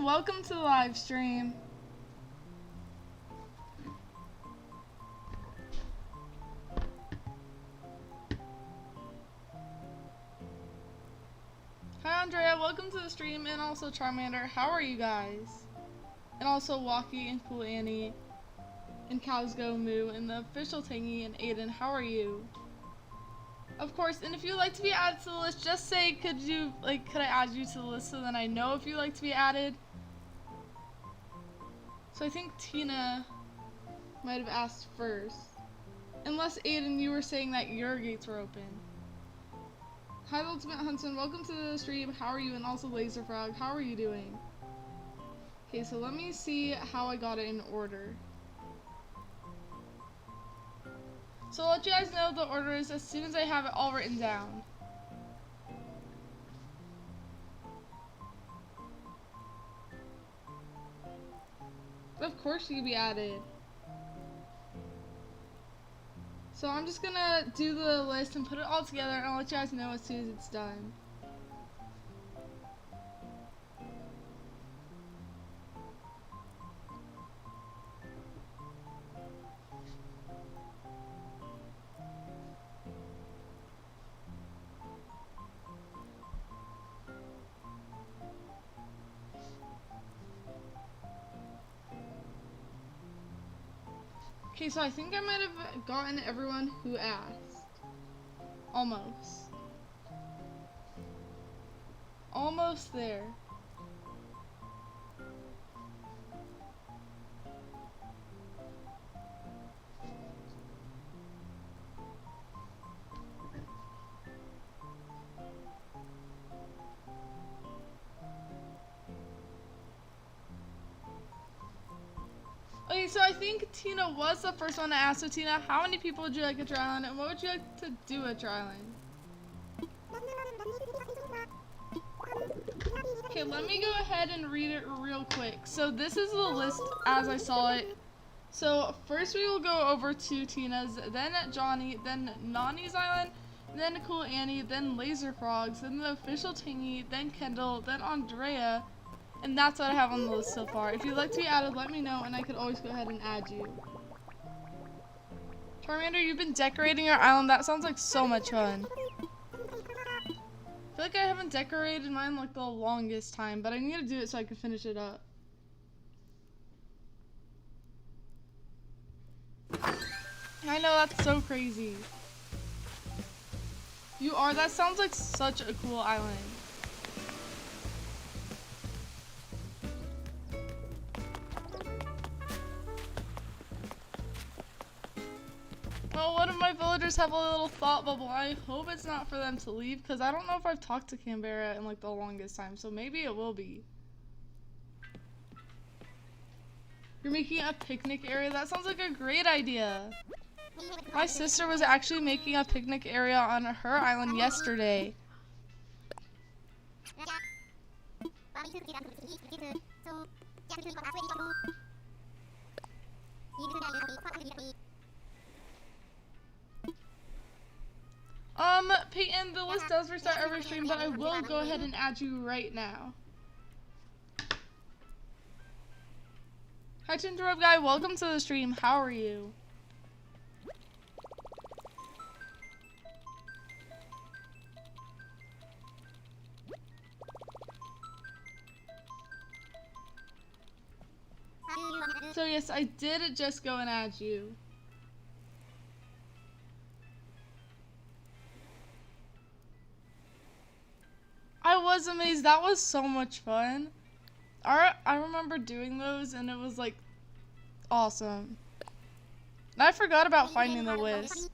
Hanson, welcome to the live stream. Hi Andrea, welcome to the stream, and also Charmander, how are you guys? And also Walkie and Cool Annie, and Cows Go Moo, and the official Tangy, and Aiden, how are you? Of course, and if you'd like to be added to the list, just say, could I add you to the list so then I know if you'd like to be added? So I think Tina might have asked first. Unless, Aiden, you were saying that your gates were open. Hi, Ultimate Huntsman, welcome to the stream. How are you? And also Laser Frog, how are you doing? Okay, so let me see how I got it in order. So I'll let you guys know the order is as soon as I have it all written down. Of course you can be added. So I'm just gonna do the list and put it all together, and I'll let you guys know as soon as it's done. Okay, so I think I might have gotten everyone who asked. Almost. Almost there. Okay, so I think Tina was the first one to ask. So Tina, how many people would you like at your island, and what would you like to do at your island? Okay, let me go ahead and read it real quick. So this is the list as I saw it. So first we will go over to Tina's, then Johnny, then Nani's island, then Cool Annie, then Laser Frogs, then the official Tingy, then Kendall, then Andrea. And that's what I have on the list so far. If you'd like to be added, let me know, and I could always go ahead and add you. Charmander, you've been decorating your island. That sounds like so much fun. I feel like I haven't decorated mine like the longest time, but I need to do it so I can finish it up. I know, that's so crazy. You are? That sounds like such a cool island. Well, one of my villagers have a little thought bubble. I hope it's not for them to leave, because I don't know if I've talked to Canberra in like the longest time, so maybe it will be. You're making a picnic area? That sounds like a great idea. My sister was actually making a picnic area on her island yesterday. Peyton, the list does restart every stream, but I will go ahead and add you right now. Hi, Tinderweb Guy, welcome to the stream. How are you? So yes, I did just go and add you. I was amazed. That was so much fun. I remember doing those, and it was like awesome. And I forgot about finding the wisp.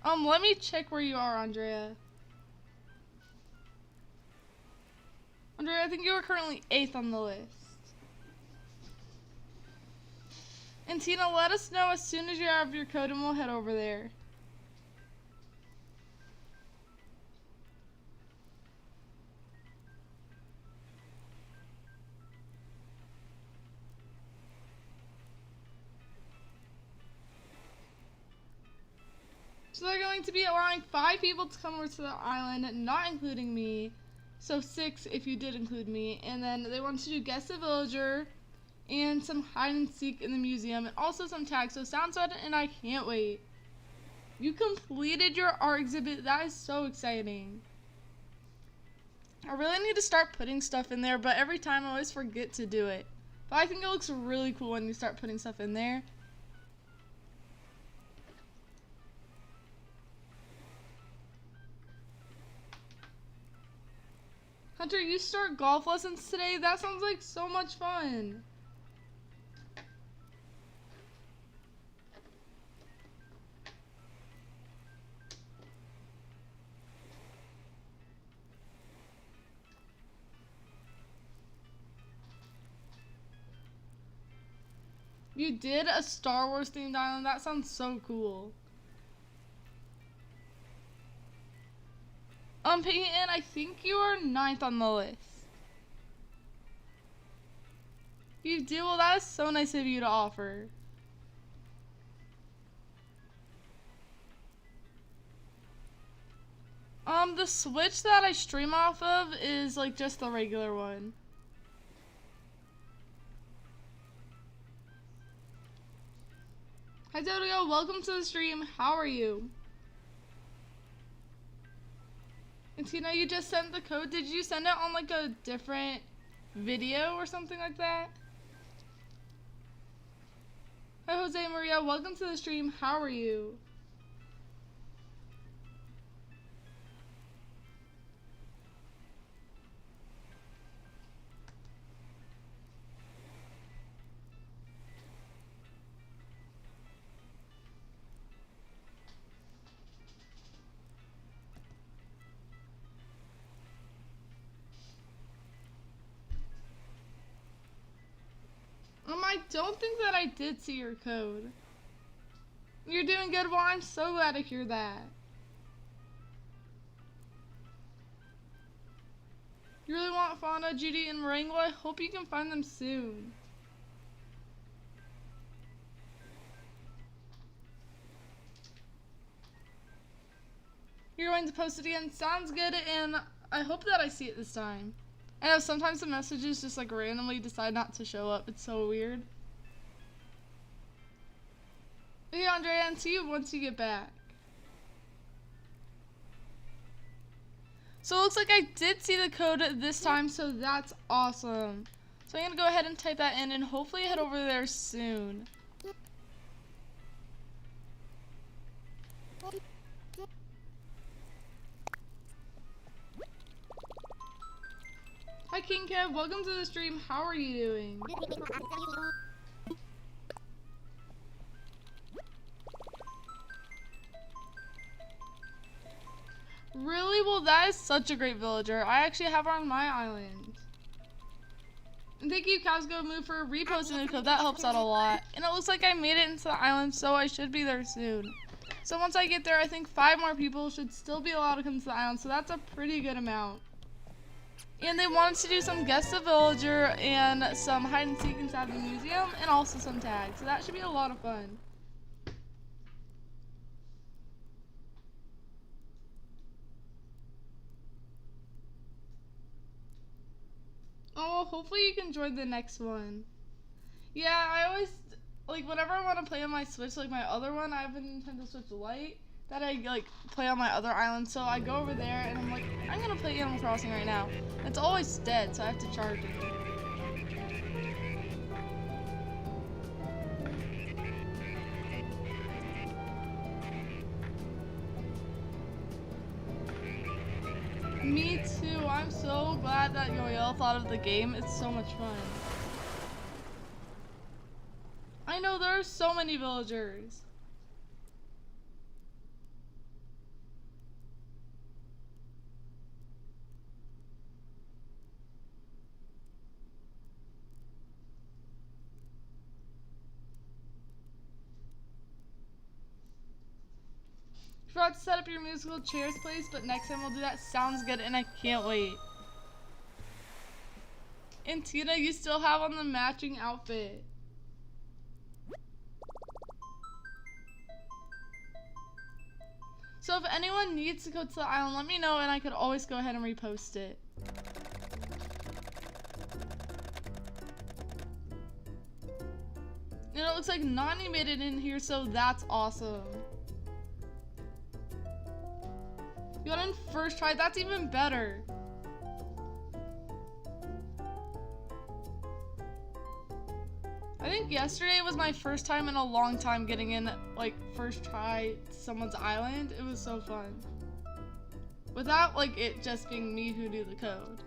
Let me check where you are, Andrea. Andrea, I think you are currently 8th on the list. And Tina, let us know as soon as you have your code and we'll head over there. going to be allowing 5 people to come over to the island, not including me. So 6 if you did include me. And then they want to do guess the villager and some hide and seek in the museum and also some tags. So sounds good and I can't wait. You completed your art exhibit. That is so exciting. I really need to start putting stuff in there, but every time I always forget to do it. But I think it looks really cool when you start putting stuff in there. Hunter, you start golf lessons today? That sounds like so much fun. You did a Star Wars themed island? That sounds so cool. Peyton, I think you are 9th on the list. You do? Well, that is so nice of you to offer. The Switch that I stream off of is like just the regular one. Hi Dodo, welcome to the stream. How are you? And Tina, you just sent the code. Did you send it on like a different video or something like that? Hi Jose Maria, welcome to the stream. How are you? I don't think that I did see your code. You're doing good. Well, I'm so glad to hear that. You really want Fauna, Judy, and Marengo? I hope you can find them soon. You're going to post it again? Sounds good, and I hope that I see it this time. I know sometimes the messages just like randomly decide not to show up. It's so weird. Hey Andrea, and see you once you get back. So it looks like I did see the code this time, so that's awesome. So I'm gonna go ahead and type that in and hopefully head over there soon. Hi King Kev, welcome to the stream. How are you doing? Really? Well, that is such a great villager. I actually have her on my island. And thank you, Casgo Move, for reposting the code. That helps out a lot. And it looks like I made it into the island, so I should be there soon. So once I get there, I think 5 more people should still be allowed to come to the island, so that's a pretty good amount. And they wanted to do some guess the villager and some hide and seek inside the museum and also some tags. So that should be a lot of fun. Oh, hopefully you can join the next one. Yeah, I always, like, whenever I want to play on my Switch, like my other one, I have a Nintendo Switch Lite that I, like, play on my other island. So I go over there and I'm like, I'm going to play Animal Crossing right now. It's always dead, so I have to charge it. Me too. I'm so glad that Yoel thought of the game. It's so much fun. I know there are so many villagers. Forgot to set up your musical chairs place, but next time we'll do that. Sounds good, and I can't wait. And Tina, you still have on the matching outfit. So if anyone needs to go to the island, let me know and I could always go ahead and repost it. And it looks like Nani made it in here, so that's awesome. You got in first try? That's even better. I think yesterday was my first time in a long time getting in, like, first try to someone's island. It was so fun. Without, like, it just being me who knew the code.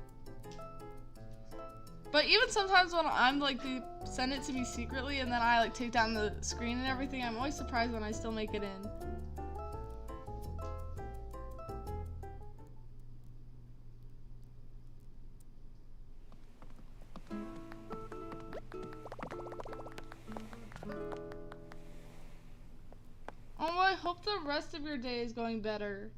But even sometimes when I'm, like, they send it to me secretly and then I, like, take down the screen and everything, I'm always surprised when I still make it in. Oh, well, I hope the rest of your day is going better.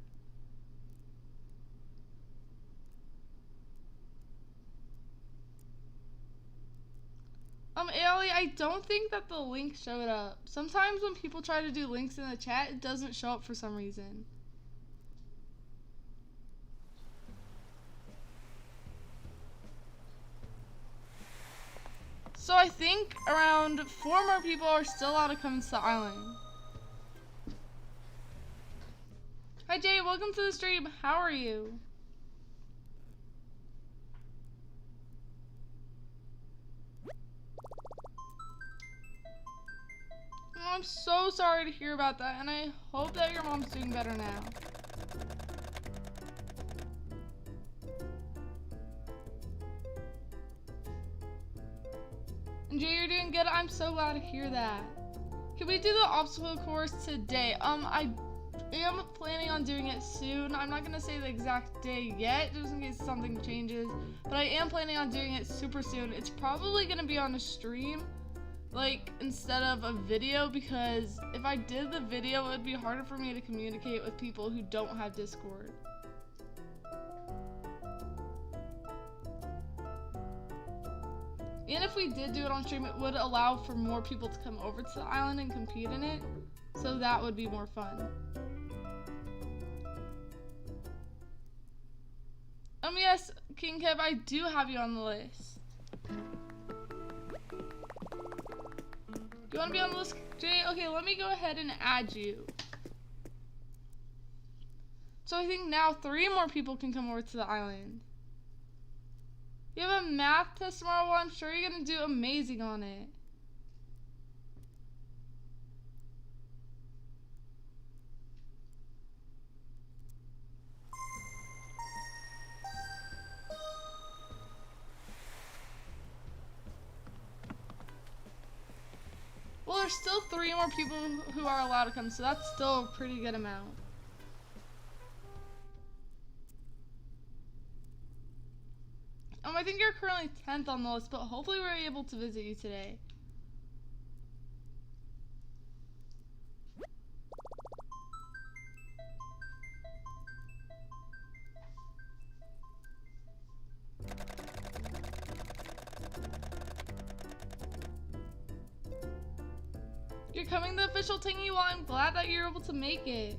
Allie, I don't think that the link showed up. Sometimes when people try to do links in the chat, it doesn't show up for some reason. So I think around 4 more people are still allowed to come to the island. Hi Jay, welcome to the stream. How are you? Oh, I'm so sorry to hear about that, and I hope that your mom's doing better now. And Jay, you're doing good. I'm so glad to hear that. Can we do the obstacle course today? I am planning on doing it soon. I'm not gonna say the exact day yet, just in case something changes. But I am planning on doing it super soon. It's probably gonna be on a stream, like, instead of a video, because if I did the video, it would be harder for me to communicate with people who don't have Discord. And if we did do it on stream, it would allow for more people to come over to the island and compete in it, so that would be more fun. Yes, King Kev, I do have you on the list. Do you want to be on the list, Jay? Okay, let me go ahead and add you. So I think now 3 more people can come over to the island. You have a math test tomorrow? Well, I'm sure you're going to do amazing on it. Well, there's still 3 more people who are allowed to come, so that's still a pretty good amount. I think you're currently 10th on the list, but hopefully we're able to visit you today. You're coming to the official Tingy? Well, I'm glad that you're able to make it.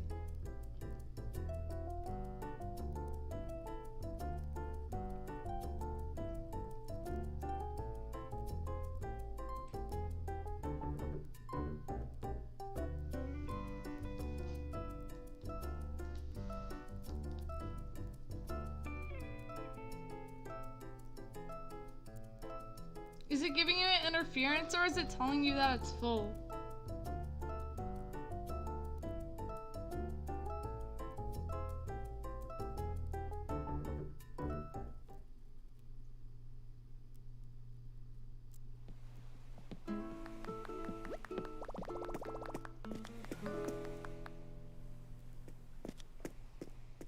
Is it giving you an interference or is it telling you that it's full?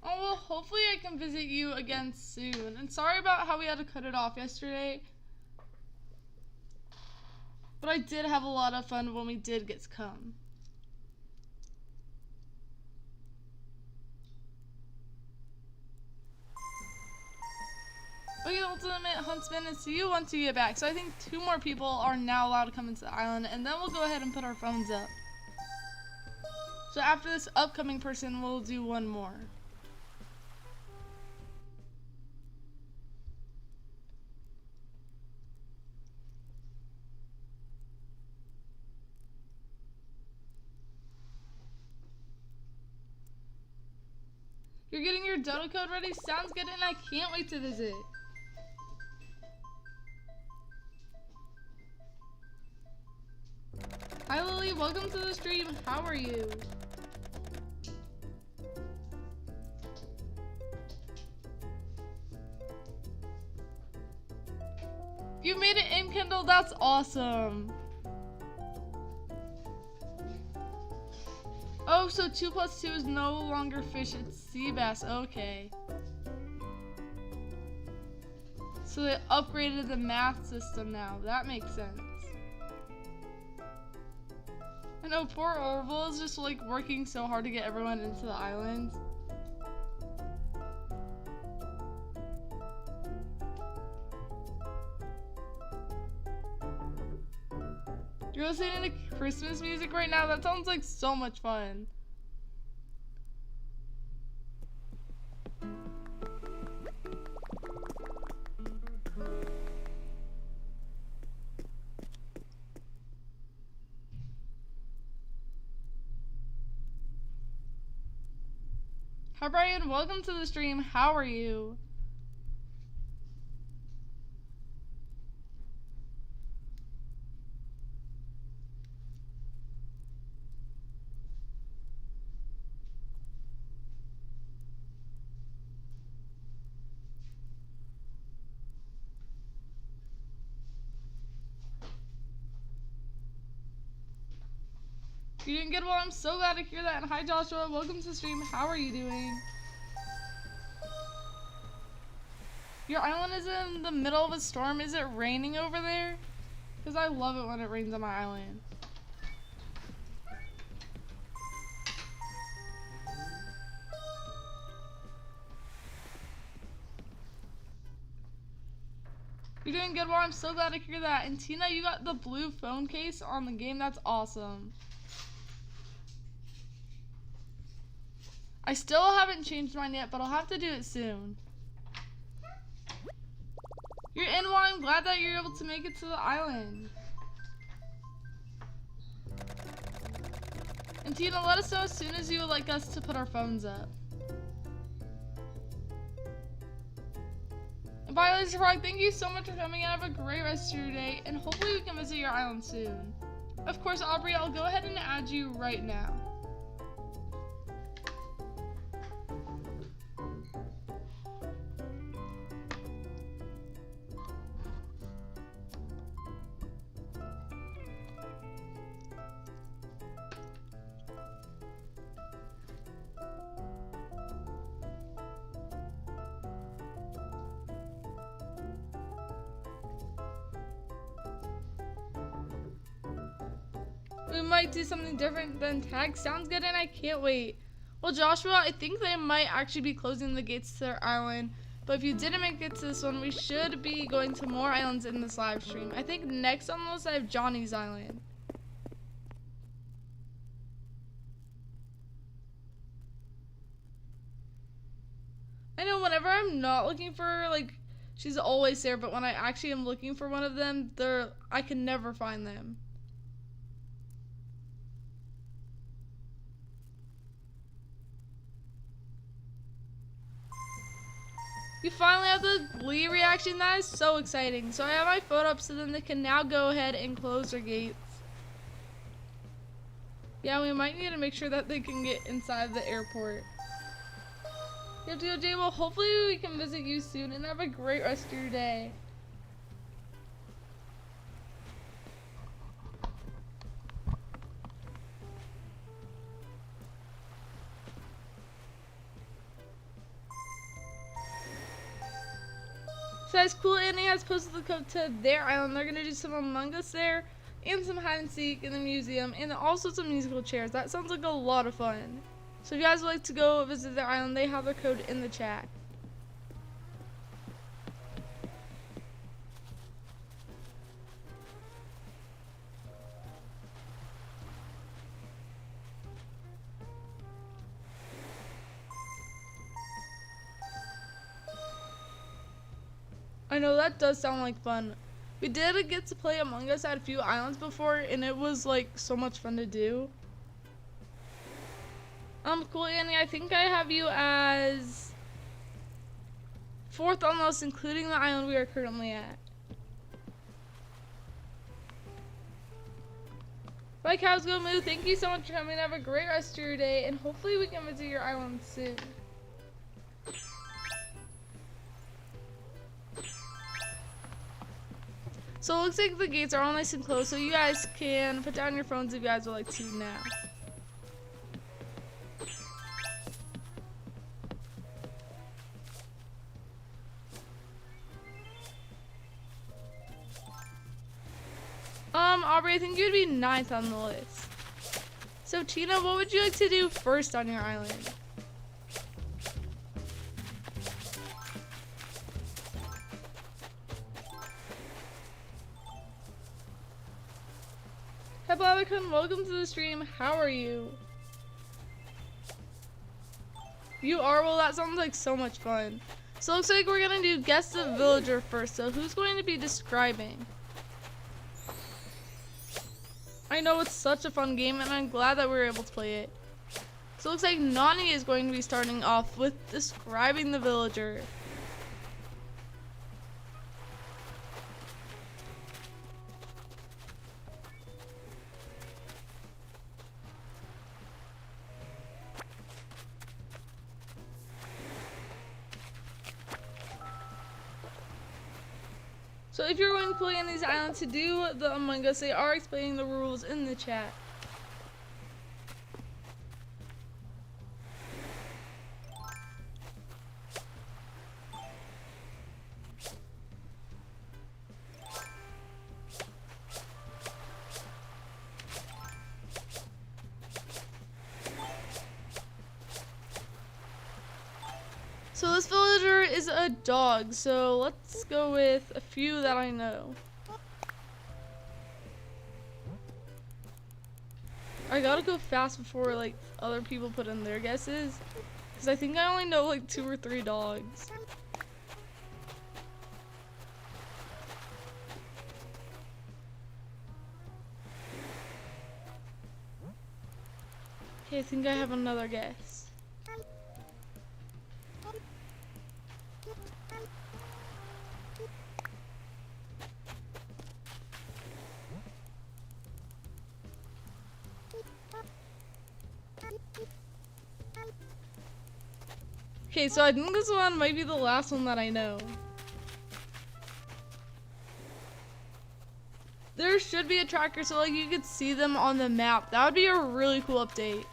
Oh, well, hopefully I can visit you again soon. And sorry about how we had to cut it off yesterday. But I did have a lot of fun when we did get to come. Okay, Ultimate Huntsman, and see you once you get back. So I think 2 more people are now allowed to come into the island, and then we'll go ahead and put our phones up. So after this upcoming person, we'll do one more. You're getting your dodo code ready? Sounds good, and I can't wait to visit. Hi Lily, welcome to the stream. How are you? You made it in, Kendall. That's awesome. Oh, so 2 plus 2 is no longer fish, it's sea bass. Okay. So they upgraded the math system now. That makes sense. I know poor Orville is just like working so hard to get everyone into the island. You're listening to Christmas music right now? That sounds like so much fun. Hi Brian, welcome to the stream. How are you? You doing good? Well, I'm so glad to hear that. And hi Joshua, welcome to the stream. How are you doing? Your island is in the middle of a storm. Is it raining over there? Because I love it when it rains on my island. You're doing good. Well, I'm so glad to hear that. And Tina, you got the blue phone case on the game. That's awesome. I still haven't changed mine yet, but I'll have to do it soon. You're in. Well, I'm glad that you're able to make it to the island. And Tina, let us know as soon as you would like us to put our phones up. And by the way, thank you so much for coming and have a great rest of your day. And hopefully we can visit your island soon. Of course, Aubrey, I'll go ahead and add you right now. We might do something different than tag. Sounds good, and I can't wait. Well, Joshua, I think they might actually be closing the gates to their island. But if you didn't make it to this one, we should be going to more islands in this live stream. I think next on the list I have Johnny's Island. I know whenever I'm not looking for her, like, she's always there. But when I actually am looking for one of them, I can never find them. You finally have the Glee reaction. That is so exciting. So I have my phone up so then they can now go ahead and close their gates. Yeah, we might need to make sure that they can get inside the airport. Yep, DOJ, well, hopefully we can visit you soon and have a great rest of your day. So that's cool. Annie has posted the code to their island. They're gonna do some Among Us there, and some hide and seek in the museum, and also some musical chairs. That sounds like a lot of fun. So if you guys would like to go visit their island, they have their code in the chat. know, that does sound like fun. We did get to play Among Us at a few islands before, and it was like so much fun to do. Cool, Annie, I think I have you as 4th on the list, including the island we are currently at. Bye, Cows Go Moo. Thank you so much for coming. Have a great rest of your day, and hopefully we can visit your island soon. So it looks like the gates are all nice and closed, so you guys can put down your phones if you guys would like to now. Aubrey, I think you'd be 9th on the list. So Tina, what would you like to do first on your island? Hey Blavicon, welcome to the stream. How are you? You are? Well, that sounds like so much fun. So it looks like we're gonna do guess the villager first. So who's going to be describing? I know it's such a fun game, and I'm glad that we were able to play it. So it looks like Nani is going to be starting off with describing the villager. So if you're going to play on these islands to do the Among Us, they are explaining the rules in the chat. So this villager is a dog, so let's go with a few that I know. I gotta go fast before like other people put in their guesses, because I think I only know like 2 or 3 dogs. Okay, I think I have another guess. Okay, so I think this one might be the last one that I know. There should be a tracker so like you could see them on the map. That would be a really cool update.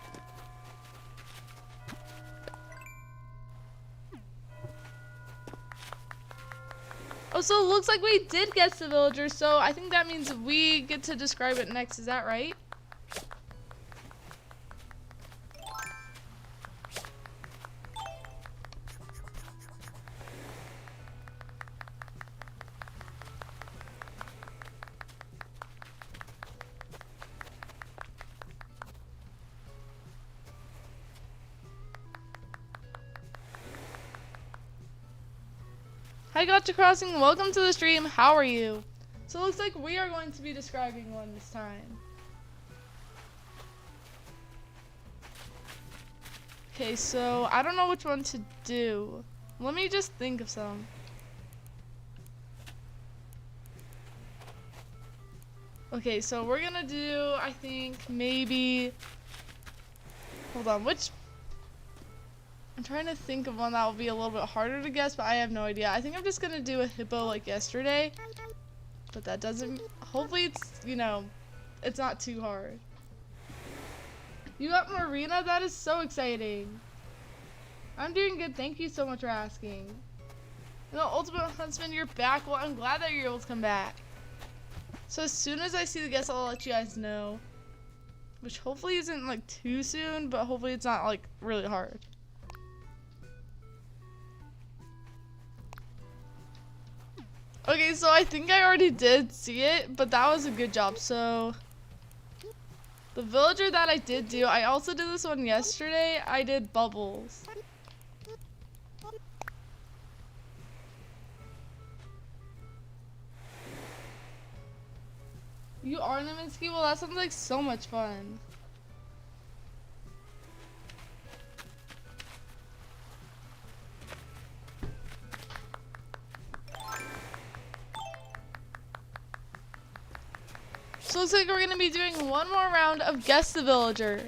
Oh, so it looks like we did guess the villager, so I think that means we get to describe it next. Is that right? Hi Gotcha Crossing, welcome to the stream. How are you? So it looks like we are going to be describing one this time. Okay, so I don't know which one to do. Let me just think of some. Okay, so we're gonna do, I think, maybe... Hold on, which... I'm trying to think of one that will be a little bit harder to guess, but I have no idea. I think I'm just gonna do a hippo like yesterday. But that doesn't... Hopefully it's, you know, it's not too hard. You got Marina? That is so exciting. I'm doing good. Thank you so much for asking. You know, Ultimate Huntsman, you're back. Well, I'm glad that you're able to come back. So as soon as I see the guess, I'll let you guys know. Which hopefully isn't like too soon, but hopefully it's not like really hard. Okay, so I think I already did see it, but that was a good job. So the villager that I did do, I also did this one yesterday. I did Bubbles. You are Naminsky? Well, that sounds like so much fun. So looks like we're gonna be doing one more round of Guess the Villager.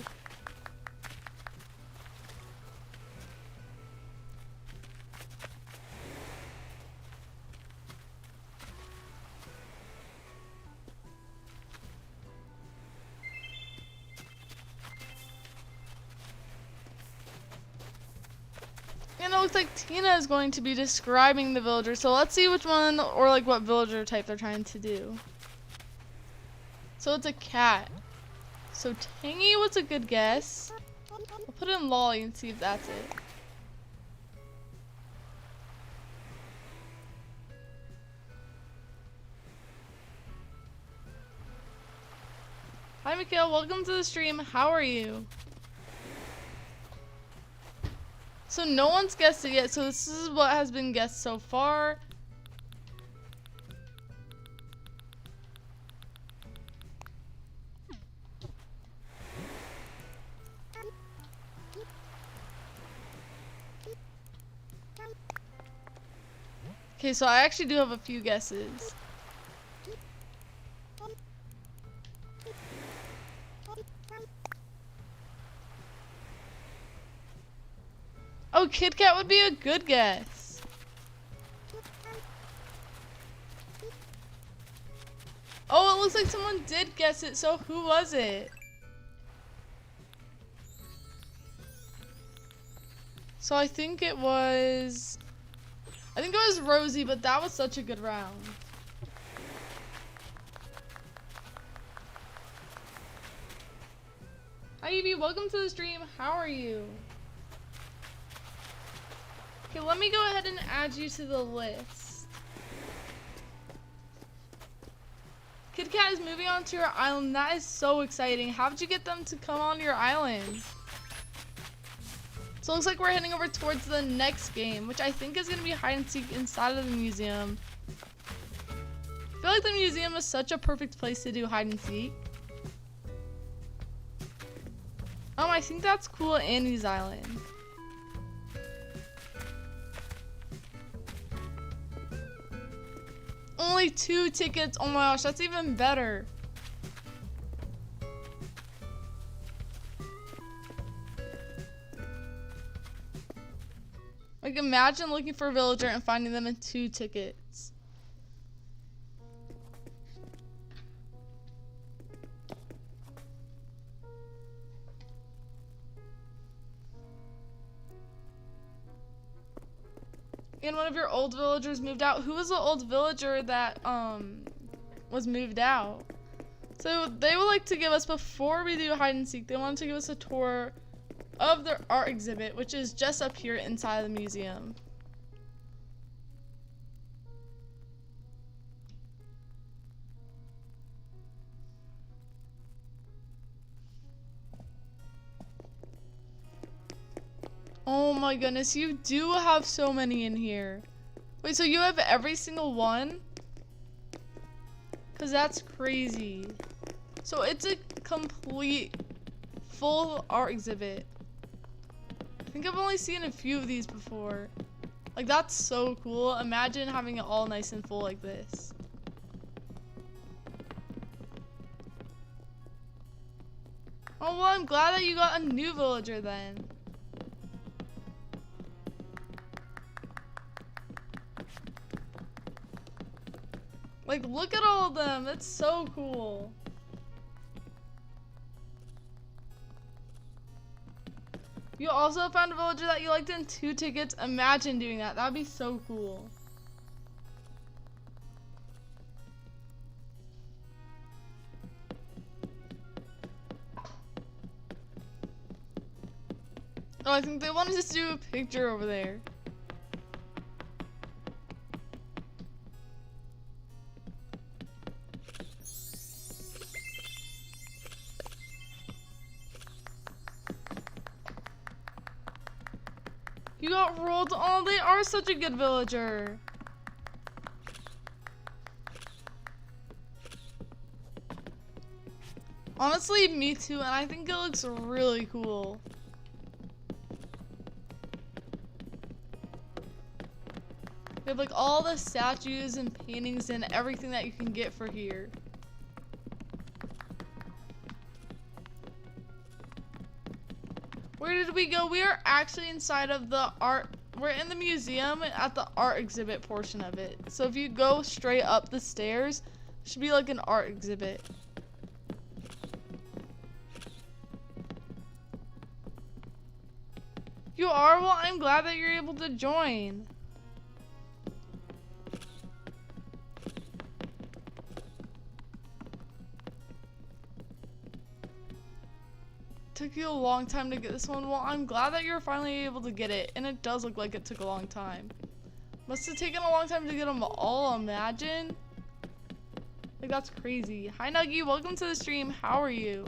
And it looks like Tina is going to be describing the villager. So let's see which one or like what villager type they're trying to do. So it's a cat. So Tangy was a good guess. I'll put in Lolly and see if that's it. Hi Mikhail, welcome to the stream. How are you? So no one's guessed it yet, so this is what has been guessed so far. Okay, so I actually do have a few guesses. Oh, Kit Kat would be a good guess. Oh, it looks like someone did guess it, so who was it? So I think it was Rosie, but that was such a good round. Hi Evie, welcome to the stream. How are you? Okay, let me go ahead and add you to the list. Kit Kat is moving on to your island. That is so exciting. How did you get them to come on your island? So it looks like we're heading over towards the next game, which I think is going to be hide and seek inside of the museum. I feel like the museum is such a perfect place to do hide and seek. I think that's cool at Annie's Island. Only 2 tickets. Oh my gosh, that's even better. Like imagine looking for a villager and finding them in 2 tickets. And one of your old villagers moved out. Who was the old villager that was moved out? So they would like to give us, before we do hide and seek, they wanted to give us a tour of their art exhibit, which is just up here inside the museum. Oh my goodness, you do have so many in here. Wait, so you have every single one? Cause that's crazy. So it's a complete full art exhibit. I think I've only seen a few of these before. Like that's so cool. Imagine having it all nice and full like this. Oh well, I'm glad that you got a new villager then. Like, look at all of them. That's so cool. You also found a villager that you liked in 2 tickets. Imagine doing that. That would be so cool. Oh, I think they wanted us to do a picture over there. You got rolled. Oh, they are such a good villager. Honestly, me too, and I think it looks really cool. We have like all the statues and paintings and everything that you can get for here. Where did we go? We are actually inside of the art. We're in the museum at the art exhibit portion of it. So if you go straight up the stairs, it should be like an art exhibit. You are? Well, I'm glad that you're able to join. Took you a long time to get this one. Well, I'm glad that you're finally able to get it, and it does look like it took a long time. Must have taken a long time to get them all, imagine. Like, that's crazy. Hi Nuggy, welcome to the stream. How are you?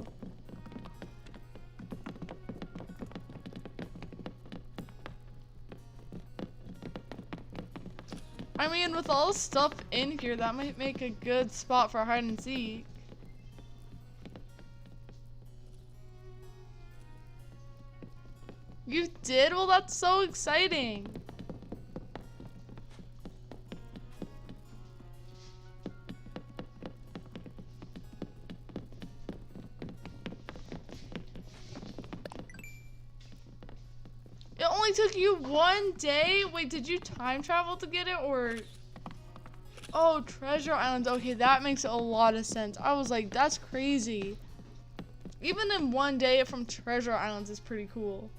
I mean, with all the stuff in here, that might make a good spot for hide and seek. You did? Well, that's so exciting. It only took you 1 day? Wait, did you time travel to get it, or? Oh, Treasure Island. Okay, that makes a lot of sense. I was like, that's crazy. Even in 1 day from Treasure Islands is pretty cool.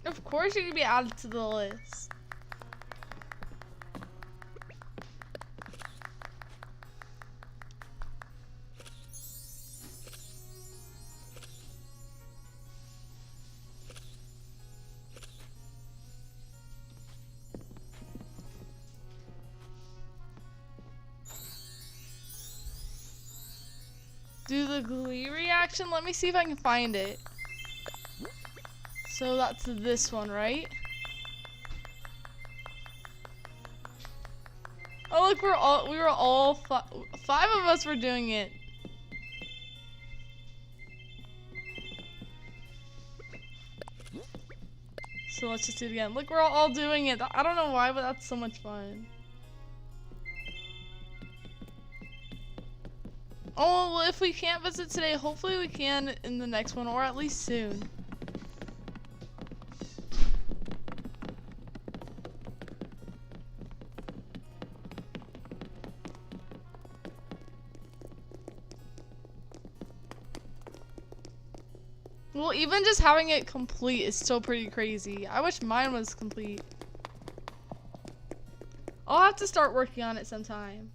Of course you can be added to the list. Do the glee reaction? Let me see if I can find it. So that's this one, right? Oh look, we were all five of us were doing it. So let's just do it again. Look, we're all doing it. I don't know why, but that's so much fun. Oh, well, if we can't visit today, hopefully we can in the next one, or at least soon. Well, even just having it complete is still pretty crazy. I wish mine was complete. I'll have to start working on it sometime.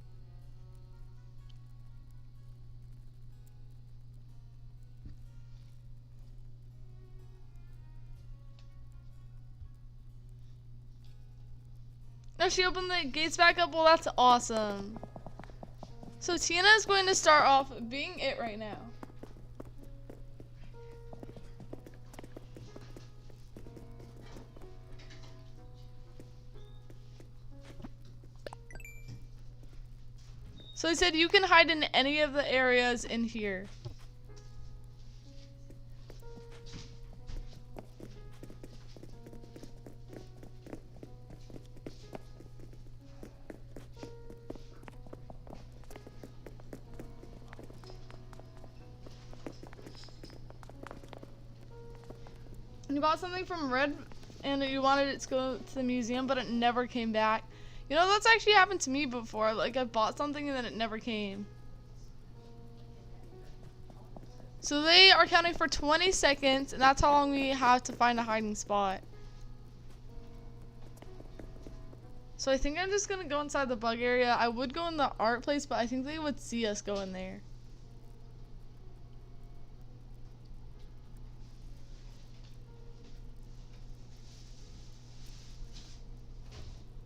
No, she opened the gates back up. Well, that's awesome. So Tina is going to start off being it right now. So he said you can hide in any of the areas in here. You bought something from Red and you wanted it to go to the museum, but it never came back. You know, that's actually happened to me before. Like, I bought something and then it never came. So they are counting for 20 seconds, and that's how long we have to find a hiding spot. So I think I'm just gonna go inside the bug area. I would go in the art place, but I think they would see us go in there.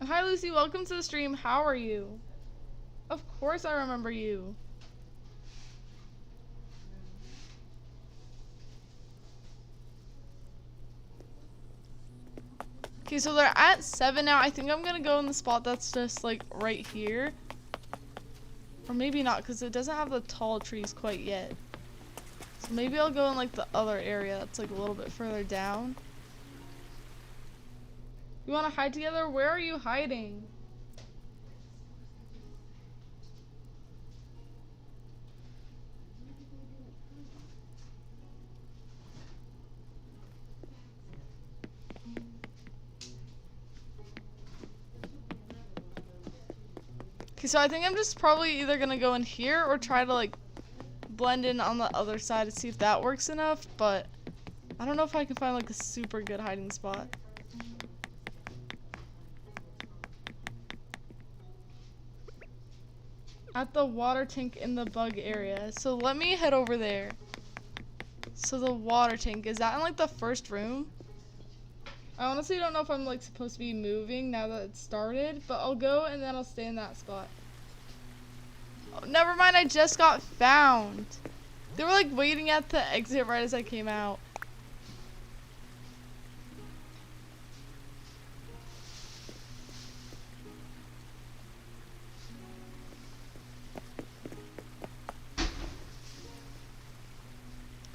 Hi Lucy, welcome to the stream. How are you? Of course I remember you. Okay, so they're at 7 now. I think I'm gonna go in the spot that's just like right here. Or maybe not, because it doesn't have the tall trees quite yet. So maybe I'll go in like the other area that's like a little bit further down. You wanna hide together? Where are you hiding? Okay, so I think I'm just probably either gonna go in here or try to like blend in on the other side to see if that works enough, but I don't know if I can find like a super good hiding spot. At the water tank in the bug area. So let me head over there. So the water tank, is that in like the first room? I honestly don't know if I'm like supposed to be moving now that it started, but I'll go and then I'll stay in that spot. Oh, never mind, I just got found. They were like waiting at the exit right as I came out.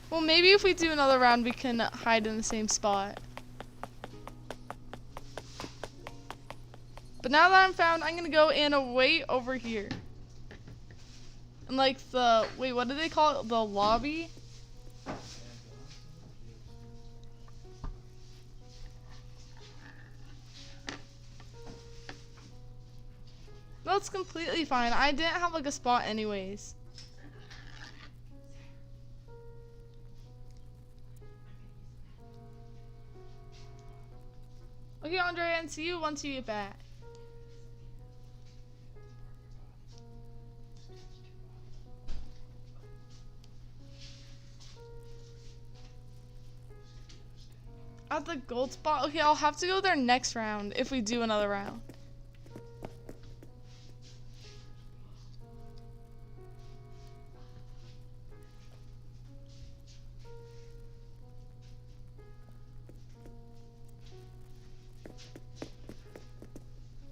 Well, maybe if we do another round, we can hide in the same spot. But now that I'm found, I'm gonna go and wait over here. And like the, wait, what do they call it? The lobby? That's completely fine. I didn't have like a spot anyways. Okay, Andre, and see you once you get back. At the gold spot? Okay, I'll have to go there next round if we do another round.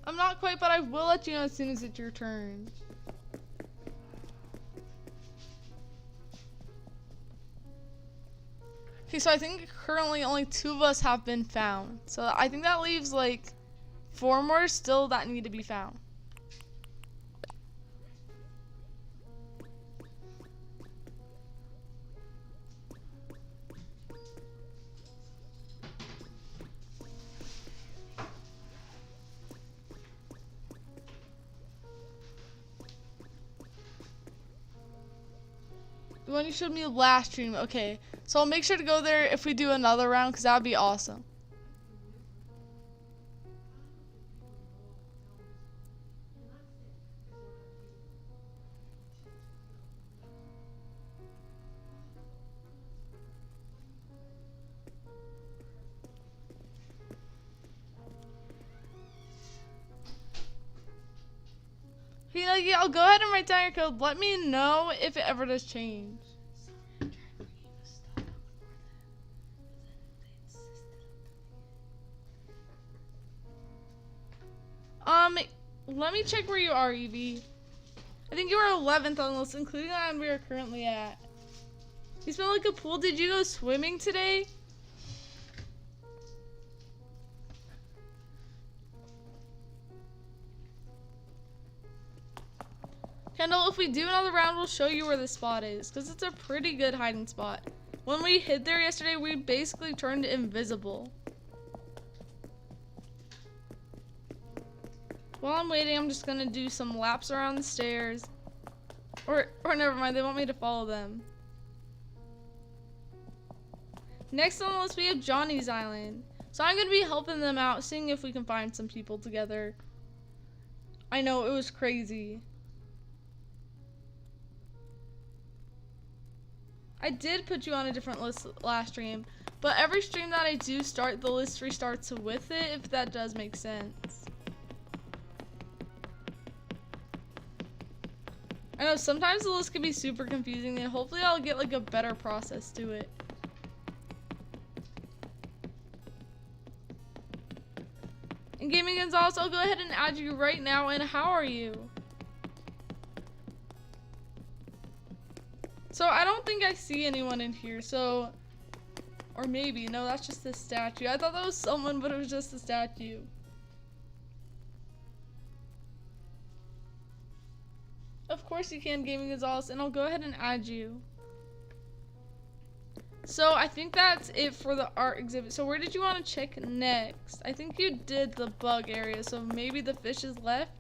I'm not quite, but I will let you know as soon as it's your turn. Okay, so I think currently only 2 of us have been found. So I think that leaves like 4 more still that need to be found. The one you showed me last stream. Okay, so I'll make sure to go there if we do another round, because that would be awesome. You know, yeah, I'll go ahead and write down your code. Let me know if it ever does change. Let me check where you are, Evie. I think you are 11th on the list, including the one we are currently at. You smell like a pool. Did you go swimming today? Kendall, if we do another round, we'll show you where the spot is, because it's a pretty good hiding spot. When we hid there yesterday, we basically turned invisible. While I'm waiting, I'm just gonna do some laps around the stairs. Or never mind, they want me to follow them. Next on the list, we have Johnny's Island. So I'm gonna be helping them out, seeing if we can find some people together. I know, it was crazy. I did put you on a different list last stream, but every stream that I do start, the list restarts with it, if that does make sense. I know sometimes the list can be super confusing, and hopefully I'll get like a better process to it. And Gaming Gonzalez, I'll go ahead and add you right now. And how are you? So I don't think I see anyone in here. So, or maybe no, that's just a statue. I thought that was someone, but it was just a statue. Of course you can, Gaming Gonzalez, and I'll go ahead and add you. So I think that's it for the art exhibit. So where did you want to check next? I think you did the bug area, so maybe the fish is left.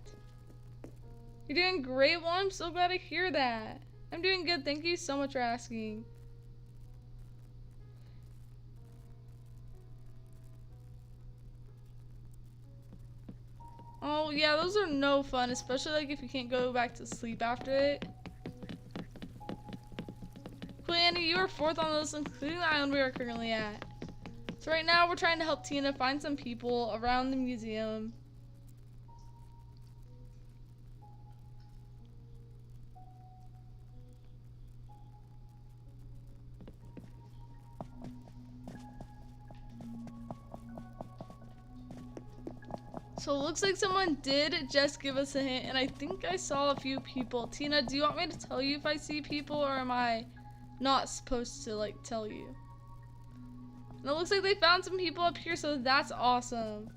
You're doing great. Well, I'm so glad to hear that. I'm doing good. Thank you so much for asking. Oh yeah, those are no fun, especially like if you can't go back to sleep after it. Andy, you are 4th on the list, including the island we are currently at. So right now we're trying to help Tina find some people around the museum. So it looks like someone did just give us a hint, and I think I saw a few people. Tina, do you want me to tell you if I see people, or am I not supposed to like tell you? And it looks like they found some people up here, so that's awesome.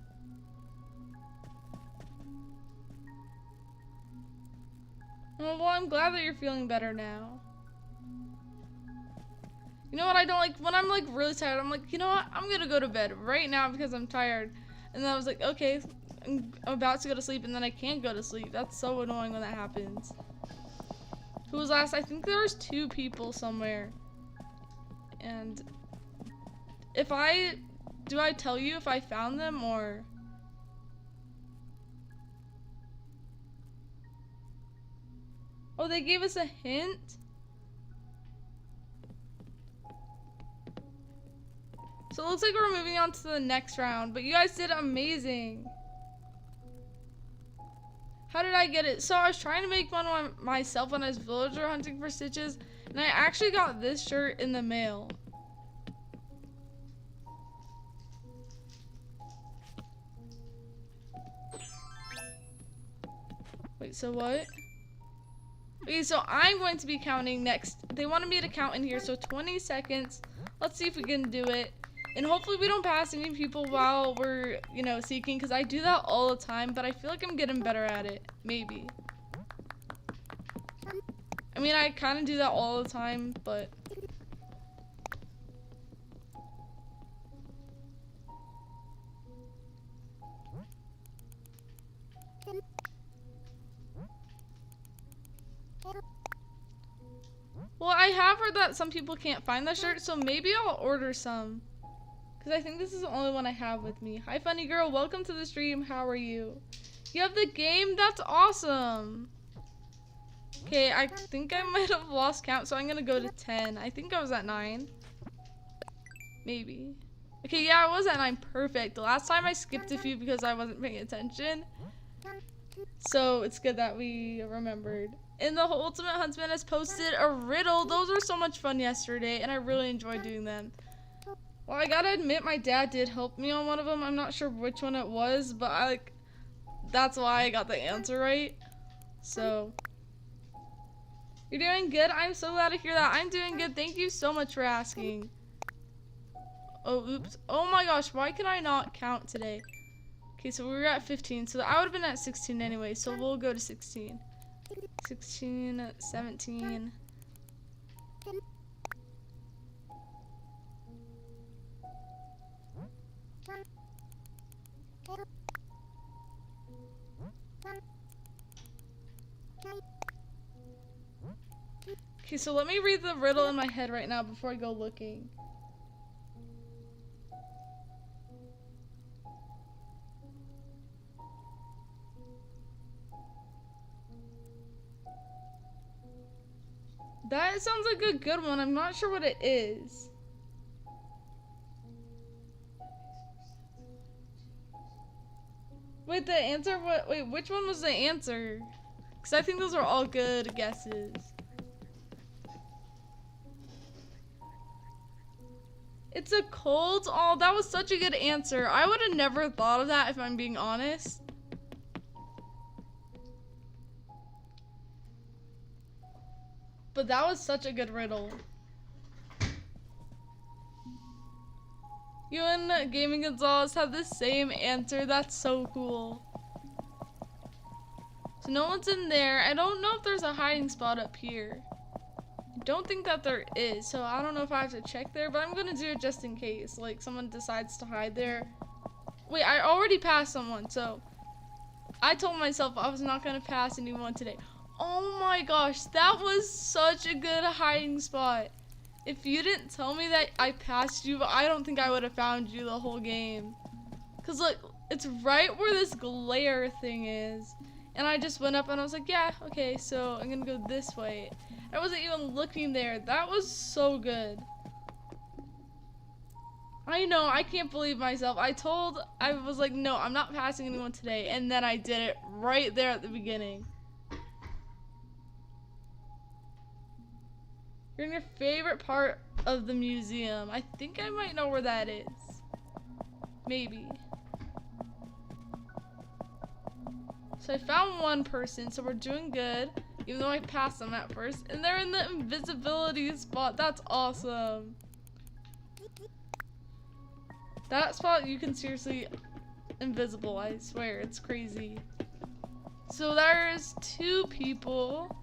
Well, I'm glad that you're feeling better now. You know what I don't like? When I'm like really tired, I'm like, you know what? I'm gonna go to bed right now because I'm tired. And then I was like, okay, I'm about to go to sleep, and then I can't go to sleep. That's so annoying when that happens. Who was last? I think there was 2 people somewhere. And do I tell you if I found them, or? Oh, they gave us a hint? So it looks like we're moving on to the next round, but you guys did amazing. How did I get it? So I was trying to make one of myself when I was villager hunting for stitches, and I actually got this shirt in the mail. Wait, so what? Okay, so I'm going to be counting next. They wanted me to count in here, so 20 seconds. Let's see if we can do it. And hopefully we don't pass any people while we're, you know, seeking, because I do that all the time, but I feel like I'm getting better at it. Maybe. I mean, I kind of do that all the time, but... Well, I have heard that some people can't find the shirt, so maybe I'll order some. Because I think this is the only one I have with me. Hi, funny girl. Welcome to the stream. How are you? You have the game? That's awesome. Okay, I think I might have lost count, so I'm going to go to 10. I think I was at 9. Maybe. Okay, yeah, I was at 9. Perfect. The last time I skipped a few because I wasn't paying attention. So it's good that we remembered. And the Ultimate Huntsman has posted a riddle. Those were so much fun yesterday, and I really enjoyed doing them. Well, I gotta admit, my dad did help me on one of them. I'm not sure which one it was, but that's why I got the answer right. So, you're doing good. I'm so glad to hear that. I'm doing good. Thank you so much for asking. Oh, oops. Oh my gosh, why can I not count today? Okay, so we were at 15, so I would have been at 16 anyway, so we'll go to 16. 16, 17. Okay, so let me read the riddle in my head right now before I go looking. That sounds like a good one. I'm not sure what it is. Wait, the answer? What? Wait, which one was the answer? Because I think those are all good guesses. It's a cold. Oh, that was such a good answer. I would have never thought of that if I'm being honest. But that was such a good riddle. You and Gaming Gonzalez have the same answer. That's so cool. So no one's in there. I don't know if there's a hiding spot up here. I don't think that there is, so I don't know if I have to check there, but I'm gonna do it just in case, like someone decides to hide there. Wait, I already passed someone, so I told myself I was not gonna pass anyone today. Oh my gosh, that was such a good hiding spot. If you didn't tell me that I passed you, I don't think I would have found you the whole game. Cause look, it's right where this glare thing is. And I just went up and I was like, yeah, okay, so I'm gonna go this way. I wasn't even looking there. That was so good. I know, I can't believe myself. I was like, no, I'm not passing anyone today. And then I did it right there at the beginning. You're in your favorite part of the museum. I think I might know where that is. Maybe. So I found one person, so we're doing good. Even though I passed them at first. And they're in the invisibility spot. That's awesome. That spot, you can seriously invisible, I swear. It's crazy. So there's 2 people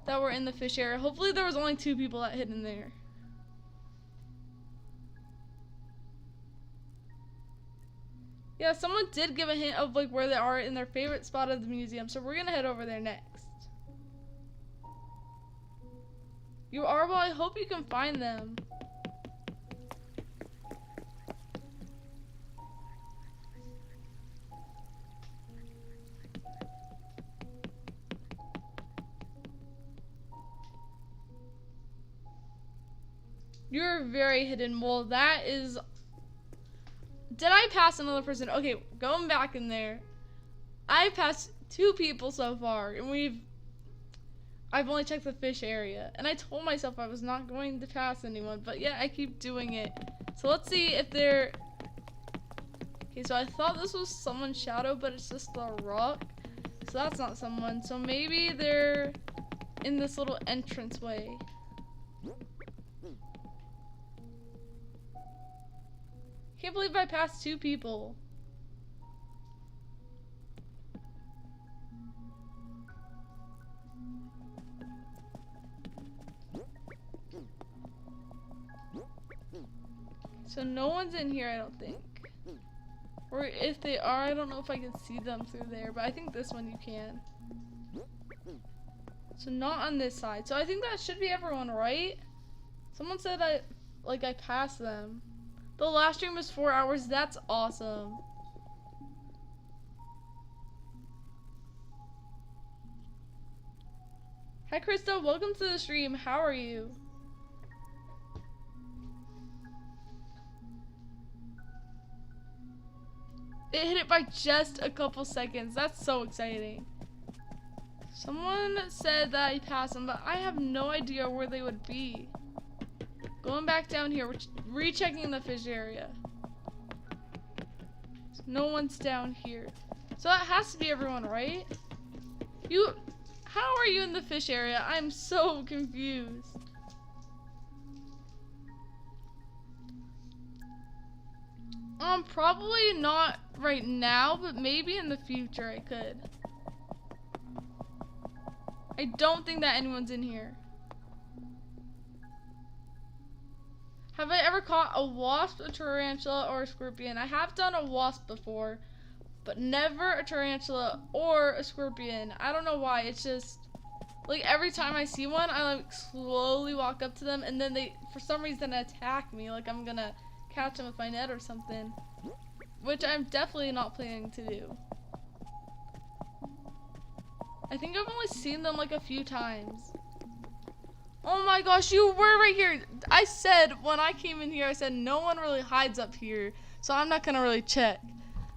that were in the fish area. Hopefully there was only 2 people that hid in there. Yeah, someone did give a hint of like where they are in their favorite spot of the museum, so we're gonna head over there next. You are? Well, I hope you can find them. You're very hidden. Well, that is... Did I pass another person? Okay, going back in there. I passed 2 people so far, and I've only checked the fish area. And I told myself I was not going to pass anyone, but yeah, I keep doing it. So let's see if they're... Okay, so I thought this was someone's shadow, but it's just a rock. So that's not someone. So maybe they're in this little entranceway. Can't believe I passed 2 people. So no one's in here, I don't think. Or if they are, I don't know if I can see them through there, but I think this one you can. So not on this side. So I think that should be everyone, right? Someone said I passed them. The last stream was 4 hours. That's awesome. Hi, Krista. Welcome to the stream. How are you? It hit it by just a couple seconds. That's so exciting. Someone said that I passed them, but I have no idea where they would be. Going back down here, we're rechecking the fish area. No one's down here. So that has to be everyone, right? How are you in the fish area? I'm so confused. Probably not right now, but maybe in the future I could. I don't think that anyone's in here. Have I ever caught a wasp, a tarantula, or a scorpion? I have done a wasp before, but never a tarantula or a scorpion. I don't know why. It's just, like, every time I see one, I, like, slowly walk up to them, and then they, for some reason, attack me. Like, I'm gonna catch them with my net or something, which I'm definitely not planning to do. I think I've only seen them, like, a few times. Oh my gosh, you were right here. I said, when I came in here, I said no one really hides up here, so I'm not gonna really check.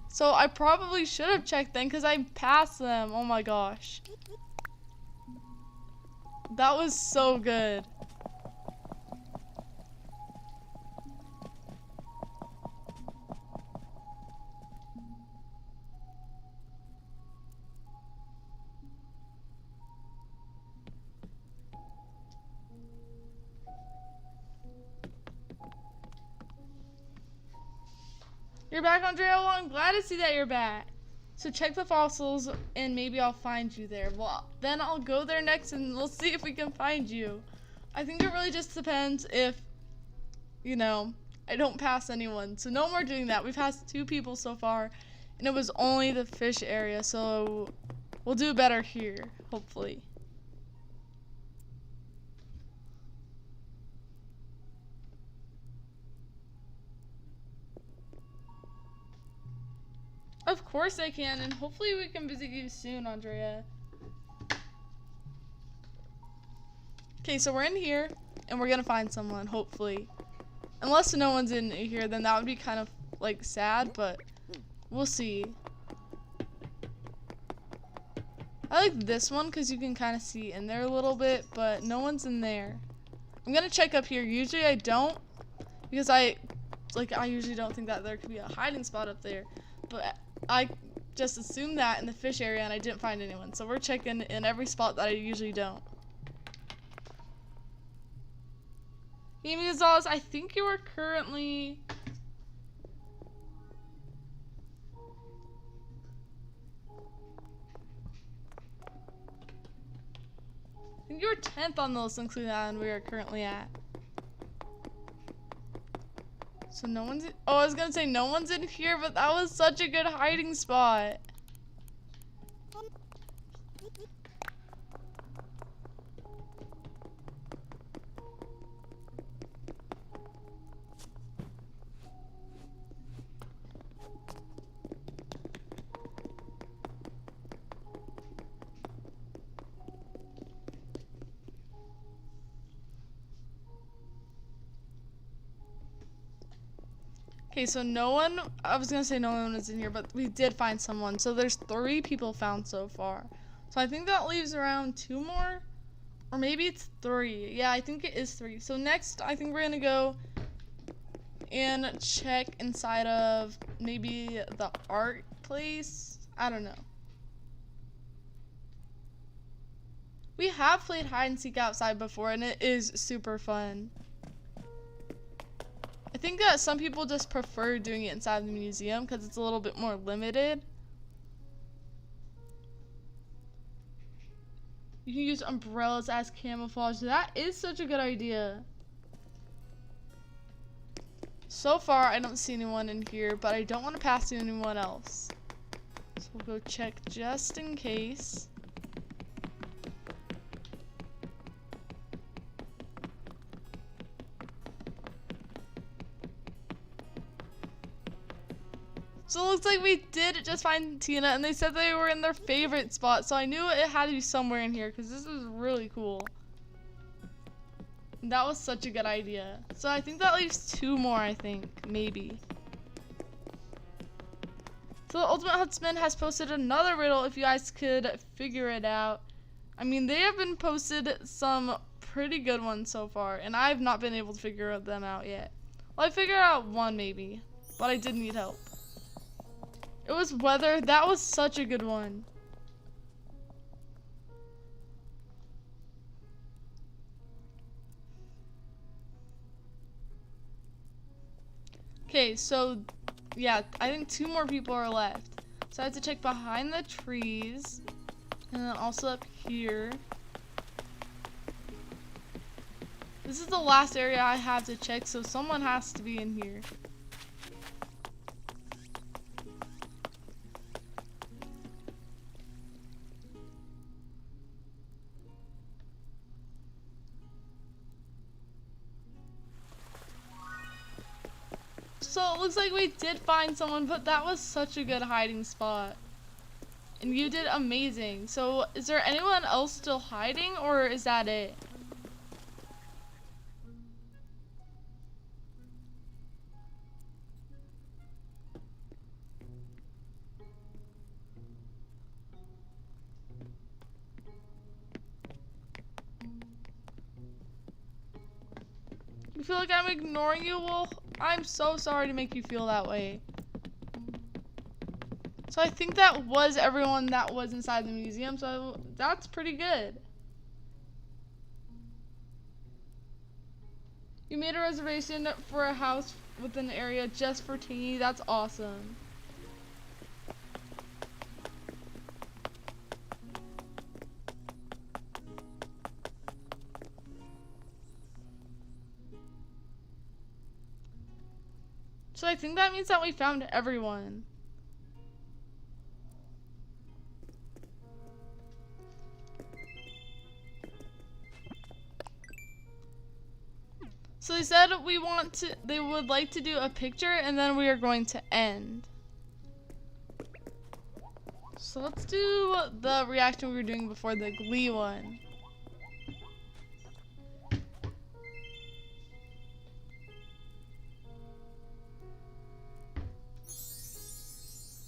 So I probably should have checked then, because I passed them. Oh my gosh. That was so good. You're back, Andrea? Well, I'm glad to see that you're back. So check the fossils and maybe I'll find you there. Well, then I'll go there next and we'll see if we can find you. I think it really just depends if, you know, I don't pass anyone. So no more doing that. We've passed 2 people so far and it was only the fish area. So we'll do better here, hopefully. Of course I can, and hopefully we can visit you soon, Andrea. Okay, so we're in here, and we're gonna find someone, hopefully. Unless no one's in here, then that would be kind of, like, sad, but we'll see. I like this one, because you can kind of see in there a little bit, but no one's in there. I'm gonna check up here. Usually I don't, because I usually don't think that there could be a hiding spot up there, but I just assumed that in the fish area and I didn't find anyone. So we're checking in every spot that I usually don't. Amy Gonzalez, I think you are currently... I think you're 10th on the list, including that one we are currently at. So no one's in, oh, I was gonna say no one's in here, but that was such a good hiding spot. Okay, so no one, I was gonna say no one was in here, but we did find someone. So there's 3 people found so far. So I think that leaves around 2 more, or maybe it's 3. Yeah, I think it is 3. So next, I think we're gonna go and check inside of maybe the art place. I don't know. We have played hide and seek outside before, and it is super fun. I think that some people just prefer doing it inside the museum because it's a little bit more limited. You can use umbrellas as camouflage. That is such a good idea. So far, I don't see anyone in here, but I don't want to pass anyone else. So we'll go check just in case. So it looks like we did just find Tina, and they said they were in their favorite spot, so I knew it had to be somewhere in here, because this is really cool. And that was such a good idea. So I think that leaves 2 more, I think, maybe. So the Ultimate Huntsman has posted another riddle, if you guys could figure it out. I mean, they have been posted some pretty good ones so far, and I've not been able to figure them out yet. Well, I figured out one maybe, but I did need help. It was weather. That was such a good one. Okay, so yeah, I think 2 more people are left. So I have to check behind the trees and then also up here. This is the last area I have to check, so someone has to be in here. So it looks like we did find someone, but that was such a good hiding spot. And you did amazing. So is there anyone else still hiding, or is that it? You feel like I'm ignoring you? Well, I'm so sorry to make you feel that way. So I think that was everyone that was inside the museum, so that's pretty good. You made a reservation for a house with an area just for Teeny. That's awesome. So I think that means that we found everyone. So they said they would like to do a picture and then we are going to end. So let's do the reaction we were doing before, the Glee one.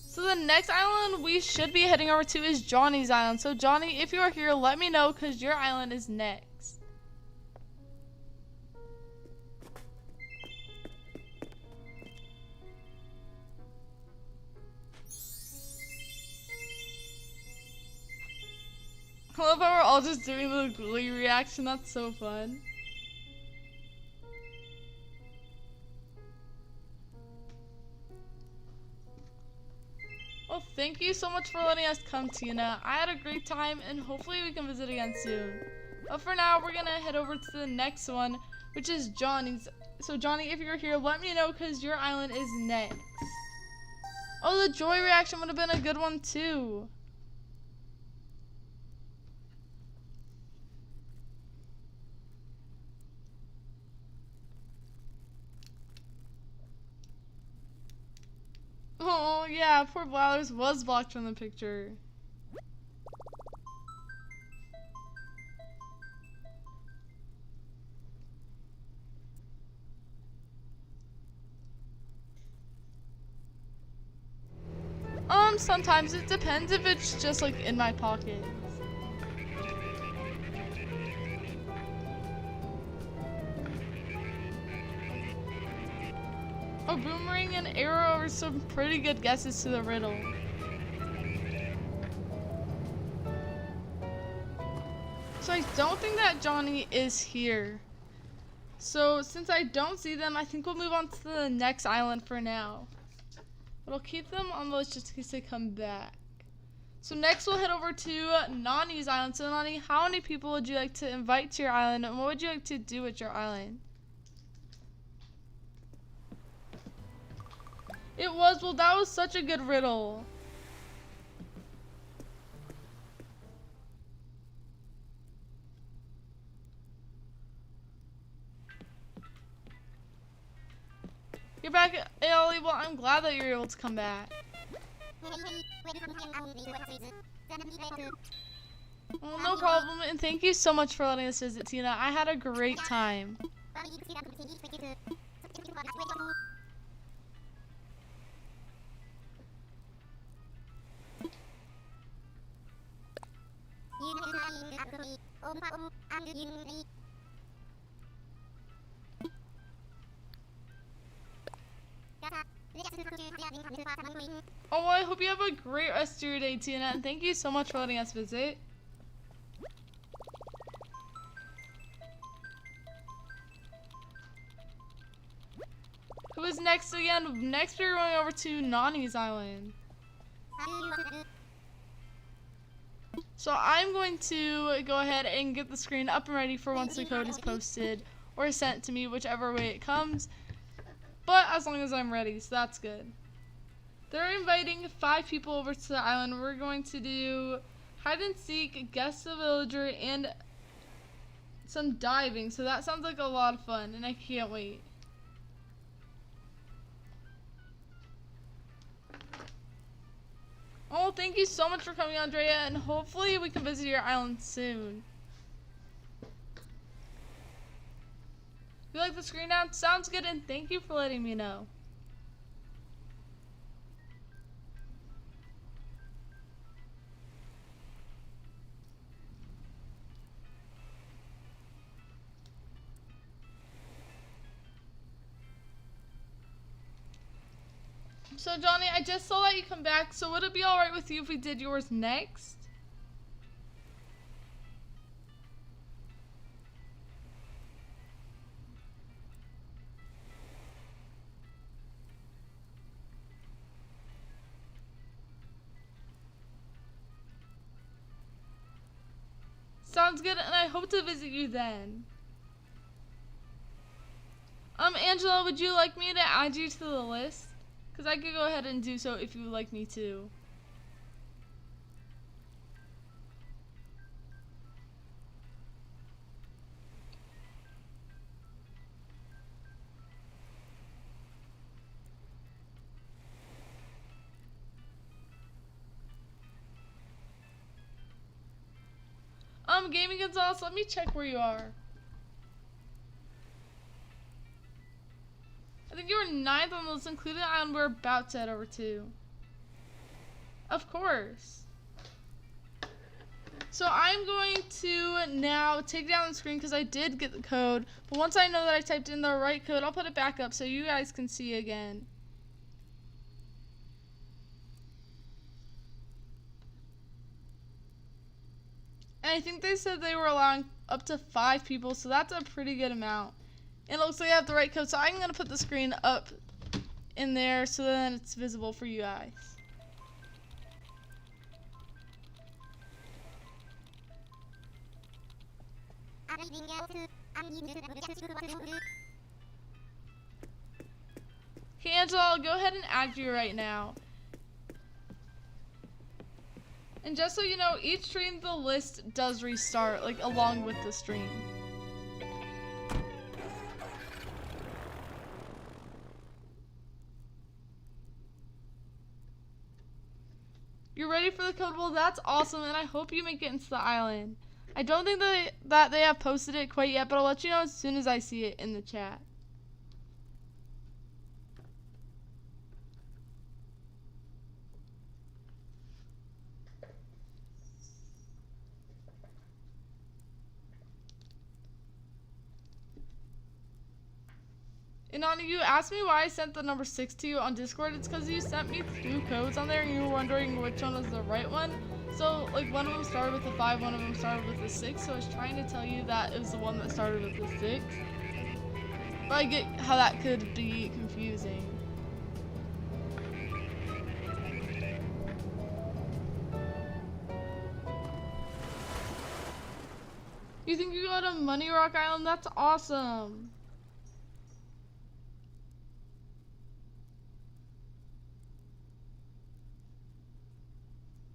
So the next island we should be heading over to is Johnny's Island. So Johnny, if you are here, let me know because your island is next. I love how we're all just doing the Glee reaction. That's so fun. Well, thank you so much for letting us come, Tina. I had a great time, and hopefully we can visit again soon. But for now, we're gonna head over to the next one, which is Johnny's. So Johnny, if you're here, let me know because your island is next. Oh, the joy reaction would have been a good one too. Oh, yeah, poor Blathers was blocked from the picture. Sometimes it depends if it's just like in my pocket. Oh, Boomerang and Arrow are some pretty good guesses to the riddle. So I don't think that Johnny is here. So since I don't see them, I think we'll move on to the next island for now. But I'll keep them on the list just in case they come back. So next we'll head over to Nani's island. So Nani, how many people would you like to invite to your island and what would you like to do at your island? It was, well, that was such a good riddle. You're back, Ellie. Well, I'm glad that you're able to come back. Well, no problem, and thank you so much for letting us visit, Tina. I had a great time. Oh, well, I hope you have a great rest of your day, Tina, and thank you so much for letting us visit. Who is next again? Next we're going over to Nani's island. So I'm going to go ahead and get the screen up and ready for once the code is posted or sent to me, whichever way it comes. But as long as I'm ready, so that's good. They're inviting 5 people over to the island. We're going to do hide and seek, guess the villager, and some diving. So that sounds like a lot of fun, and I can't wait. Oh, thank you so much for coming, Andrea, and hopefully we can visit your island soon. You like the screen now? Sounds good, and thank you for letting me know. So Johnny, I just saw that you come back, so would it be alright with you if we did yours next? Sounds good, and I hope to visit you then. Angela, would you like me to add you to the list? Because I could go ahead and do so if you would like me to. Gaming Gonzalez, let me check where you are. I think you were 9th on the list, including the island we're about to head over to. Of course. So I'm going to now take down the screen because I did get the code. But once I know that I typed in the right code, I'll put it back up so you guys can see again. And I think they said they were allowing up to 5 people, so that's a pretty good amount. And it looks like I have the right code, so I'm going to put the screen up in there so then it's visible for you guys. Okay, Angela, I'll go ahead and add you right now. And just so you know, each stream the list does restart, like along with the stream. You're ready for the code? Well, that's awesome, and I hope you make it into the island. I don't think that they have posted it quite yet, but I'll let you know as soon as I see it in the chat. And Nani, you asked me why I sent the number 6 to you on Discord. It's because you sent me 2 codes on there and you were wondering which one was the right one. So, like, one of them started with the 5, one of them started with the 6. So I was trying to tell you that it was the one that started with the 6. But I get how that could be confusing. You think you go to Money Rock Island? That's awesome.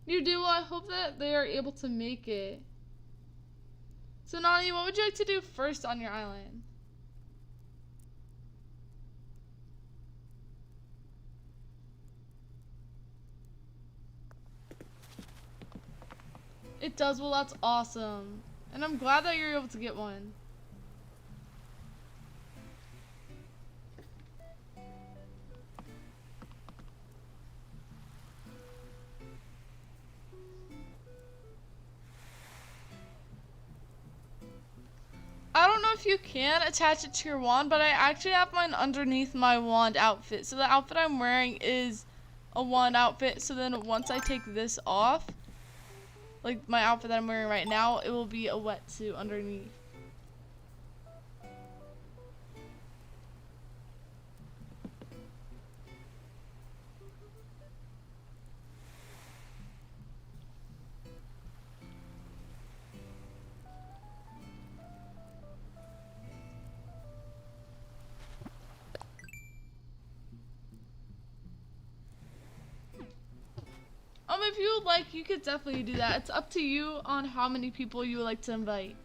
You do? Well, I hope that they are able to make it. So, Nani, what would you like to do first on your island? It does? Well, that's awesome. And I'm glad that you're able to get one. I don't know if you can attach it to your wand, but I actually have mine underneath my wand outfit. So the outfit I'm wearing is a wand outfit. So then once I take this off, like my outfit that I'm wearing right now, it will be a wetsuit underneath. If you would like, you could definitely do that. It's up to you on how many people you would like to invite.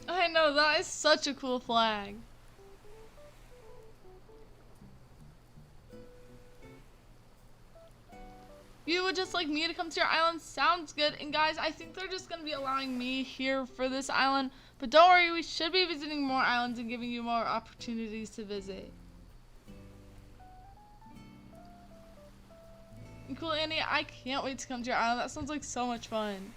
I know, that is such a cool flag. You would just like me to come to your island? Sounds good. And guys, I think they're just going to be allowing me here for this island. But don't worry, we should be visiting more islands and giving you more opportunities to visit. Cool, Annie. I can't wait to come to your island. That sounds like so much fun.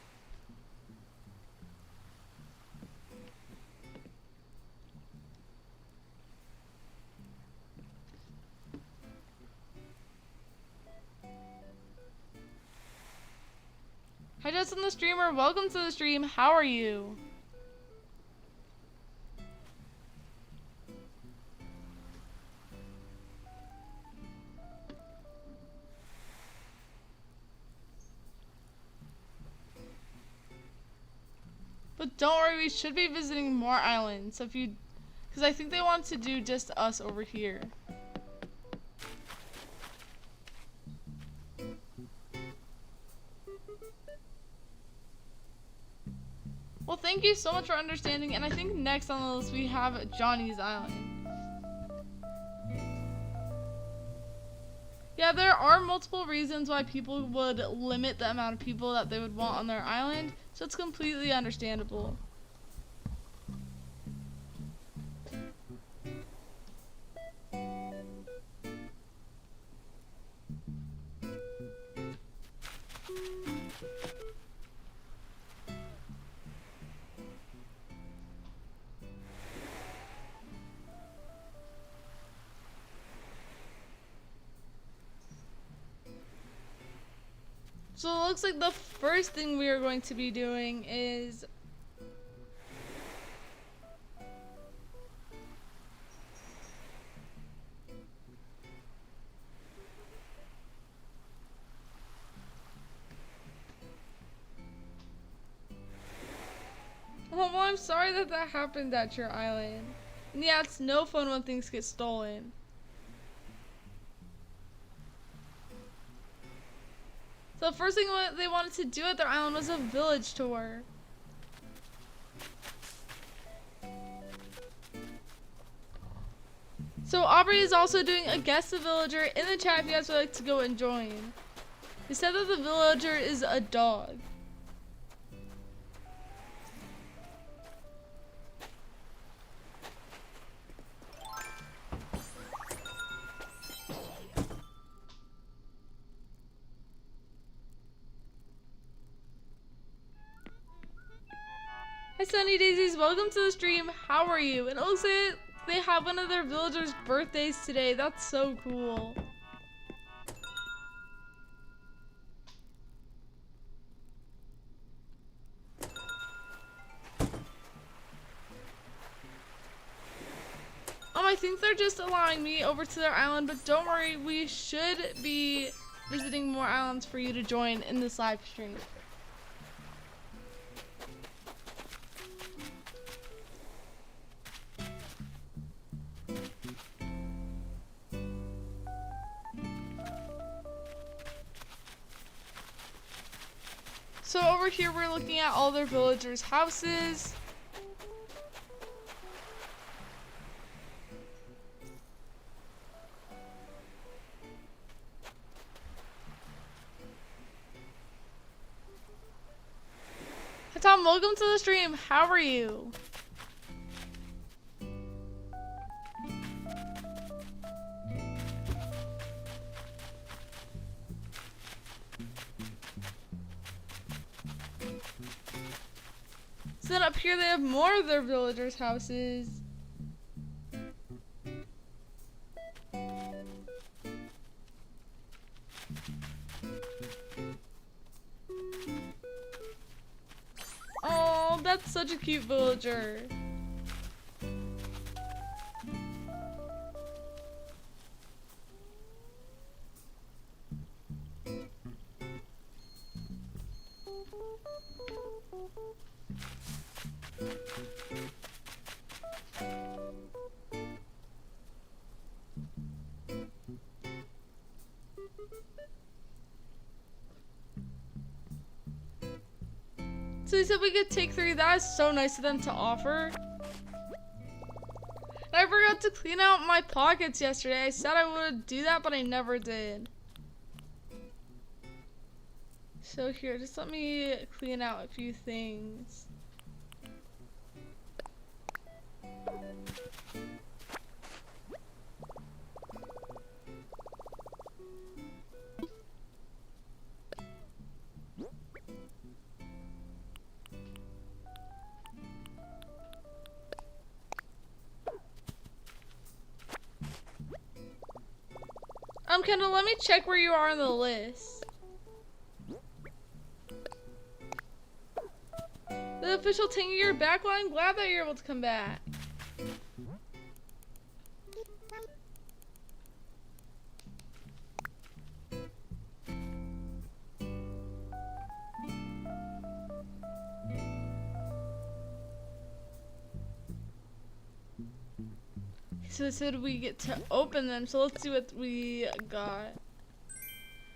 Hi, Justin the streamer. Welcome to the stream. How are you? But don't worry, we should be visiting more islands. So because I think they want to do just us over here. Well, thank you so much for understanding, and I think next on the list we have Johnny's Island. Yeah, there are multiple reasons why people would limit the amount of people that they would want on their island, so it's completely understandable. So it looks like the first thing we are going to be doing is well, I'm sorry that happened at your island. And yeah, it's no fun when things get stolen. So the first thing they wanted to do at their island was a village tour. So Aubrey is also doing a guest the villager in the chat if you guys would like to go and join. He said that the villager is a dog. Hi Sunny Daisies, welcome to the stream. How are you? And it looks like they have one of their villagers' birthdays today. That's so cool. I think they're just allowing me over to their island, but don't worry, we should be visiting more islands for you to join in this live stream. So over here we're looking at all their villagers' houses. Hi Tom, welcome to the stream. How are you? So then up here they have more of their villagers' houses. Oh, that's such a cute villager. So they said we could take 3. That is so nice of them to offer. And I forgot to clean out my pockets yesterday. I said I would do that, but I never did. So here, just let me clean out a few things. Kendall, let me check where you are on the list. The official 10-year backline. Glad that you're able to come back. So it said we get to open them, so let's see what we got.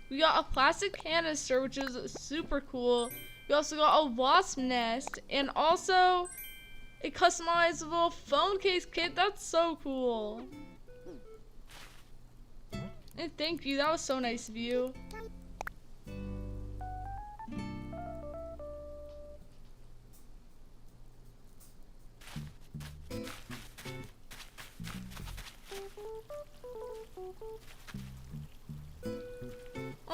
We got a plastic canister, which is super cool. We also got a wasp nest, and also a customizable phone case kit. That's so cool. And thank you, that was so nice of you.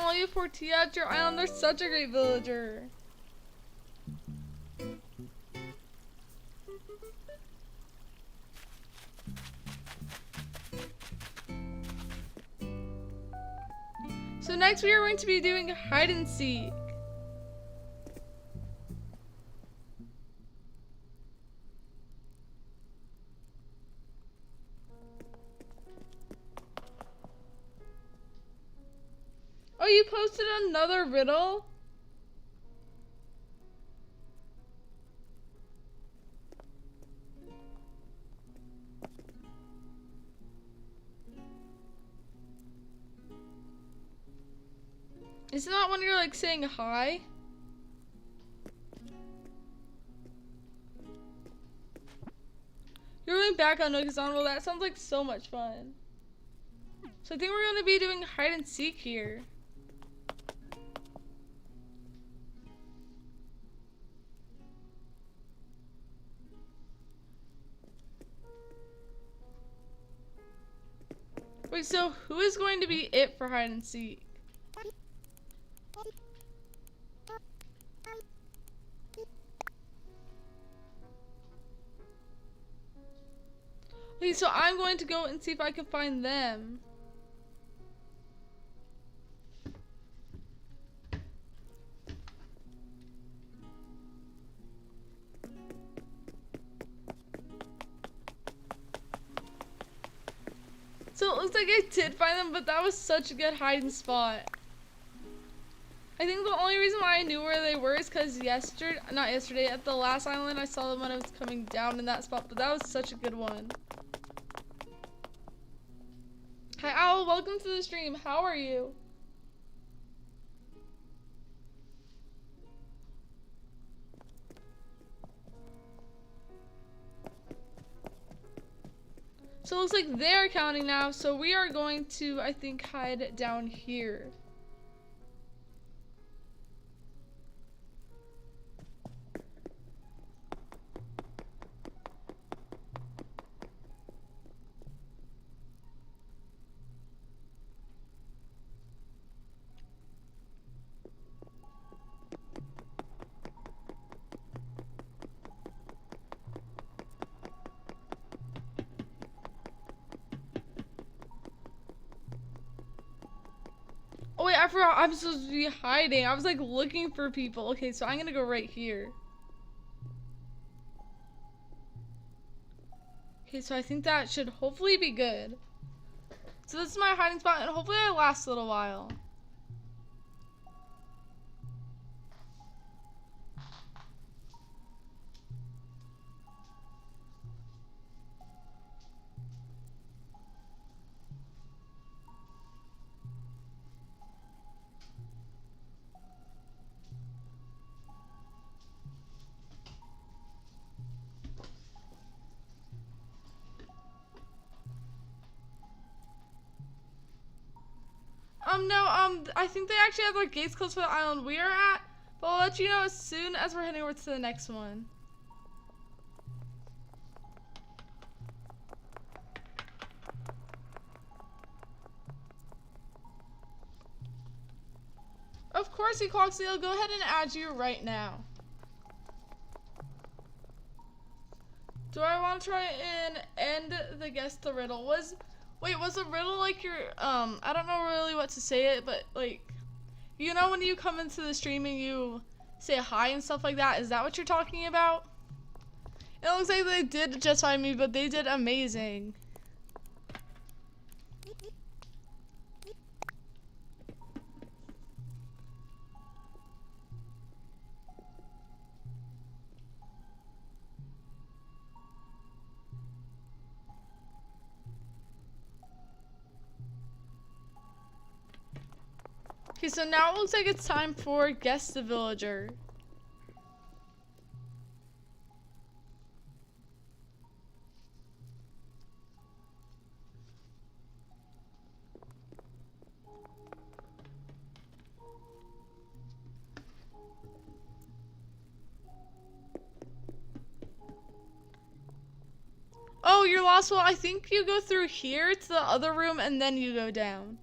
Oh, you have Portia at your island. They're such a great villager. So next we are going to be doing hide and seek. Oh, you posted another riddle? Isn't that when you're like saying hi? You're going back on Nookazon. Well, that sounds like so much fun. So I think we're going to be doing hide and seek here. Wait, so who is going to be it for hide and seek? Okay, so I'm going to go and see if I can find them. So it looks like I did find them, but that was such a good hiding spot. I think the only reason why I knew where they were is because not yesterday, at the last island I saw them when I was coming down in that spot, but that was such a good one. Hi Owl, welcome to the stream. How are you? So it looks like they're counting now, so we are going to, I think, hide down here. Oh wait, I forgot I'm supposed to be hiding. I was like looking for people. Okay, so I'm gonna go right here. Okay, so I think that should hopefully be good. So this is my hiding spot, and hopefully I last a little while. No, I think they actually have their gates closed for the island we are at, but I'll let you know as soon as we're heading over to the next one. Of course, Equoxy, I'll go ahead and add you right now. Do I want to try and end the guess the riddle? Wait, was a riddle like your, I don't know really what to say it, but like, you know when you come into the stream and you say hi and stuff like that, is that what you're talking about? It looks like they did just find me, but they did amazing. Okay, so now it looks like it's time for Guess the Villager. Oh, you're lost. Well, I think you go through here to the other room and then you go down.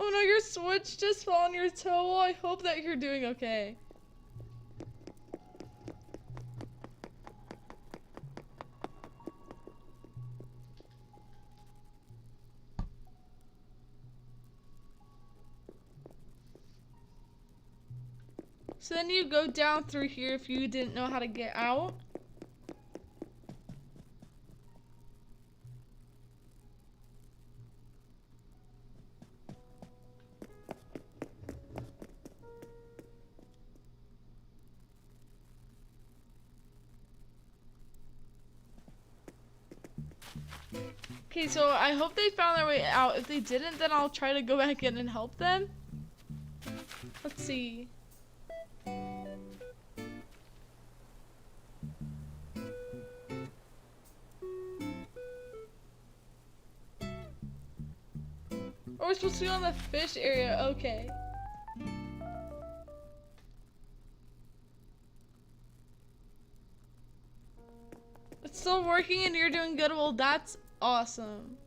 Oh no, your switch just fell on your toe. Well, I hope that you're doing okay. So then you go down through here if you didn't know how to get out. Okay, so I hope they found their way out. If they didn't, then I'll try to go back in and help them. Let's see. Oh, we're supposed to go in the fish area. Okay. It's still working and you're doing good. Well, that's awesome.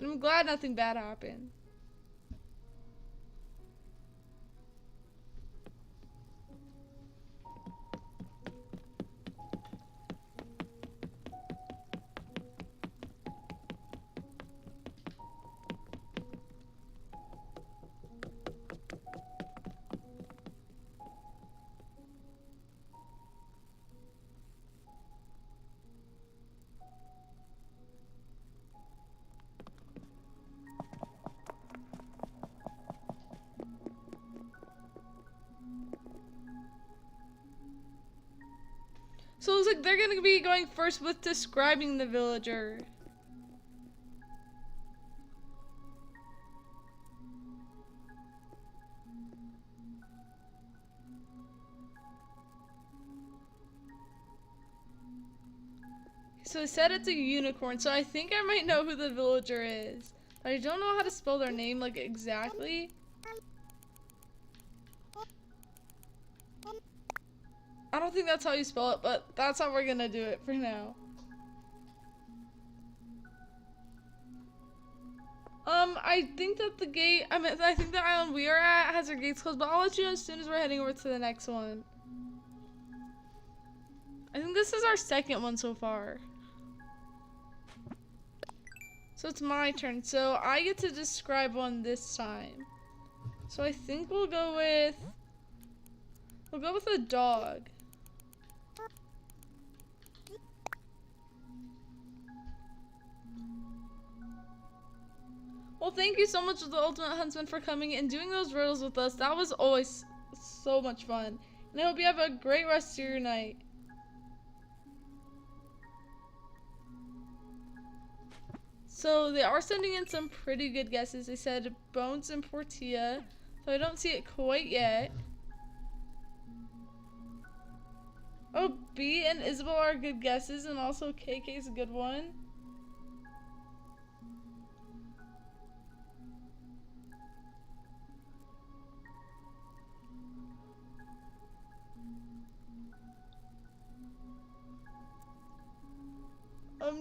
And I'm glad nothing bad happened. So it looks like they're gonna be going first with describing the villager. So it said it's a unicorn, so I think I might know who the villager is. But I don't know how to spell their name, like, exactly. I don't think that's how you spell it, but that's how we're gonna do it for now. I think that the gate, I think the island we are at has their gates closed, but I'll let you know as soon as we're heading over to the next one. I think this is our second one so far. So it's my turn. So I get to describe one this time. So I think we'll go with a dog. Well, thank you so much to the Ultimate Huntsman for coming and doing those riddles with us. That was always so much fun. And I hope you have a great rest of your night. So they are sending in some pretty good guesses. They said Bones and Portilla. So I don't see it quite yet. Oh, B and Isabel are good guesses, and also KK is a good one.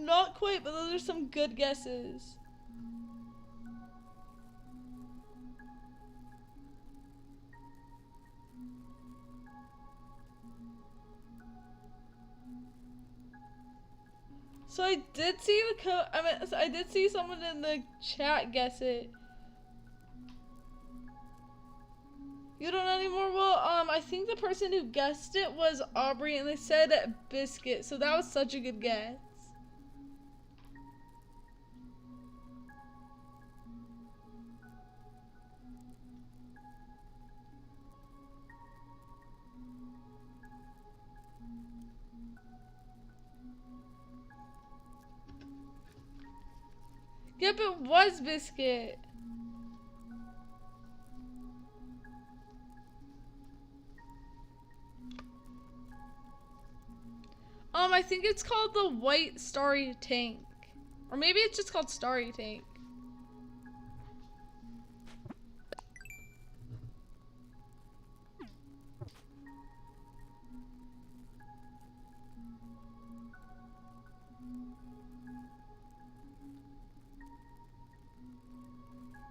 Not quite, but those are some good guesses. So I did see the code. I did see someone in the chat guess it. You don't know anymore? Well, I think the person who guessed it was Aubrey, and they said biscuit. So that was such a good guess. Yep, it was biscuit. I think it's called the White Starry Tank. Or maybe it's just called Starry Tank.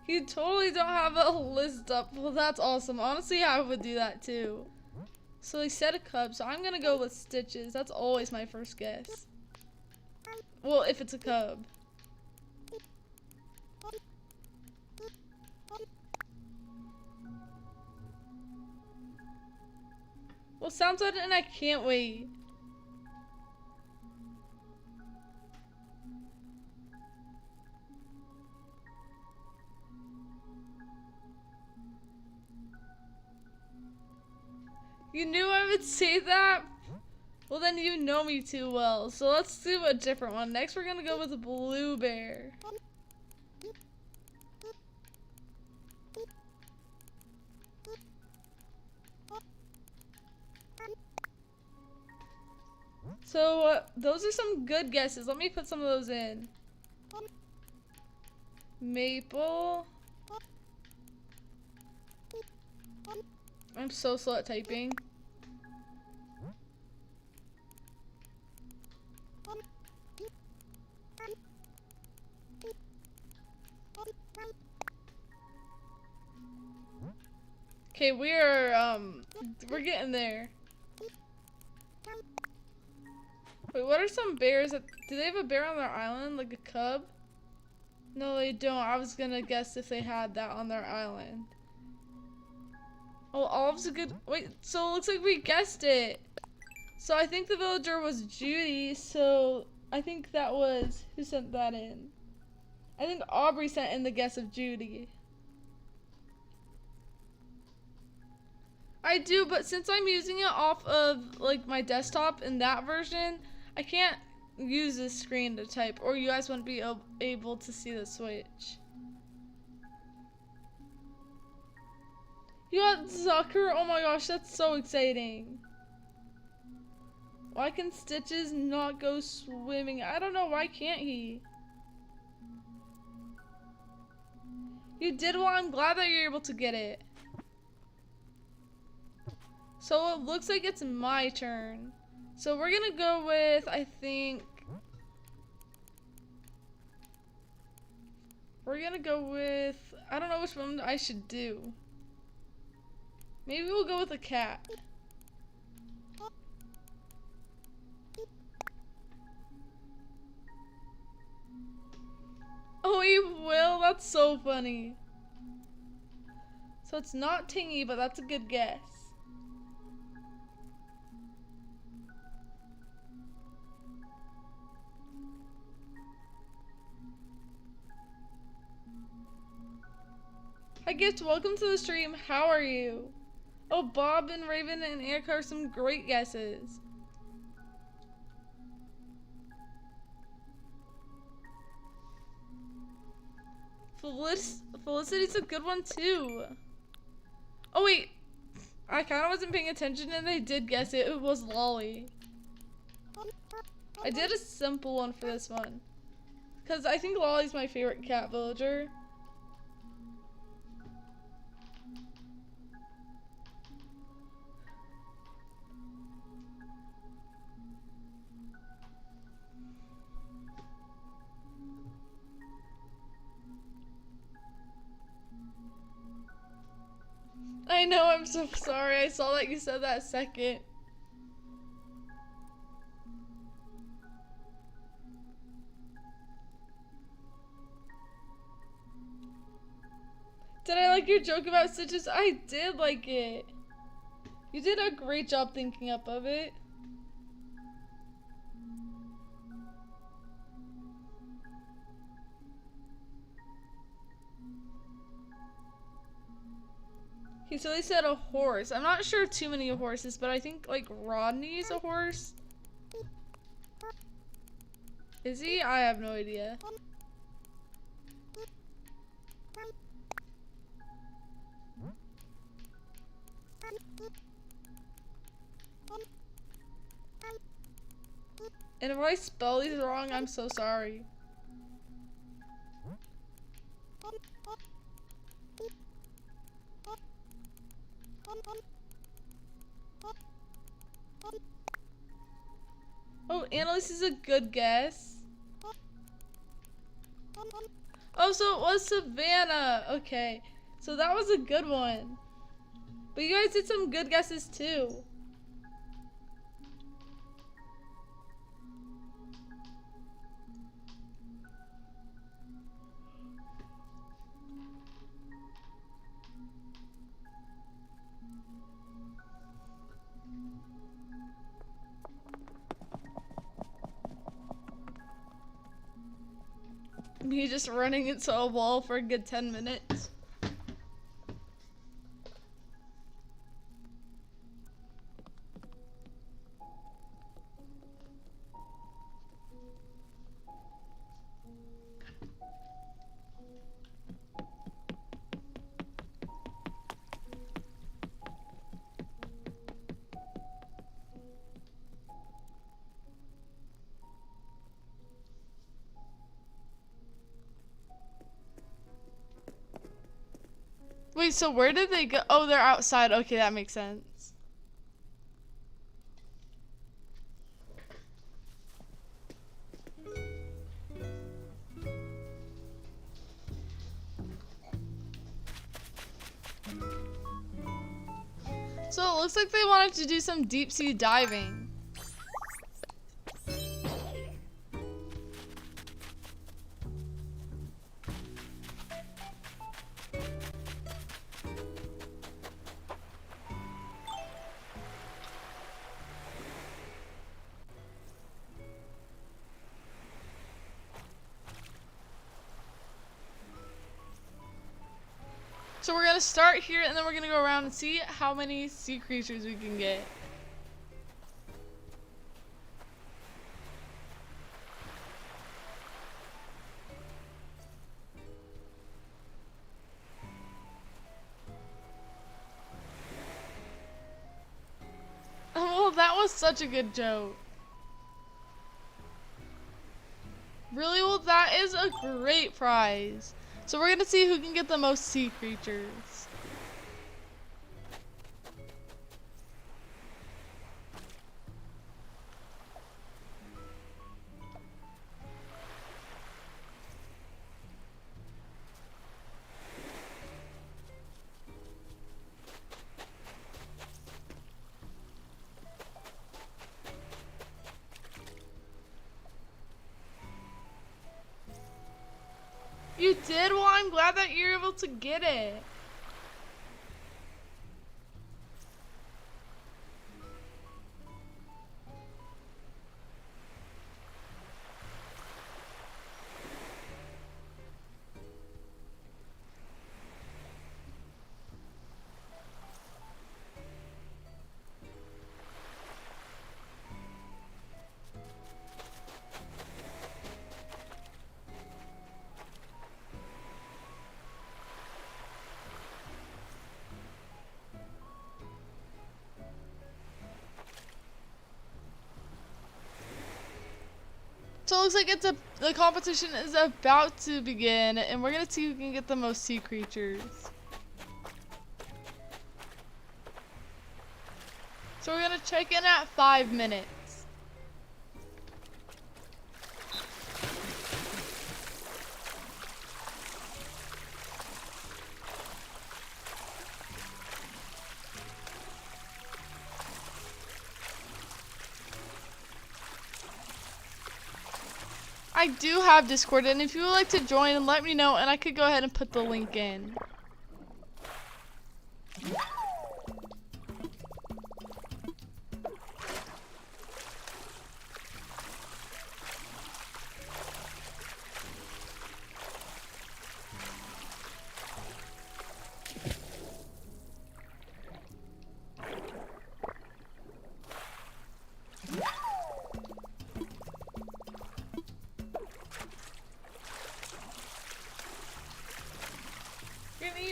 You totally don't have a list up. Well, that's awesome. Honestly, I would do that too. So they said a cub, so I'm gonna go with Stitches. That's always my first guess. Well, if it's a cub. Well, sounds good, and I can't wait. You knew I would say that? Well, then you know me too well. So let's do a different one. Next, we're gonna go with a blue bear. So, those are some good guesses. Let me put some of those in. Maple. I'm so slow at typing. Okay, we're getting there. Wait, what are some bears that, do they have a bear on their island, like a cub? No, they don't. I was gonna guess if they had that on their island. Oh, Olive's a good, wait, so it looks like we guessed it. So I think the villager was Judy, so I think that was, who sent that in? I think Aubrey sent in the guess of Judy. I do, but since I'm using it off of like my desktop in that version, I can't use this screen to type, or you guys wouldn't be able to see the switch. You got Zucker? Oh my gosh, that's so exciting. Why can Stitches not go swimming? I don't know, why can't he? You did well, I'm glad that you're able to get it. So it looks like it's my turn. So we're gonna go with, I think, we're gonna go with, I don't know which one I should do. Maybe we'll go with a cat. Oh, he will? That's so funny. So it's not Tingy, but that's a good guess. Hi Gift, welcome to the stream. How are you? Oh, Bob and Raven and Eric are some great guesses. Felicity's a good one too. Oh wait, I kind of wasn't paying attention and I did guess it. It was Lolly. I did a simple one for this one, because I think Lolly's my favorite cat villager. I know, I'm so sorry. I saw that you said that second. Did I like your joke about stitches? I did like it. You did a great job thinking up of it. So they said a horse. I'm not sure too many horses, but I think like Rodney's a horse. Is he? I have no idea. And if I spell these wrong, I'm so sorry. Oh, Annalise is a good guess. Oh, so it was Savannah. Okay. So that was a good one. But you guys did some good guesses too. Me just running into a wall for a good 10 minutes. Wait, so where did they go? Oh, they're outside. Okay, that makes sense. So it looks like they wanted to do some deep sea diving. So we're gonna start here and then we're gonna go around and see how many sea creatures we can get. Oh, that was such a good joke. Really? Well, that is a great prize. So we're gonna see who can get the most sea creatures. You did? Well, I'm glad that you're able to get it. So it looks like the competition is about to begin, and we're gonna see who can get the most sea creatures. So we're gonna check in at 5 minutes. I do have Discord, and if you would like to join, let me know, and I could go ahead and put the link in.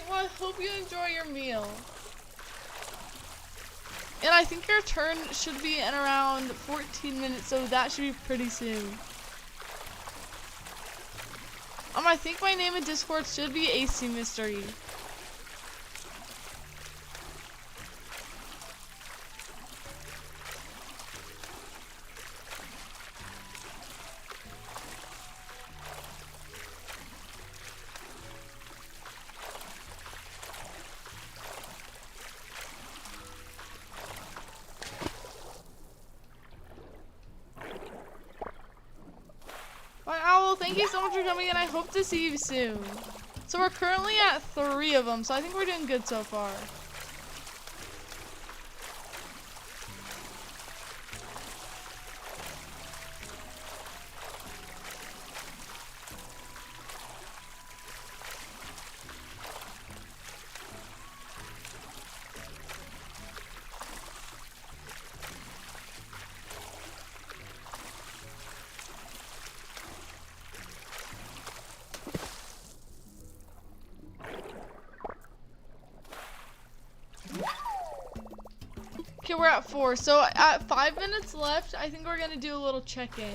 Well, I hope you enjoy your meal. And I think your turn should be in around 14 minutes, so that should be pretty soon. I think my name in Discord should be AC Mystery. Bye, Owl. Thank you so much for coming, and I hope to see you soon. So we're currently at 3 of them, so I think we're doing good so far. Okay, we're at 4. So at 5 minutes left, I think we're gonna do a little check-in.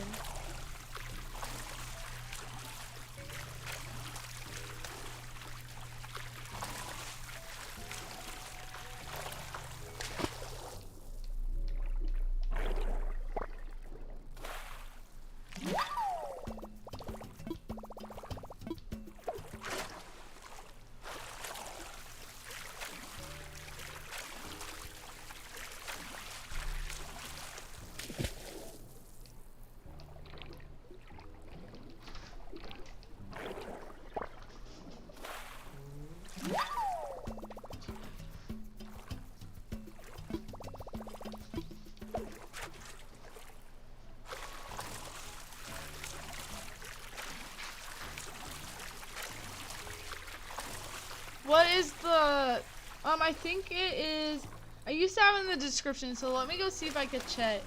What is the, I think it is, I used to have it in the description, so let me go see if I can check.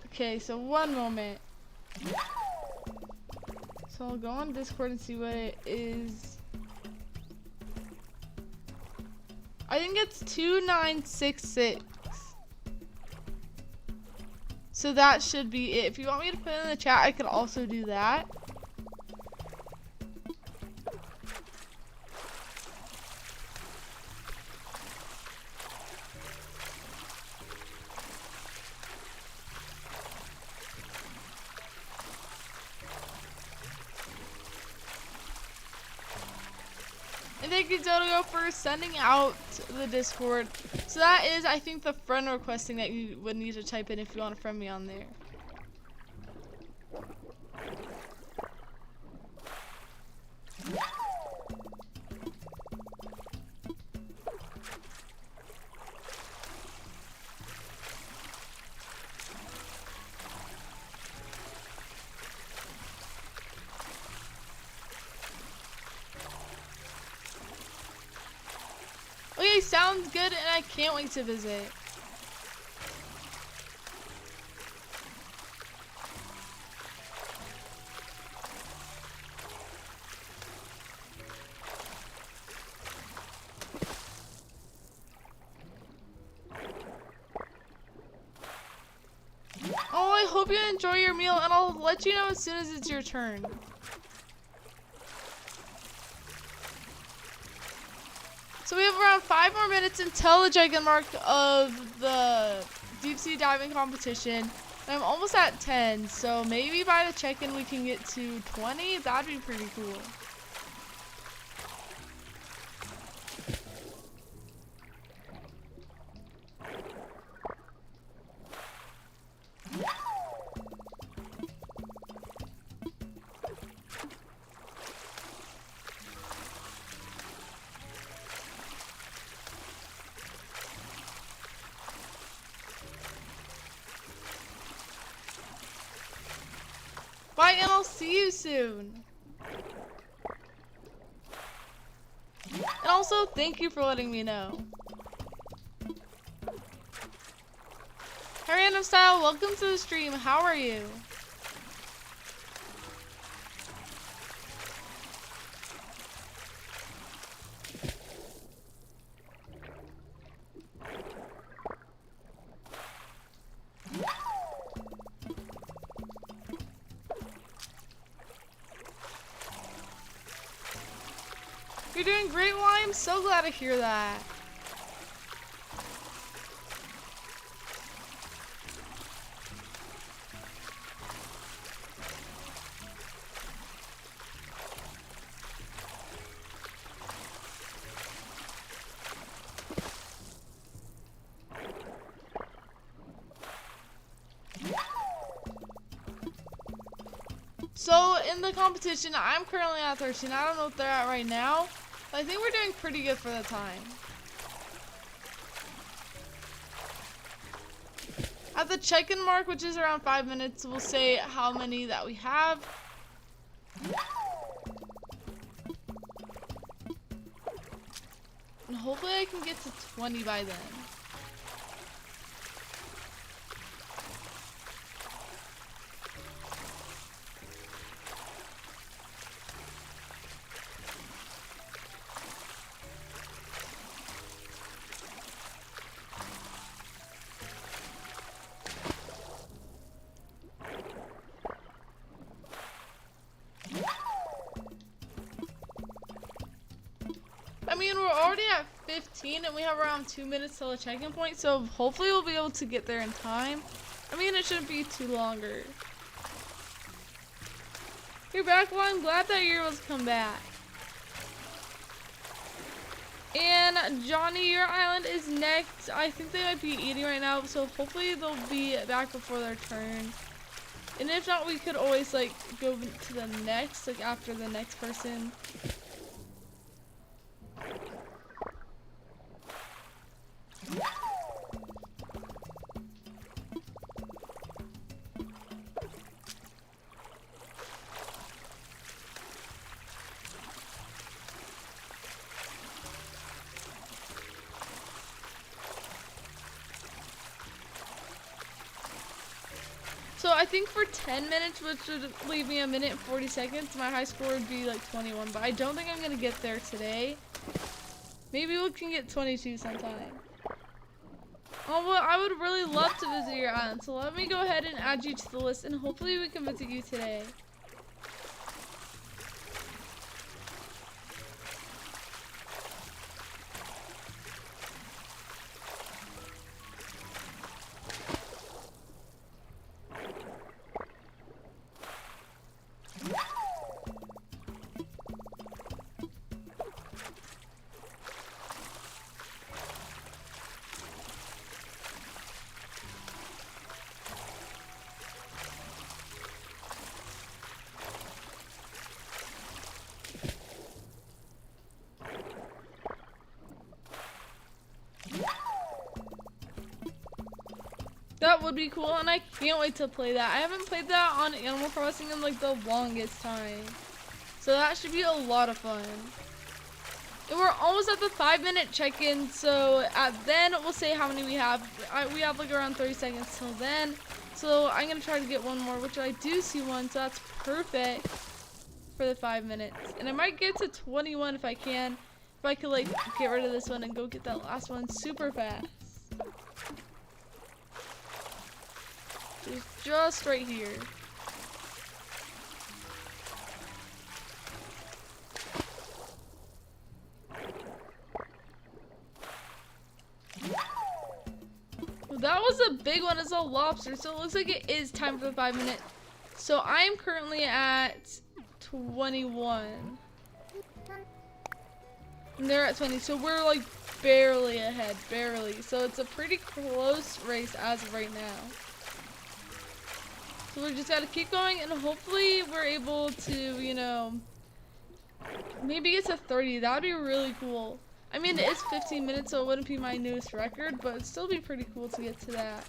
Okay, so one moment. So I'll go on Discord and see what it is. I think it's 2966. So that should be it. If you want me to put it in the chat, I could also do that. And thank you, Dodo, for sending out the Discord. So that is, I think, the friend requesting that you would need to type in if you want to friend me on there. Okay, sounds good, and I can't wait to visit. Oh, I hope you enjoy your meal, and I'll let you know as soon as it's your turn. So we have around 5 more minutes until the check-in mark of the deep sea diving competition. And I'm almost at 10, so maybe by the check-in we can get to 20. That'd be pretty cool. Bye, and I'll see you soon. And also, thank you for letting me know. Hey, Random Style, welcome to the stream. How are you? You're doing great, well, I'm so glad to hear that. So, in the competition, I'm currently at 13. I don't know what they're at right now, but I think we're doing pretty good for the time. At the check-in mark, which is around 5 minutes, we'll say how many that we have. And hopefully I can get to 20 by then. I mean, we're already at 15 and we have around 2 minutes till the check-in point, so hopefully we'll be able to get there in time. I mean, it shouldn't be too longer. You're back, well, I'm glad that you're able to come back. And Johnny, your island is next. I think they might be eating right now, so hopefully they'll be back before their turn. And if not, we could always like go to the next, like after the next person. So I think for 10 minutes, which would leave me a minute and 40 seconds, my high score would be like 21, but I don't think I'm gonna get there today. Maybe we can get 22 sometime. Oh, well, I would really love to visit your island, so let me go ahead and add you to the list, and hopefully we can visit you today. That would be cool, and I can't wait to play that. I haven't played that on Animal Crossing in like the longest time. So that should be a lot of fun. And we're almost at the 5-minute check-in, so at then we'll say how many we have. We have like around 30 seconds till then. So I'm gonna try to get one more, which I do see one, so that's perfect for the 5 minutes. And I might get to 21 if I can. If I could like get rid of this one and go get that last one super fast. It's just right here. That was a big one. It's a lobster, so it looks like it is time for the 5 minute. So I am currently at 21. And they're at 20, so we're like barely ahead, barely. So it's a pretty close race as of right now. So we just gotta keep going, and hopefully we're able to, you know, maybe get to 30. That would be really cool. I mean, it is 15 minutes, so it wouldn't be my newest record, but it'd still be pretty cool to get to that.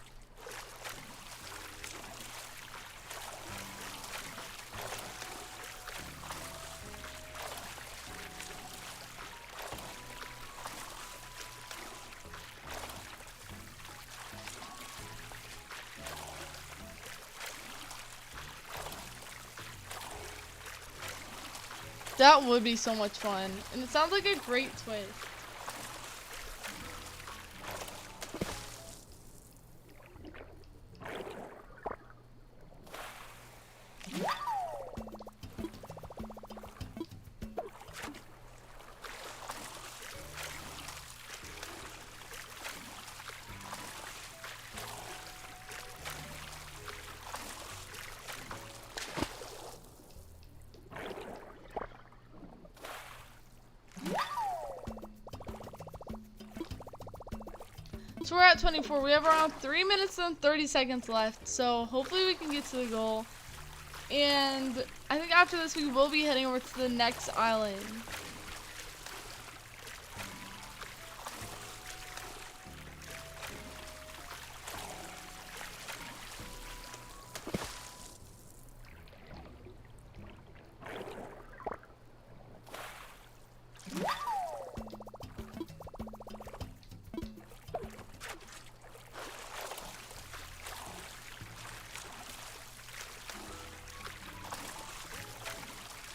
That would be so much fun. And it sounds like a great twist. So we're at 24. We have around 3 minutes and 30 seconds left. So hopefully we can get to the goal. And I think after this we will be heading over to the next island.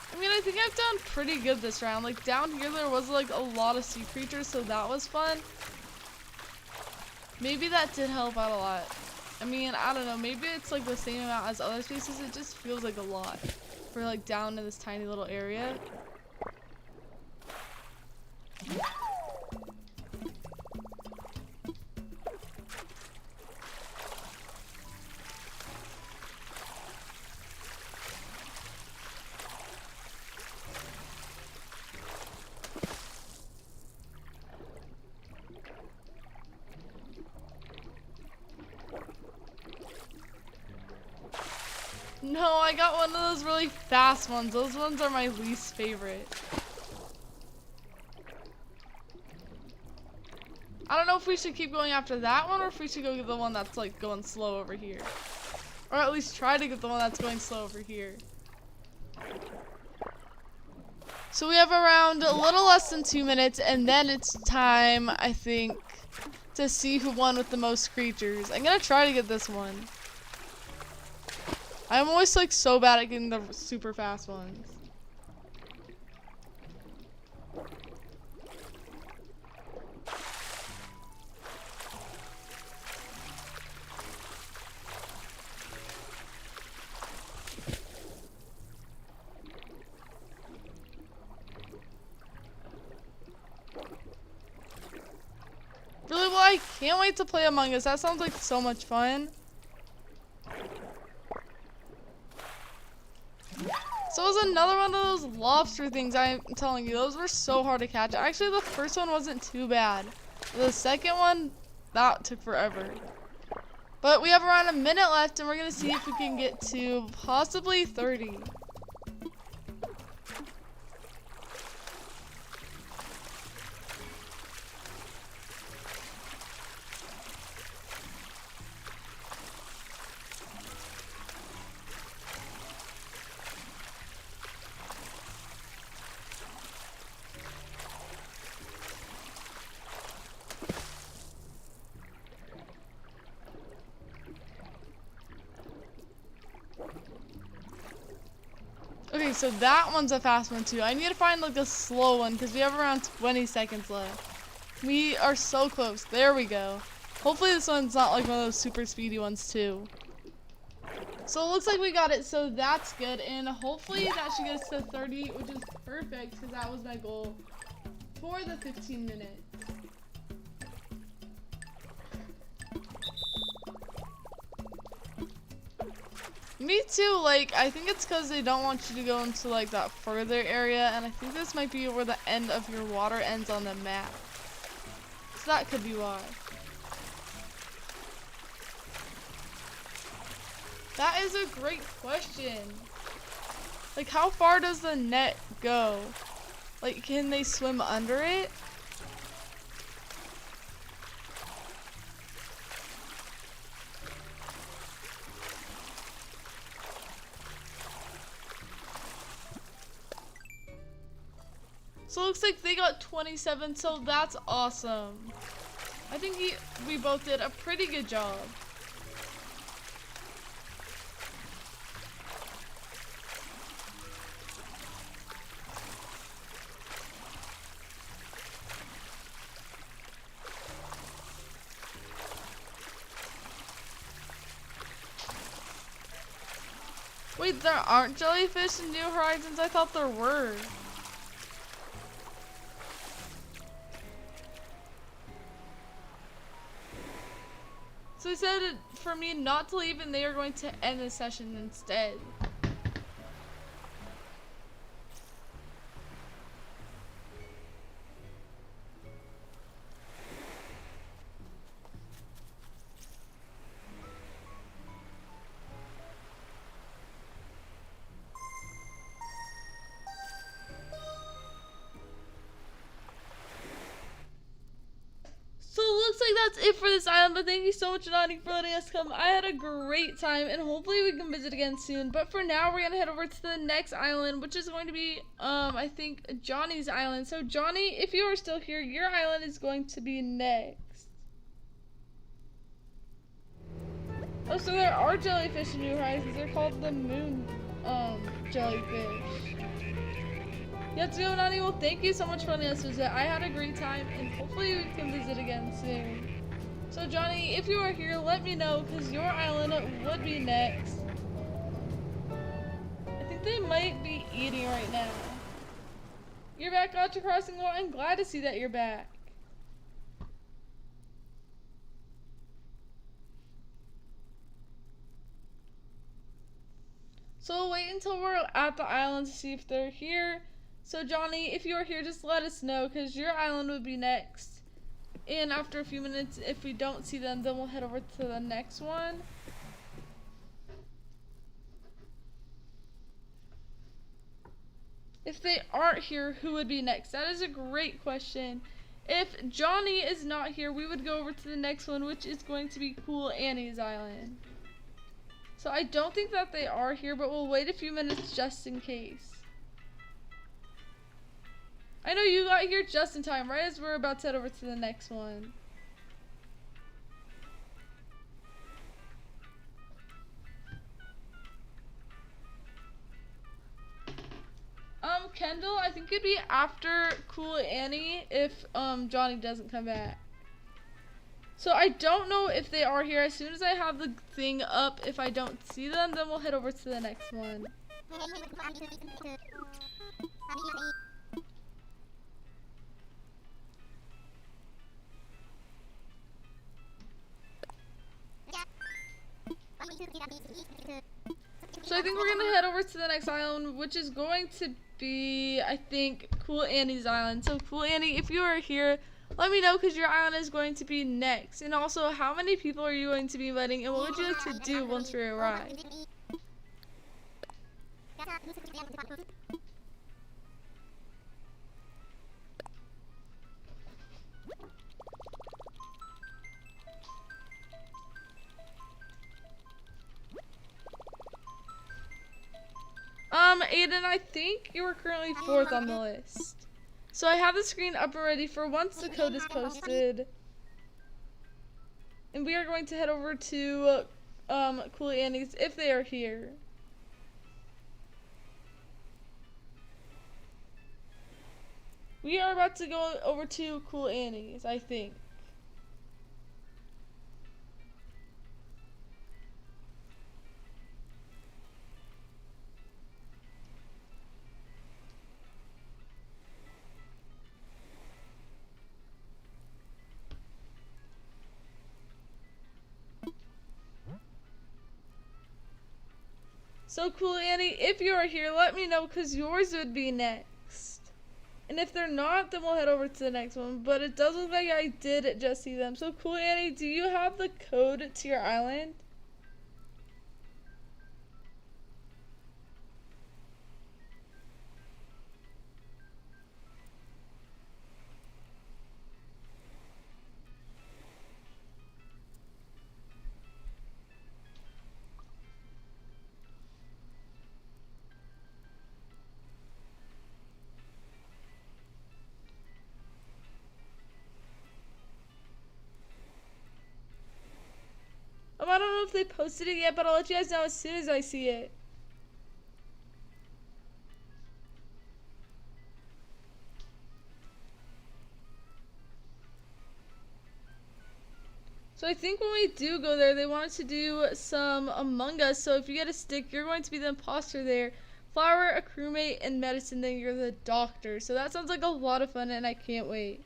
I mean, I think I've done pretty good this round. Like, down here there was, like, a lot of sea creatures, so that was fun. Maybe that did help out a lot. I mean, I don't know. Maybe it's, like, the same amount as other spaces. It just feels like a lot for, like, down in this tiny little area. No, I got one of those really fast ones. Those ones are my least favorite. I don't know if we should keep going after that one or if we should go get the one that's like going slow over here. Or at least try to get the one that's going slow over here. So we have around a little less than 2 minutes and then it's time, I think, to see who won with the most creatures. I'm gonna try to get this one. I'm always like so bad at getting the super fast ones. Really? Well, I can't wait to play Among Us. That sounds like so much fun. So it was another one of those lobster things. I'm telling you, those were so hard to catch. Actually, the first one wasn't too bad. The second one, that took forever. But we have around a minute left, and we're gonna see if we can get to possibly 30. Okay, so that one's a fast one too. I need to find like a slow one because we have around 20 seconds left. We are so close. There we go. Hopefully this one's not like one of those super speedy ones too. So it looks like we got it, so that's good. And hopefully that should get us to 30, which is perfect because that was my goal for the 15 minutes. Me too, like, I think it's because they don't want you to go into, like, that further area, and I think this might be where the end of your water ends on the map. So that could be why. That is a great question. Like, how far does the net go? Like, can they swim under it? So it looks like they got 27, so that's awesome. I think we both did a pretty good job. Wait, there aren't jellyfish in New Horizons? I thought there were. So he said for me not to leave and they are going to end the session instead. So it looks like that's it for this island, but thank you so much, Nani, for letting us come. I had a great time, and hopefully we can visit again soon. But for now, we're gonna head over to the next island, which is going to be, I think, Johnny's island. So Johnny, if you are still here, your island is going to be next. Oh, so there are jellyfish in New Horizons. They're called the moon, jellyfish. Let's go, Nani. Well, thank you so much for letting us visit. I had a great time, and hopefully we can visit again soon. So, Johnny, if you are here, let me know, because your island would be next. I think they might be eating right now. You're back, Gotcha Crossing. Well, I'm glad to see that you're back. So, we'll wait until we're at the island to see if they're here. So Johnny, if you're here, just let us know, because your island would be next. And after a few minutes, if we don't see them, then we'll head over to the next one. If they aren't here, who would be next? That is a great question. If Johnny is not here, we would go over to the next one, which is going to be Cool Annie's island. So I don't think that they are here, but we'll wait a few minutes just in case. I know you got here just in time, right as we're about to head over to the next one. Kendall, I think it'd be after Cool Annie if Johnny doesn't come back. So I don't know if they are here. As soon as I have the thing up, if I don't see them, then we'll head over to the next one. So I think we're gonna head over to the next island, which is going to be, I think, Cool Annie's island. So Cool Annie, if you are here, let me know, because your island is going to be next. And also, how many people are you going to be inviting, and what would you like to do once we arrive? Aiden, I think you are currently 4th on the list. So I have the screen up and ready for once the code is posted. And we are going to head over to Cool Annie's if they are here. We are about to go over to Cool Annie's, I think. So Cool Annie, if you are here, let me know, because yours would be next. And if they're not, then we'll head over to the next one. But it does look like I did just see them. So Cool Annie, do you have the code to your island? I don't know if they posted it yet, but I'll let you guys know as soon as I see it. So I think when we do go there, they want us to do some Among Us. So if you get a stick, you're going to be the imposter there. Flower, a crewmate, and medicine, then you're the doctor. So that sounds like a lot of fun, and I can't wait.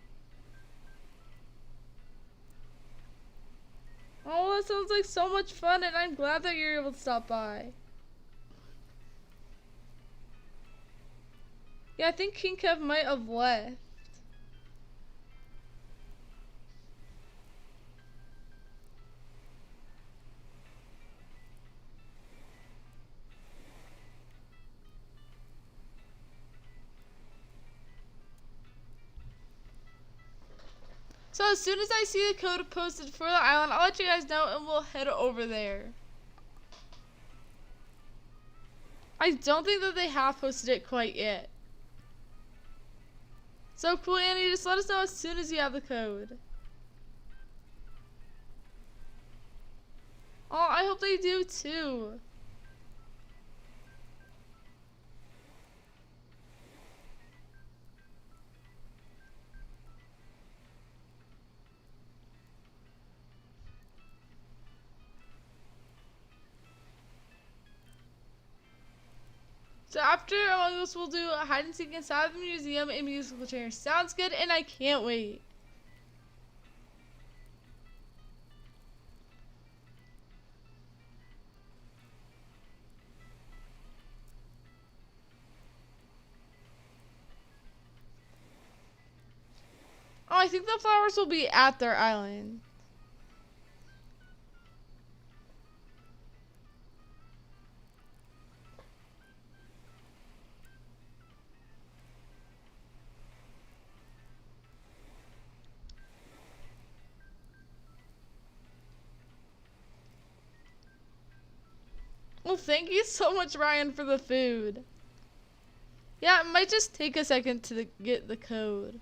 Oh, that sounds like so much fun, and I'm glad that you're able to stop by. Yeah, I think King Kev might have left. So as soon as I see the code posted for the island, I'll let you guys know and we'll head over there. I don't think that they have posted it quite yet. So cool, Annie, just let us know as soon as you have the code. Oh, I hope they do too. So after Among Us, we'll do a hide and seek inside the museum and musical chairs. Sounds good, and I can't wait. Oh, I think the flowers will be at their island. Well, thank you so much, Ryan, for the food. Yeah, it might just take a second to get the code.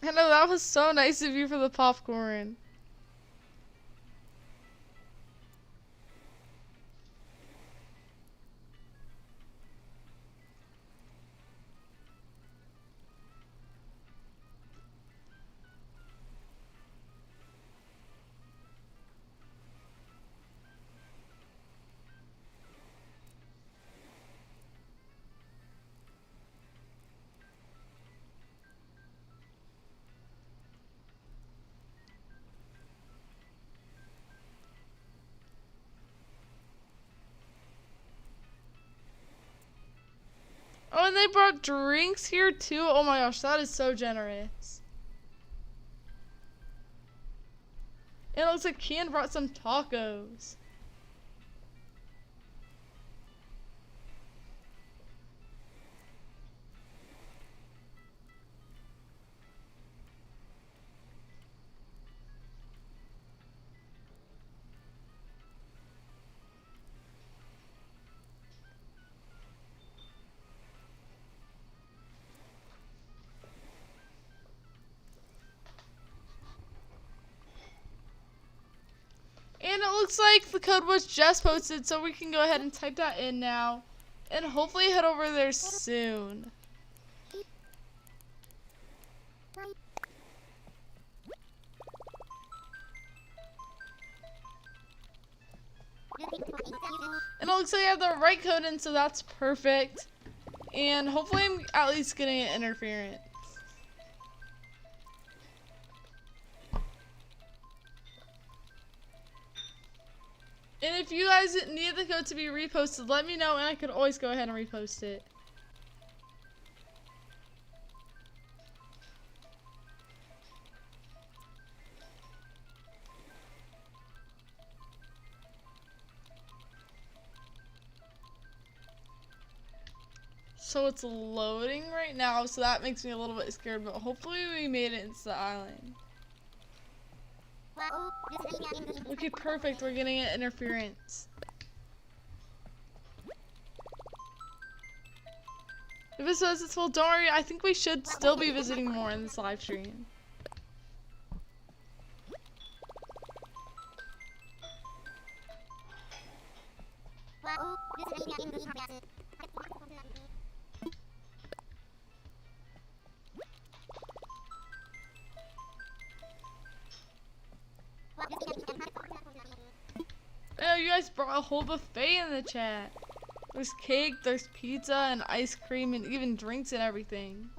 I know, that was so nice of you for the popcorn. Oh, and they brought drinks here too. Oh my gosh, that is so generous. And it looks like Ken brought some tacos. And it looks like the code was just posted, so we can go ahead and type that in now. And hopefully head over there soon. And it looks like I have the right code in, so that's perfect. And hopefully I'm at least getting an interference. And if you guys need the code to be reposted, let me know and I could always go ahead and repost it. So it's loading right now, so that makes me a little bit scared, but hopefully we made it into the island. Okay, perfect. We're getting an interference. If it says it's full, don't worry. I think we should still be visiting more in this live stream. brought a whole buffet in the chat. There's cake, there's pizza, and ice cream, and even drinks and everything.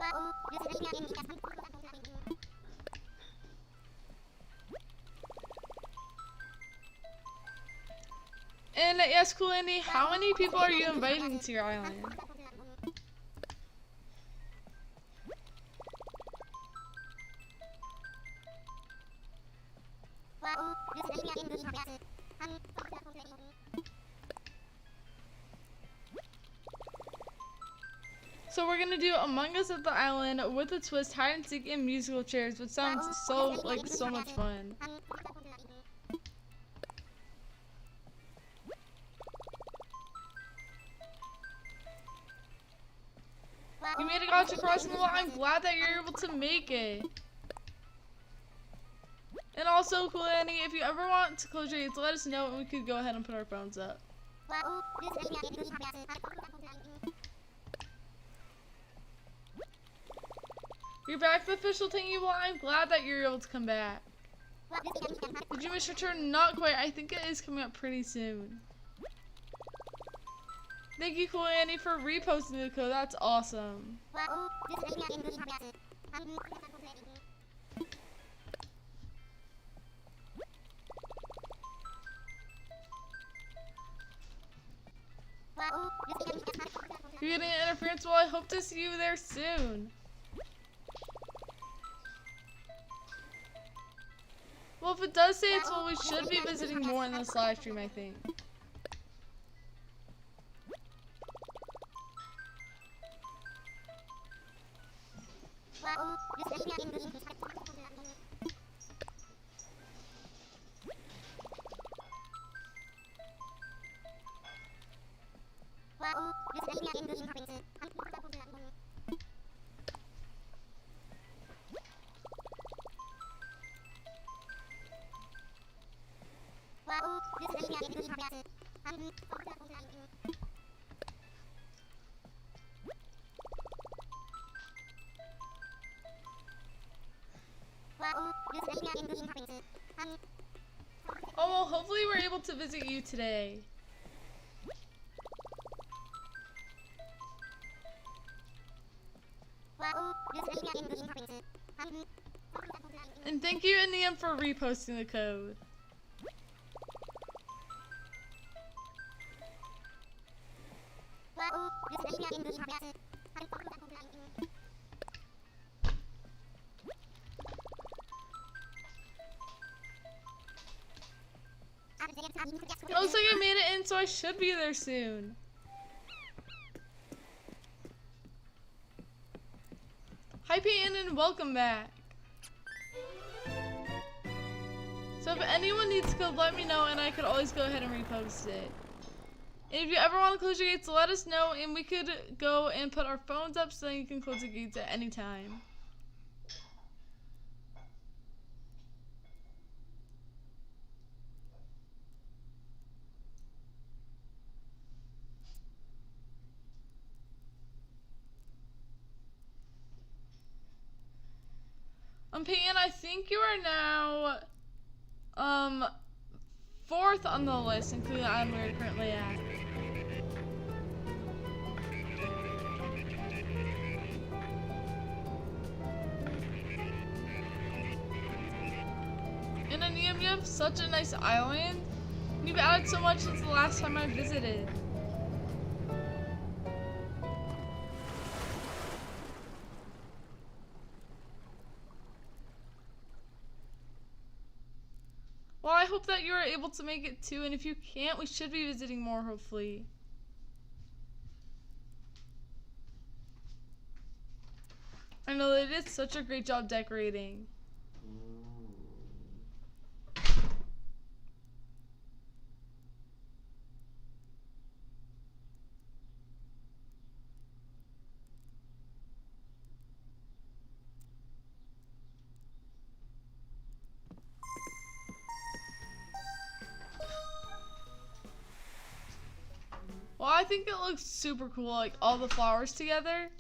And yes, Cool Andy, how many people are you inviting to your island? So we're gonna do Among Us at the Island with a twist, hide and seek, and musical chairs, which sounds so much fun. You made a gotcha crossing the wall. I'm glad that you're able to make it. And also, Cool Annie, if you ever want to close your gates, let us know and we could go ahead and put our phones up. You're back, the official Tangy. Well, I'm glad that you're able to come back. Did you miss your turn? Not quite. I think it is coming up pretty soon. Thank you, Cool Annie, for reposting the code. That's awesome. You're getting interference? Well, I hope to see you there soon. Well, if it does say it's full, we should be visiting more in this live stream, I think. Oh, well, hopefully we're able to visit you today. And thank you, Indian, for reposting the code. It looks like I made it in, so I should be there soon. Hi, Peyton, and welcome back. So if anyone needs code, let me know, and I could always go ahead and repost it. And if you ever want to close your gates, let us know, and we could go and put our phones up so that you can close the gates at any time. Peyton, I think you are now, 4th on the list, including the island we're currently at. And Anium, you have such a nice island. You've added so much since the last time I visited. Well, I hope that you are able to make it too, and if you can't, we should be visiting more, hopefully. I know they did such a great job decorating. Well, I think it looks super cool, like all the flowers together.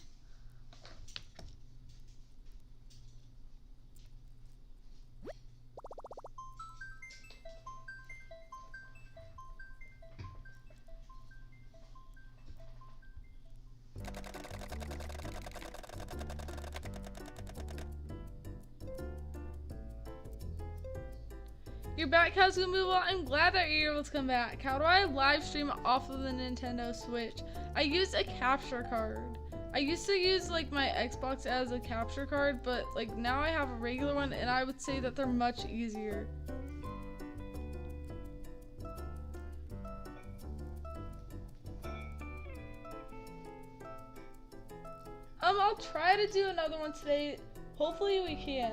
You're back, how's it going? Well, I'm glad that you're able to come back. How do I live stream off of the Nintendo Switch? I use a capture card. I used to use like my Xbox as a capture card, but like now I have a regular one and I would say that they're much easier. I'll try to do another one today. Hopefully we can.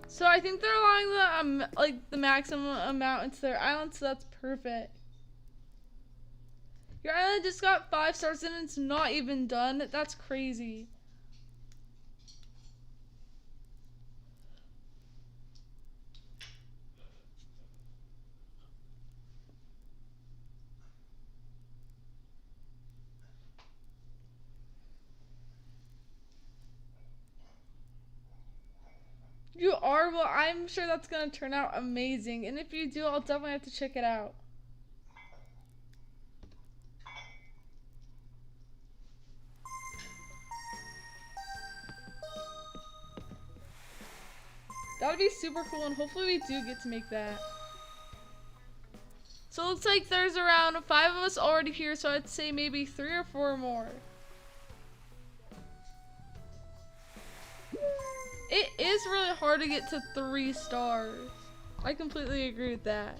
So I think they're allowing the like the maximum amount into their island, so that's perfect. Your island just got 5 stars and it's not even done. That's crazy. You are? Well, I'm sure that's gonna turn out amazing. And if you do, I'll definitely have to check it out. That would be super cool, and hopefully we do get to make that. So it looks like there's around 5 of us already here, so I'd say maybe 3 or 4 more. It is really hard to get to 3 stars. I completely agree with that.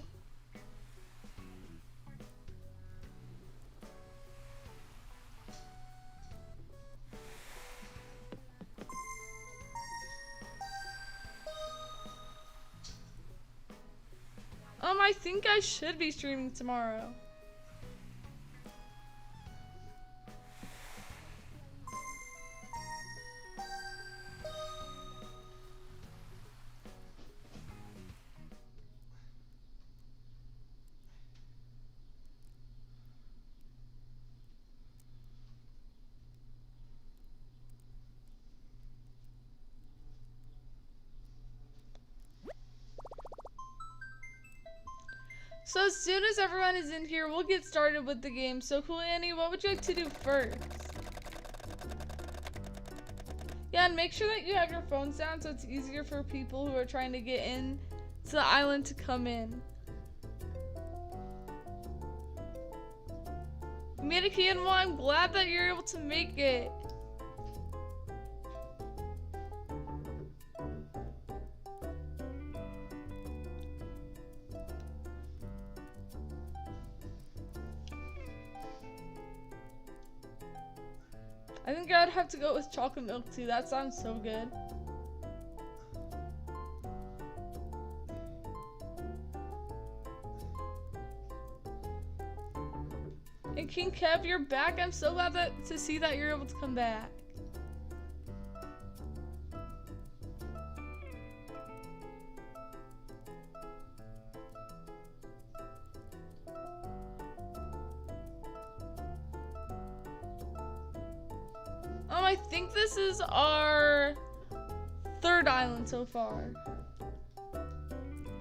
I think I should be streaming tomorrow. So as soon as everyone is in here, we'll get started with the game. So cool, Annie, what would you like to do first? Yeah, and make sure that you have your phones down so it's easier for people who are trying to get in to the island to come in. You made a key, and well, I'm glad that you're able to make it. I think I'd have to go with chocolate milk too. That sounds so good. And King Kev, you're back. I'm so glad to see that you're able to come back. I think this is our 3rd island so far.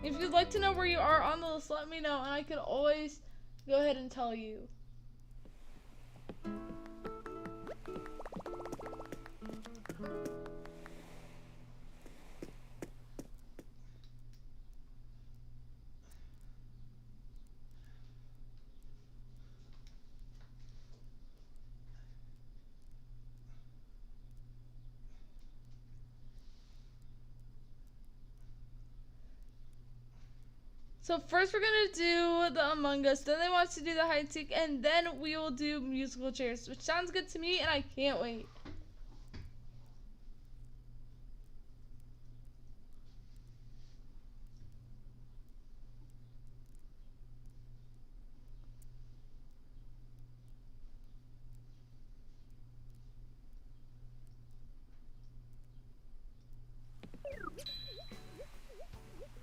If you'd like to know where you are on the list, let me know, and I could always go ahead and tell you. So first we're gonna do the Among Us, then they want us to do the hide and seek, and then we will do musical chairs, which sounds good to me and I can't wait.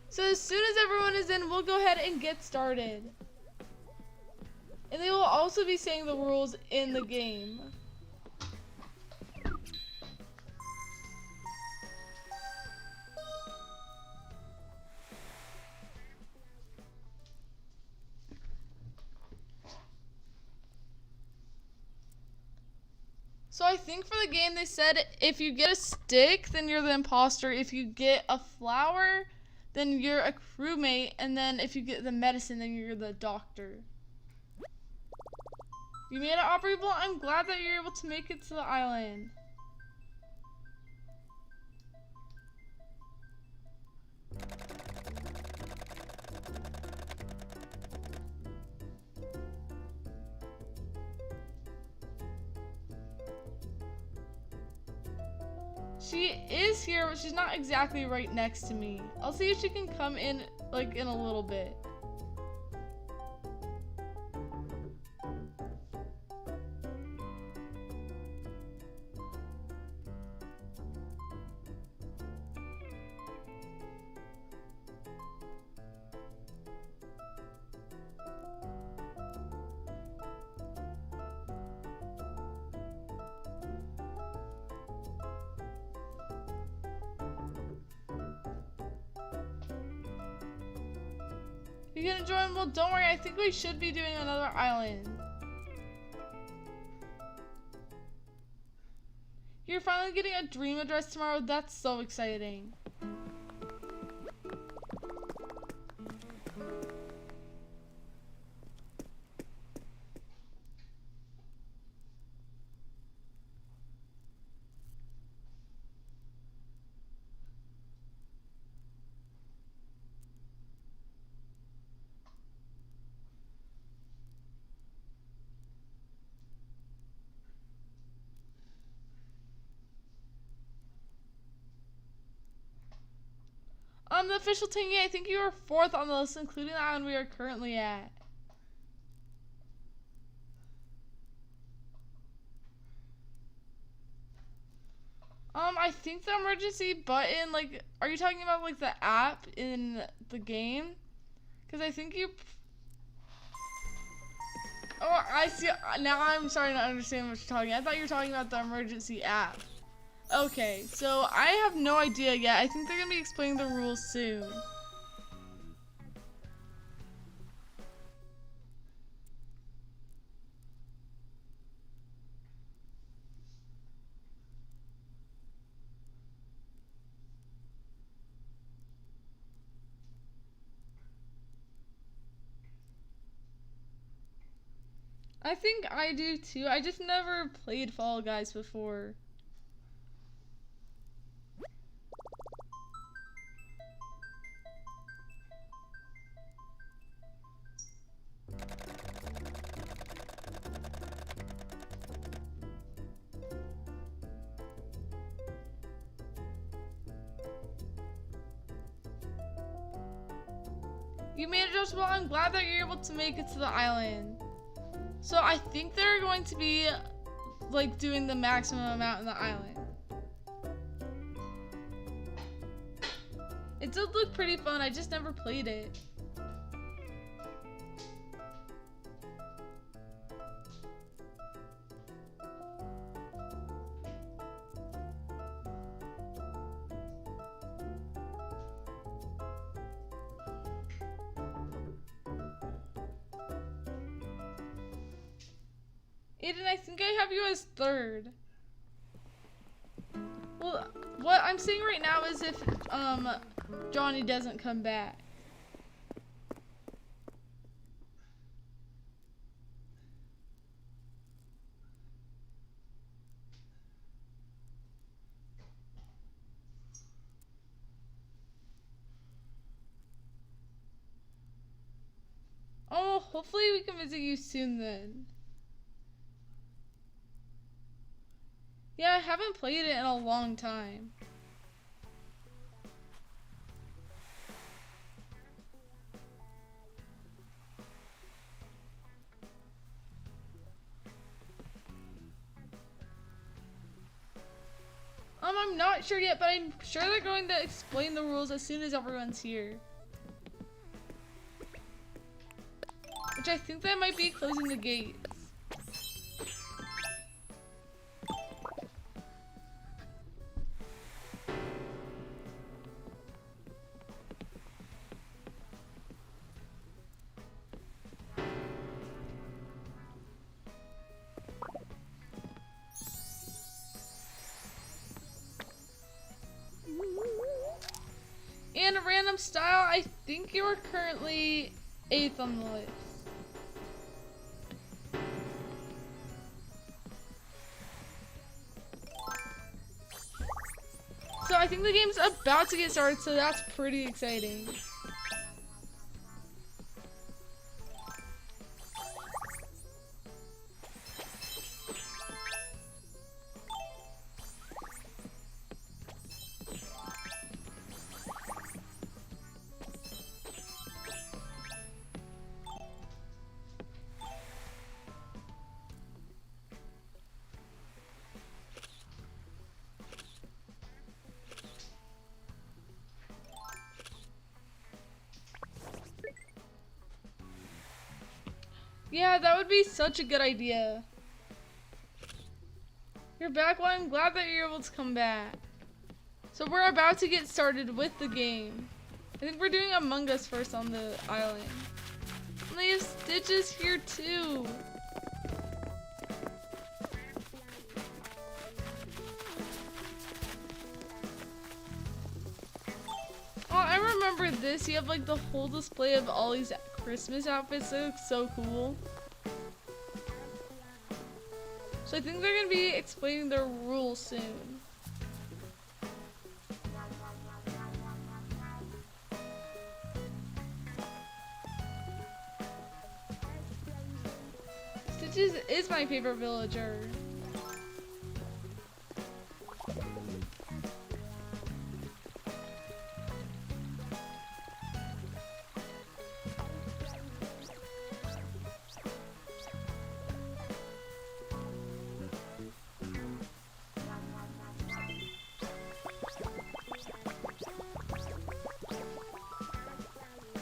So as soon as everyone is in, we'll go ahead and get started. And they will also be saying the rules in the game. So I think for the game they said if you get a stick, then you're the imposter. If you get a flower, then you're a crewmate. And then if you get the medicine, then you're the doctor. You made it, Aubrey. Well, I'm glad that you're able to make it to the island. She is here, but she's not exactly right next to me. I'll see if she can come in, like, in a little bit. You gonna join? Well, don't worry. I think we should be doing another island. You're finally getting a dream address tomorrow. That's so exciting. The official team, I think you are 4th on the list, including the island we are currently at. I think the emergency button, like, are you talking about, like, the app in the game? Because I think you... Oh, I see. Now I'm starting to understand what you're talking about. I thought you were talking about the emergency app. Okay, so I have no idea yet. I think they're gonna be explaining the rules soon. I think I do too. I just never played Fall Guys before. You made it, Joshua. I'm glad that you're able to make it to the island. So I think they're going to be like doing the maximum amount in the island. It did look pretty fun. I just never played it. Aiden, I think I have you as 3rd. Well, what I'm saying right now is if Johnny doesn't come back. Oh, hopefully we can visit you soon then. Yeah, I haven't played it in a long time. I'm not sure yet, but I'm sure they're going to explain the rules as soon as everyone's here. Which I think they might be closing the gates. style, I think you are currently 8th on the list. So I think the game's about to get started, so that's pretty exciting. Yeah, that would be such a good idea. You're back. Well, I'm glad that you're able to come back. So we're about to get started with the game. I think we're doing Among Us first on the island. And they have Stitches here too. Oh, I remember this. You have like the whole display of all these Christmas outfits. It looks so cool. So I think they're gonna be explaining their rules soon. Stitches is my favorite villager.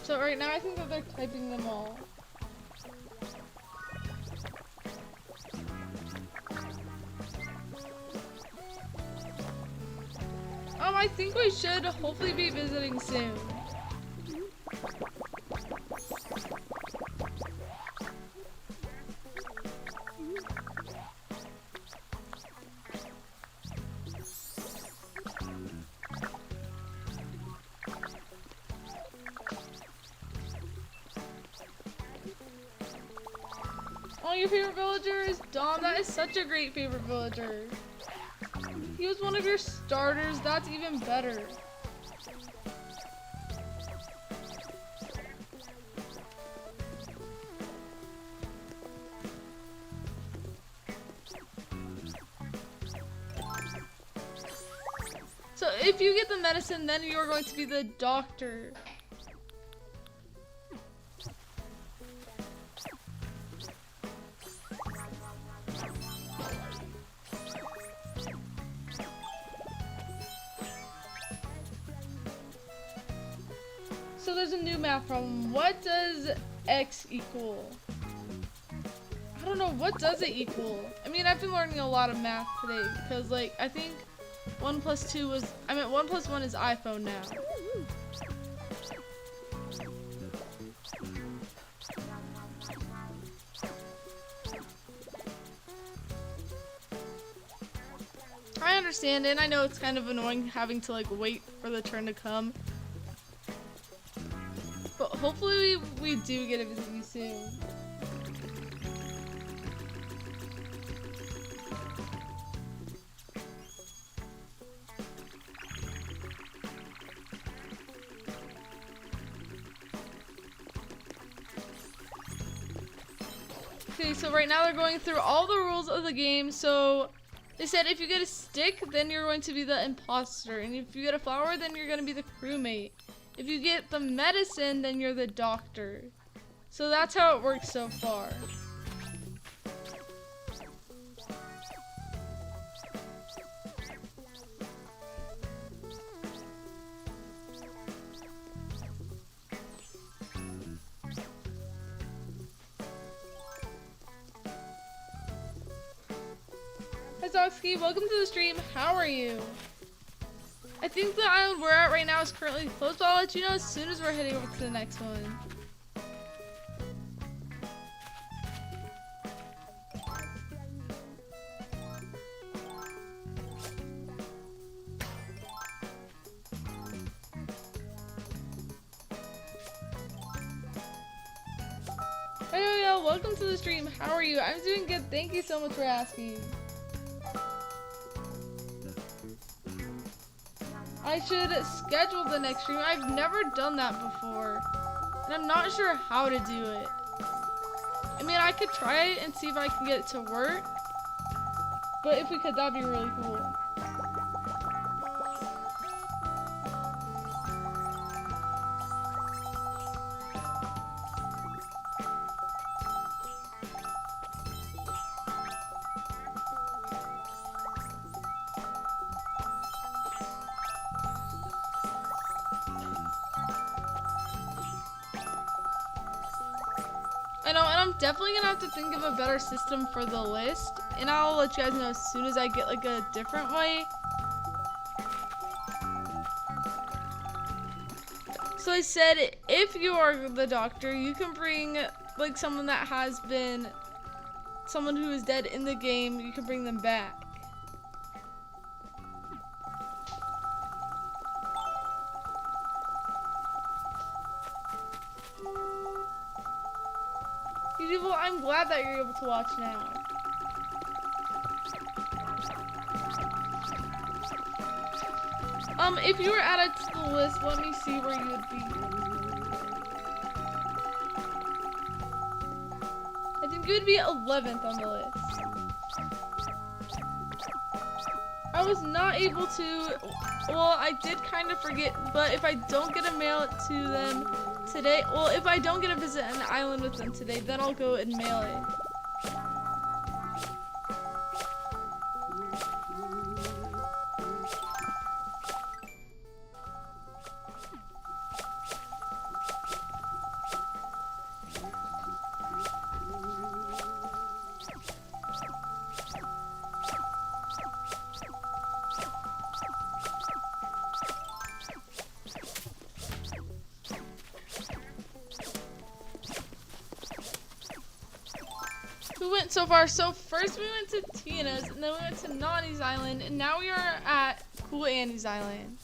So right now I think that they're typing them all. I think we should hopefully be visiting soon. Oh, your favorite villager is Dom. That is such a great favorite villager. He was one of your starters. That's even better. So if you get the medicine, then you're going to be the doctor. So there's a new math problem. What does x equal? I don't know, what does it equal? I mean, I've been learning a lot of math today because like I think 1 plus 2 was, 1 plus 1 is iPhone now. I understand it, and I know it's kind of annoying having to like wait for the turn to come. But hopefully we do get to visit you soon. Okay, so right now they're going through all the rules of the game. So they said if you get a stick, then you're going to be the imposter. And if you get a flower, then you're going to be the crewmate. If you get the medicine, then you're the doctor. So that's how it works so far. Hi Zoxky, welcome to the stream. How are you? I think the island we're at right now is currently closed, but I'll let you know as soon as we're heading over to the next one. Hey, yo, welcome to the stream. How are you? I'm doing good. Thank you so much for asking. I should schedule the next stream. I've never done that before, and I'm not sure how to do it. I mean, I could try it and see if I can get it to work, but if we could, that'd be really cool. I know, and I'm definitely gonna have to think of a better system for the list, and I'll let you guys know as soon as I get like a different way. So I said, if you are the doctor, you can bring like someone that has been, someone who is dead in the game, you can bring them back. Well, I'm glad that you're able to watch now. If you were added to the list, let me see where you would be. I think you would be 11th on the list. I was not able to, well, I did kind of forget, but if I don't get to mail it to them today, well, if I don't get to visit an island with them today, then I'll go and mail it. We went so far. So first we went to Tina's, and then we went to Nani's island, and now we are at Cool Annie's island.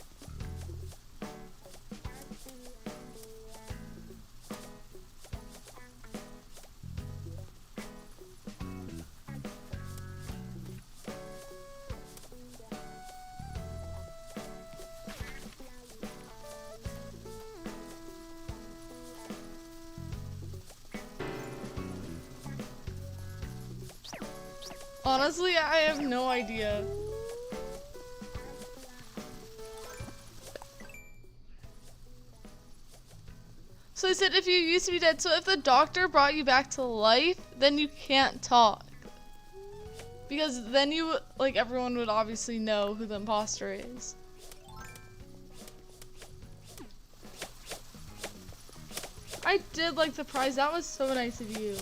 Honestly, I have no idea. So I said if you used to be dead, so if the doctor brought you back to life, then you can't talk. Because then you, like, everyone would obviously know who the imposter is. I did like the prize. That was so nice of you.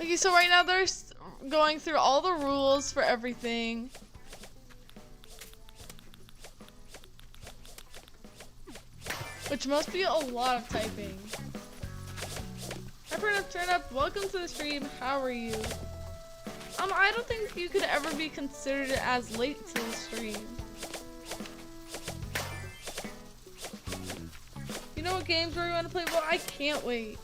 Okay, so right now they're going through all the rules for everything. Which must be a lot of typing. Hi, turn up. Welcome to the stream. How are you? I don't think you could ever be considered as late to the stream. You know what games where you want to play? Well, I can't wait.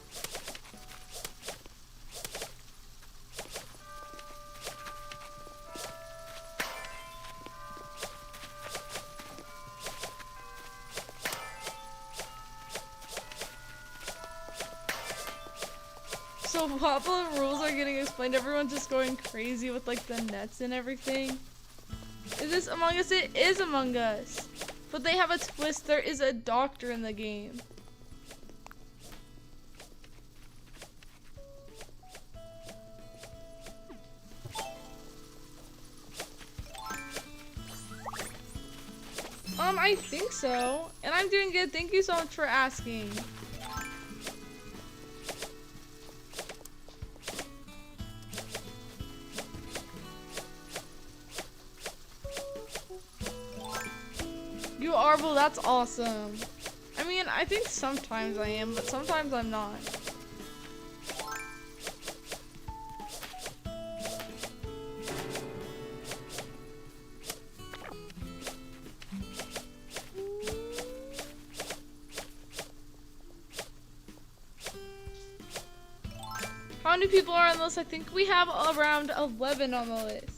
So while the rules are getting explained, everyone's just going crazy with like the nets and everything. Is this Among Us? It is Among Us. But they have a twist. There is a doctor in the game. I think so. And I'm doing good. Thank you so much for asking. You are? Well, that's awesome. I mean, I think sometimes I am, but sometimes I'm not. How many people are on the list? I think we have around 11 on the list.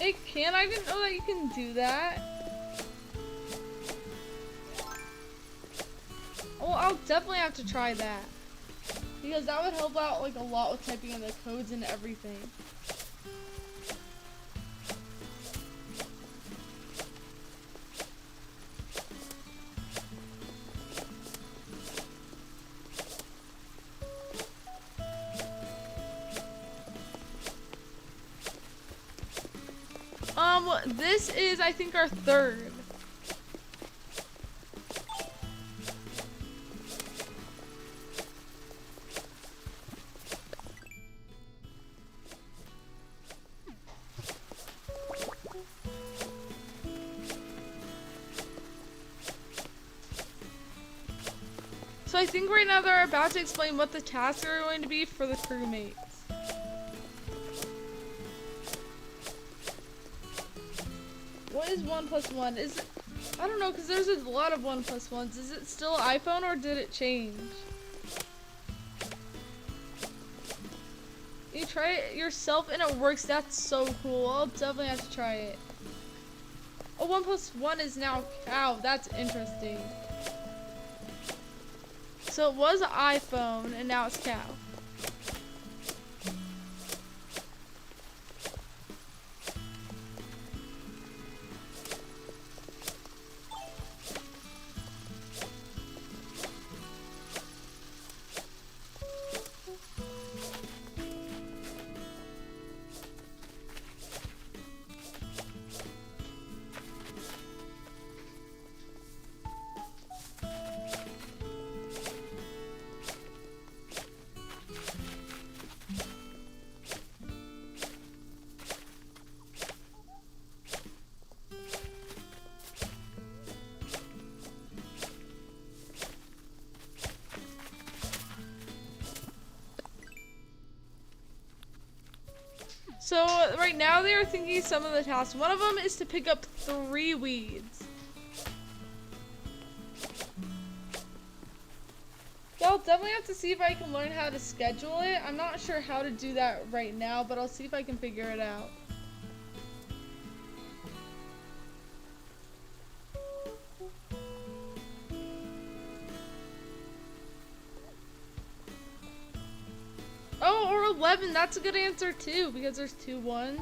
It can? I didn't know that you can do that. Well, I'll definitely have to try that. Because that would help out like a lot with typing in the codes and everything. This is, I think, our third. So I think right now they're about to explain what the tasks are going to be for the crewmates. What is 1 + 1? Is it, I don't know, because there's a lot of 1 + 1s. Is it still iPhone or did it change? You try it yourself and it works. That's so cool. I'll definitely have to try it. Oh, 1 + 1 is now cow. That's interesting. So it was iPhone and now it's cow. So right now they are thinking some of the tasks. One of them is to pick up 3 weeds. So I'll definitely have to see if I can learn how to schedule it. I'm not sure how to do that right now, but I'll see if I can figure it out. Oh, or 11. That's a good answer too, because there's 2 ones.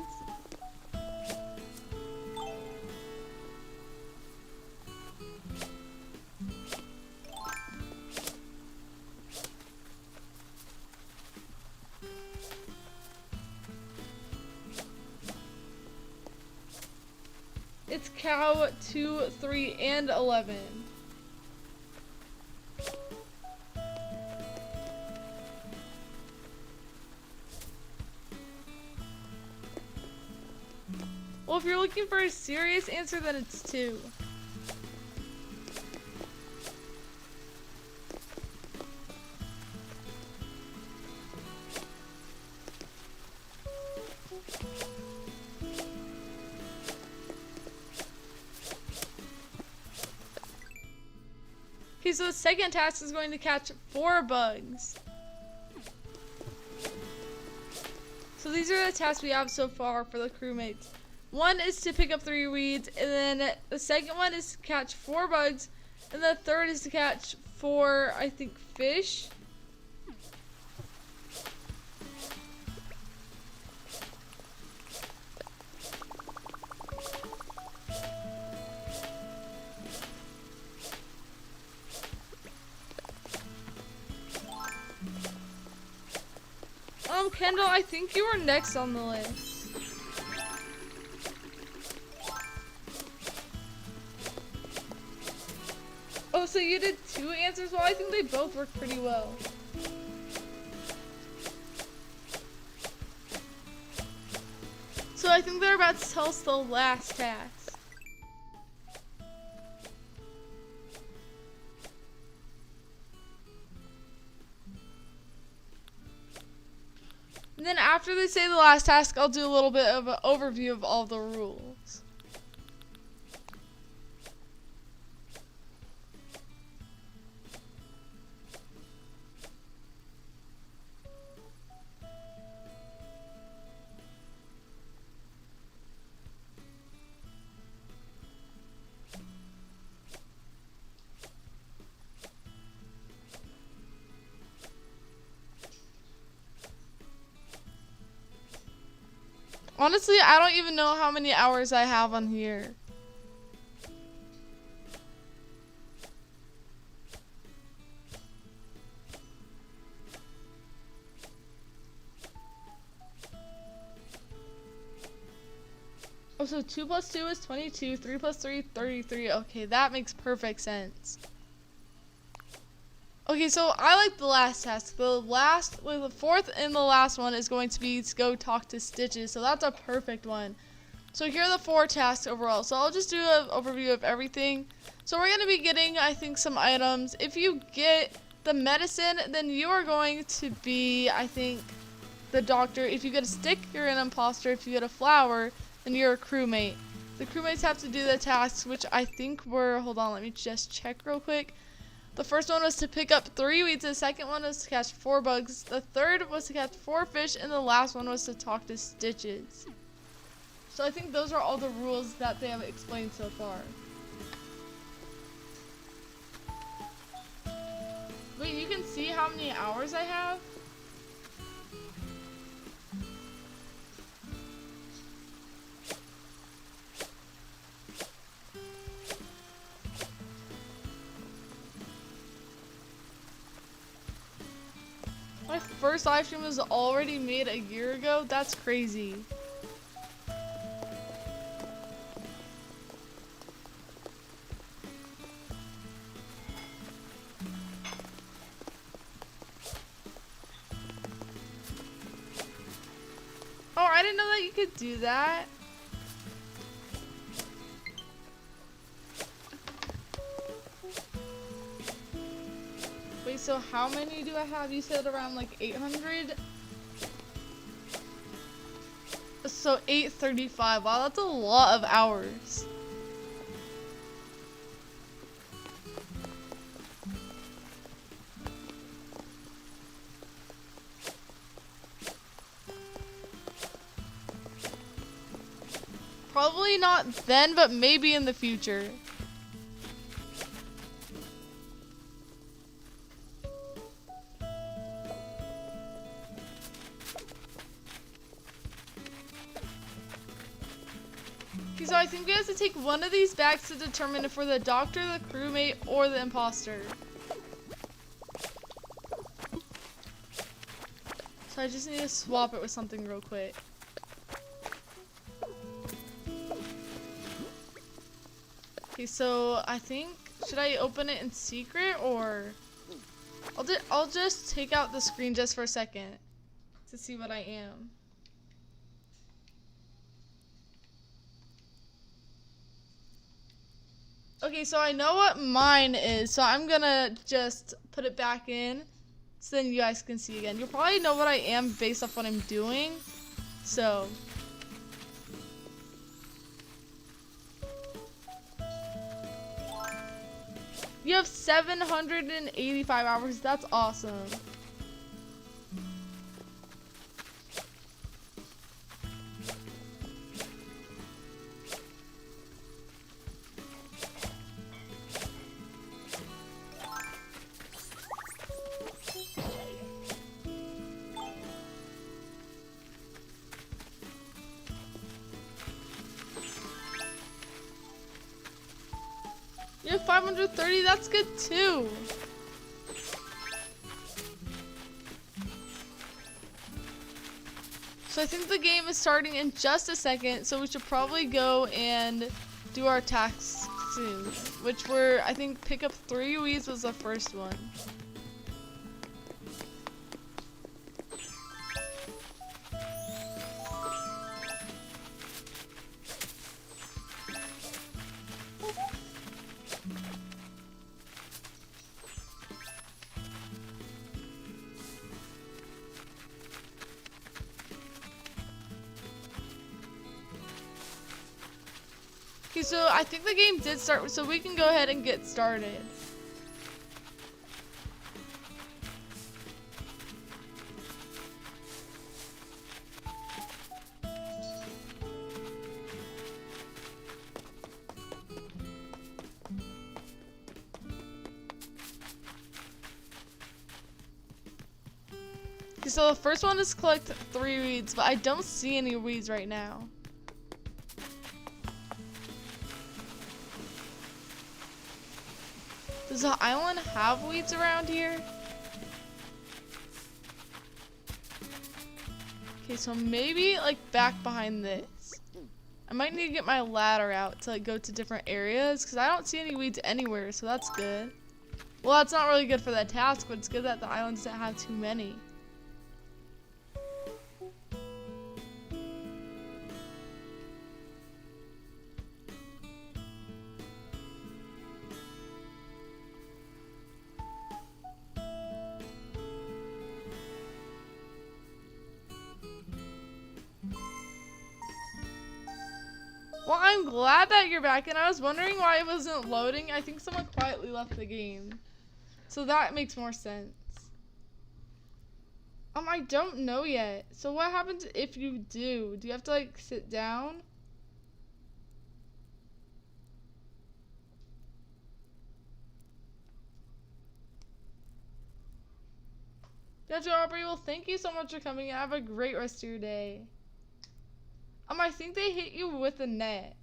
It's cow 2, 3, and 11. Well, if you're looking for a serious answer, then it's 2. Okay, so the second task is going to catch 4 bugs. So these are the tasks we have so far for the crewmates. One is to pick up 3 weeds, and then the second one is to catch 4 bugs, and the third is to catch 4, I think, fish. Kendall, I think you were next on the list. Oh, so you did 2 answers? Well, I think they both worked pretty well. So I think they're about to tell us the last task. And then after they say the last task, I'll do a little bit of an overview of all the rules. Honestly, I don't even know how many hours I have on here. Oh, so 2 plus 2 is 22, 3 plus 3, 33. Okay, that makes perfect sense. Okay, so I like the last task. The fourth and the last one is going to be to go talk to Stitches. So that's a perfect one. So here are the 4 tasks overall. So I'll just do an overview of everything. So we're going to be getting, I think, some items. If you get the medicine, then you are going to be, I think, the doctor. If you get a stick, you're an imposter. If you get a flower, then you're a crewmate. The crewmates have to do the tasks, which I think were, hold on, let me just check real quick. The first one was to pick up 3 weeds, the second one was to catch 4 bugs, the third was to catch 4 fish, and the last one was to talk to Stitches. So I think those are all the rules that they have explained so far. Wait, you can see how many hours I have? My first live stream was already made a year ago? That's crazy. Oh, I didn't know that you could do that. Wait, so how many do I have? You said around like 800? So 835. Wow, that's a lot of hours. Probably not then, but maybe in the future. Okay, so I think we have to take one of these bags to determine if we're the doctor, the crewmate, or the imposter. So I just need to swap it with something real quick. Okay, so I think, should I open it in secret, or I'll just take out the screen just for a second to see what I am. Okay, so I know what mine is, so I'm gonna just put it back in so then you guys can see again. You'll probably know what I am based off what I'm doing, so. You have 785 hours. That's awesome. 530, that's good too. So I think the game is starting in just a second, so we should probably go and do our tasks soon. Which were, I think, pick up 3 weeds was the first one. Okay, so I think the game did start, so we can go ahead and get started. Okay, so the first one is collect 3 weeds, but I don't see any weeds right now. Does the island have weeds around here? Okay, so maybe like back behind this. I might need to get my ladder out to like go to different areas because I don't see any weeds anywhere, so that's good. Well, that's not really good for that task, but it's good that the island doesn't have too many. Well, I'm glad that you're back, and I was wondering why it wasn't loading. I think someone quietly left the game. So that makes more sense. I don't know yet. So what happens if you do? Do you have to, like, sit down? Gotcha, Aubrey. Well, thank you so much for coming, and have a great rest of your day. I think they hit you with a net.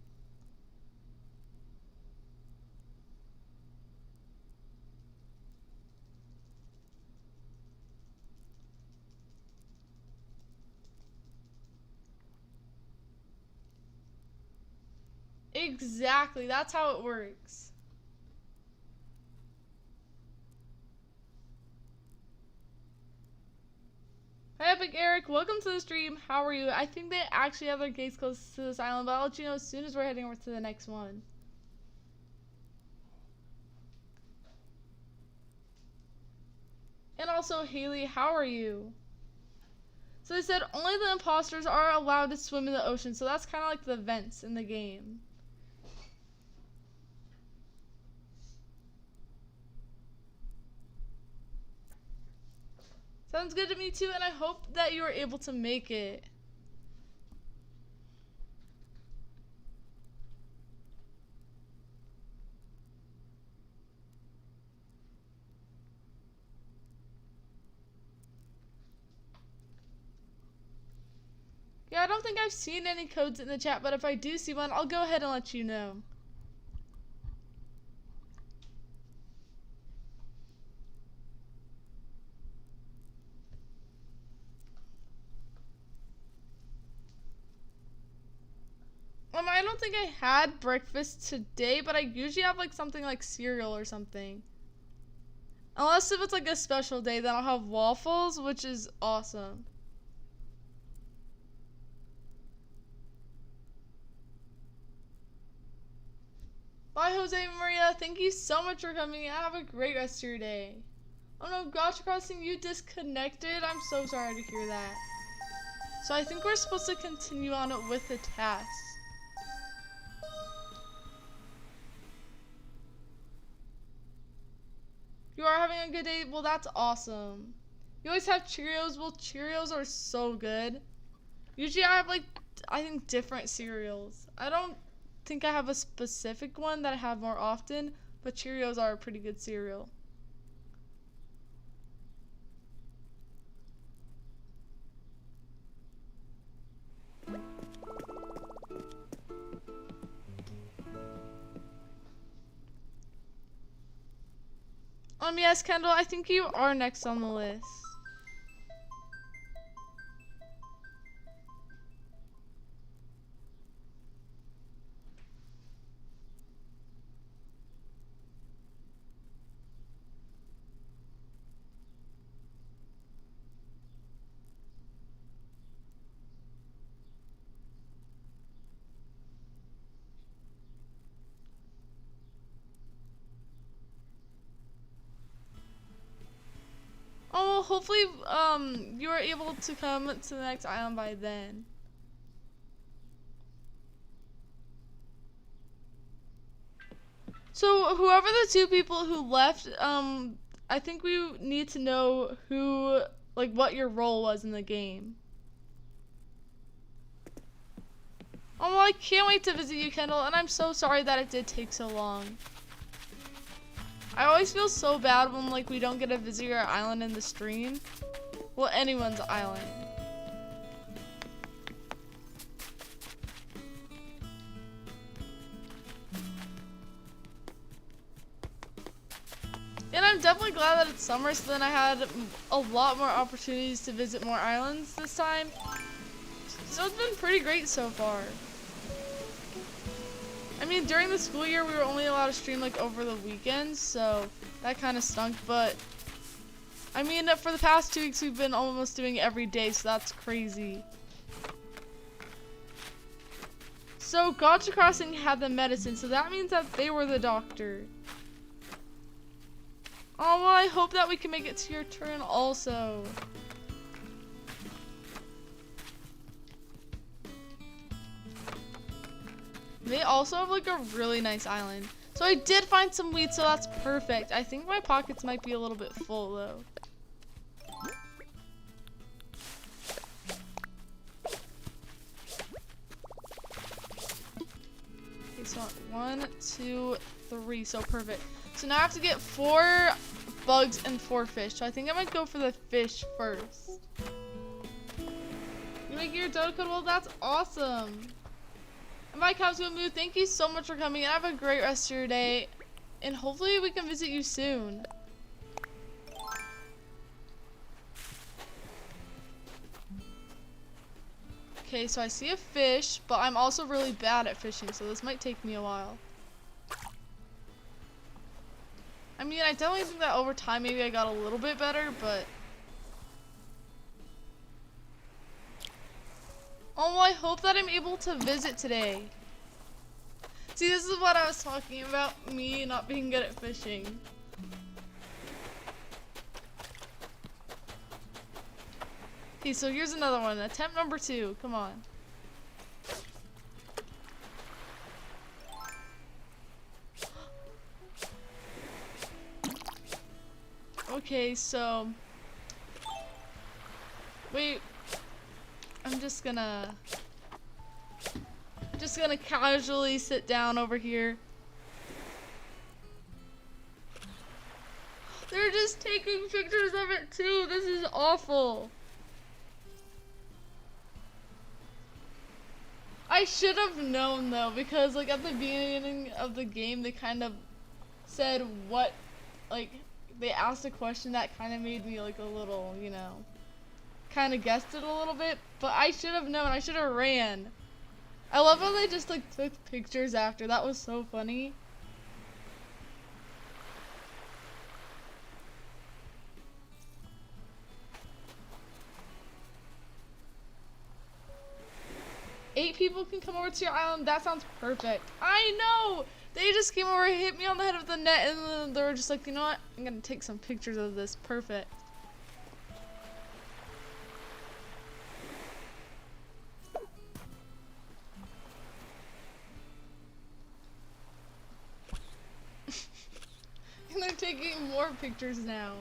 Exactly, that's how it works. Hi Epic Eric, welcome to the stream. How are you? I think they actually have their gates close to this island, but I'll let you know as soon as we're heading over to the next one. And also, Haley, how are you? So they said only the imposters are allowed to swim in the ocean, so that's kind of like the vents in the game. Sounds good to me too, and I hope that you were able to make it. Yeah, I don't think I've seen any codes in the chat, but if I do see one, I'll go ahead and let you know. I don't think I had breakfast today, but I usually have like something like cereal or something. Unless if it's like a special day, then I'll have waffles, which is awesome. Bye, Jose Maria. Thank you so much for coming. Have a great rest of your day. Oh no, Gotcha Crossing, you disconnected? I'm so sorry to hear that. So I think we're supposed to continue on it with the task. You are having a good day? Well, that's awesome. You always have Cheerios? Well, Cheerios are so good. Usually I have like, I think different cereals. I don't think I have a specific one that I have more often, but Cheerios are a pretty good cereal. Yes, Kendall, I think you are next on the list. Oh, well, hopefully, you are able to come to the next island by then. So, whoever the two people who left, I think we need to know who, like, what your role was in the game. Oh, well, I can't wait to visit you, Kendall, and I'm so sorry that it did take so long. I always feel so bad when, like, we don't get to visit your island in the stream. Well, anyone's island. And I'm definitely glad that it's summer, so then I had a lot more opportunities to visit more islands this time. So it's been pretty great so far. I mean, during the school year, we were only allowed to stream, like, over the weekends, so that kind of stunk, but I mean, for the past 2 weeks, we've been almost doing it every day, so that's crazy. So, Gotcha Crossing had the medicine, so that means that they were the doctor. Oh, well, I hope that we can make it to your turn also. They also have, like, a really nice island. So I did find some wheat, so that's perfect. I think my pockets might be a little bit full, though. Okay, so 1, 2, 3, so perfect. So now I have to get 4 bugs and 4 fish. So I think I might go for the fish first. You make your dodo code? Well, that's awesome. And bye, Capsule Moo. Thank you so much for coming, and have a great rest of your day. And hopefully we can visit you soon. Okay, so I see a fish, but I'm also really bad at fishing, so this might take me a while. I mean, I definitely think that over time maybe I got a little bit better, but... Oh, well, I hope that I'm able to visit today. See, this is what I was talking about, me not being good at fishing. Okay, so here's another one. Attempt number 2. Come on. Okay, so... Wait. I'm just gonna casually sit down over here. They're just taking pictures of it too. This is awful. I should have known though, because like at the beginning of the game they kind of said what, like they asked a question that kind of made me like a little, you know, kind of guessed it a little bit, but I should have known. I should have ran. I love how they just like took pictures after. That was so funny. Eight people can come over to your island. That sounds perfect. I know! They just came over, hit me on the head with the net, and then they were just like, you know what? I'm gonna take some pictures of this. Perfect. And they're taking more pictures now.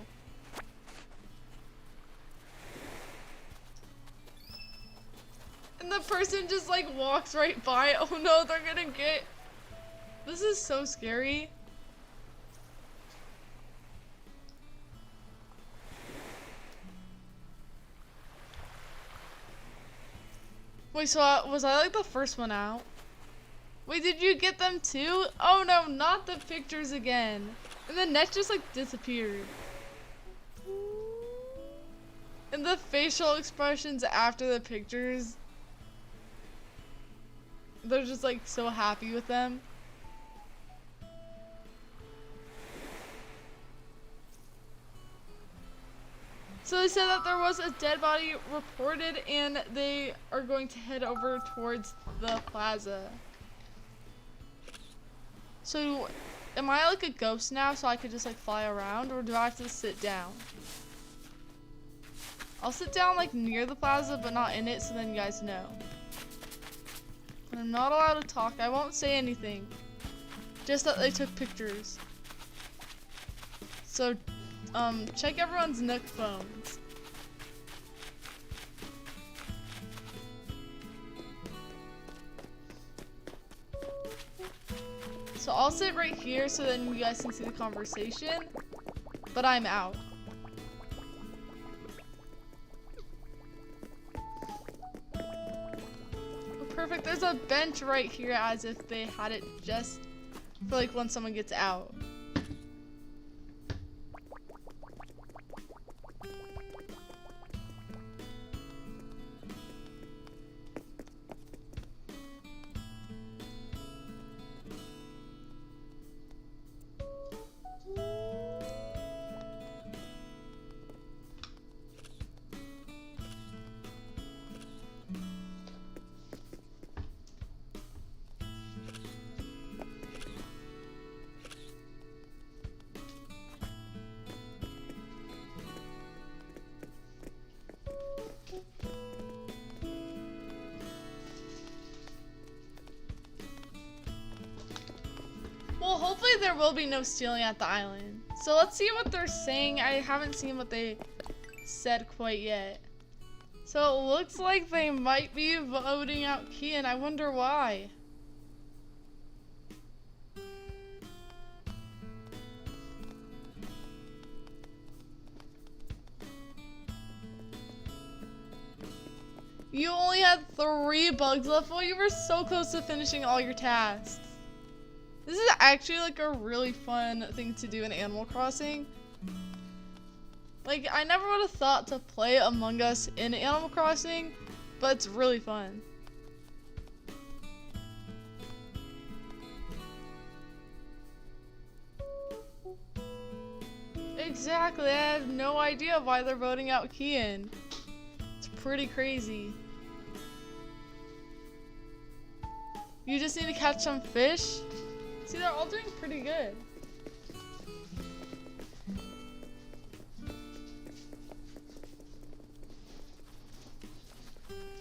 And the person just like walks right by. Oh no, they're gonna get... This is so scary. Wait, so was I like the first one out? Wait, did you get them too? Oh no, not the pictures again. And the neck just like disappeared. And the facial expressions after the pictures, they're just like so happy with them. So they said that there was a dead body reported and they are going to head over towards the plaza. So am I like a ghost now so I could just like fly around, or do I have to sit down? I'll sit down like near the plaza but not in it, so then you guys know. And I'm not allowed to talk. I won't say anything. Just that they took pictures. So check everyone's Nook phones. So I'll sit right here so then you guys can see the conversation, but I'm out. Oh, perfect, there's a bench right here as if they had it just for like when someone gets out. Well, hopefully there will be no stealing at the island. So let's see what they're saying. I haven't seen what they said quite yet. So it looks like they might be voting out Kian. I wonder why. You only had 3 bugs left. Well, you were so close to finishing all your tasks. This is actually like a really fun thing to do in Animal Crossing. Like, I never would have thought to play Among Us in Animal Crossing, but it's really fun. Exactly, I have no idea why they're voting out Kian. It's pretty crazy. You just need to catch some fish? See, they're all doing pretty good.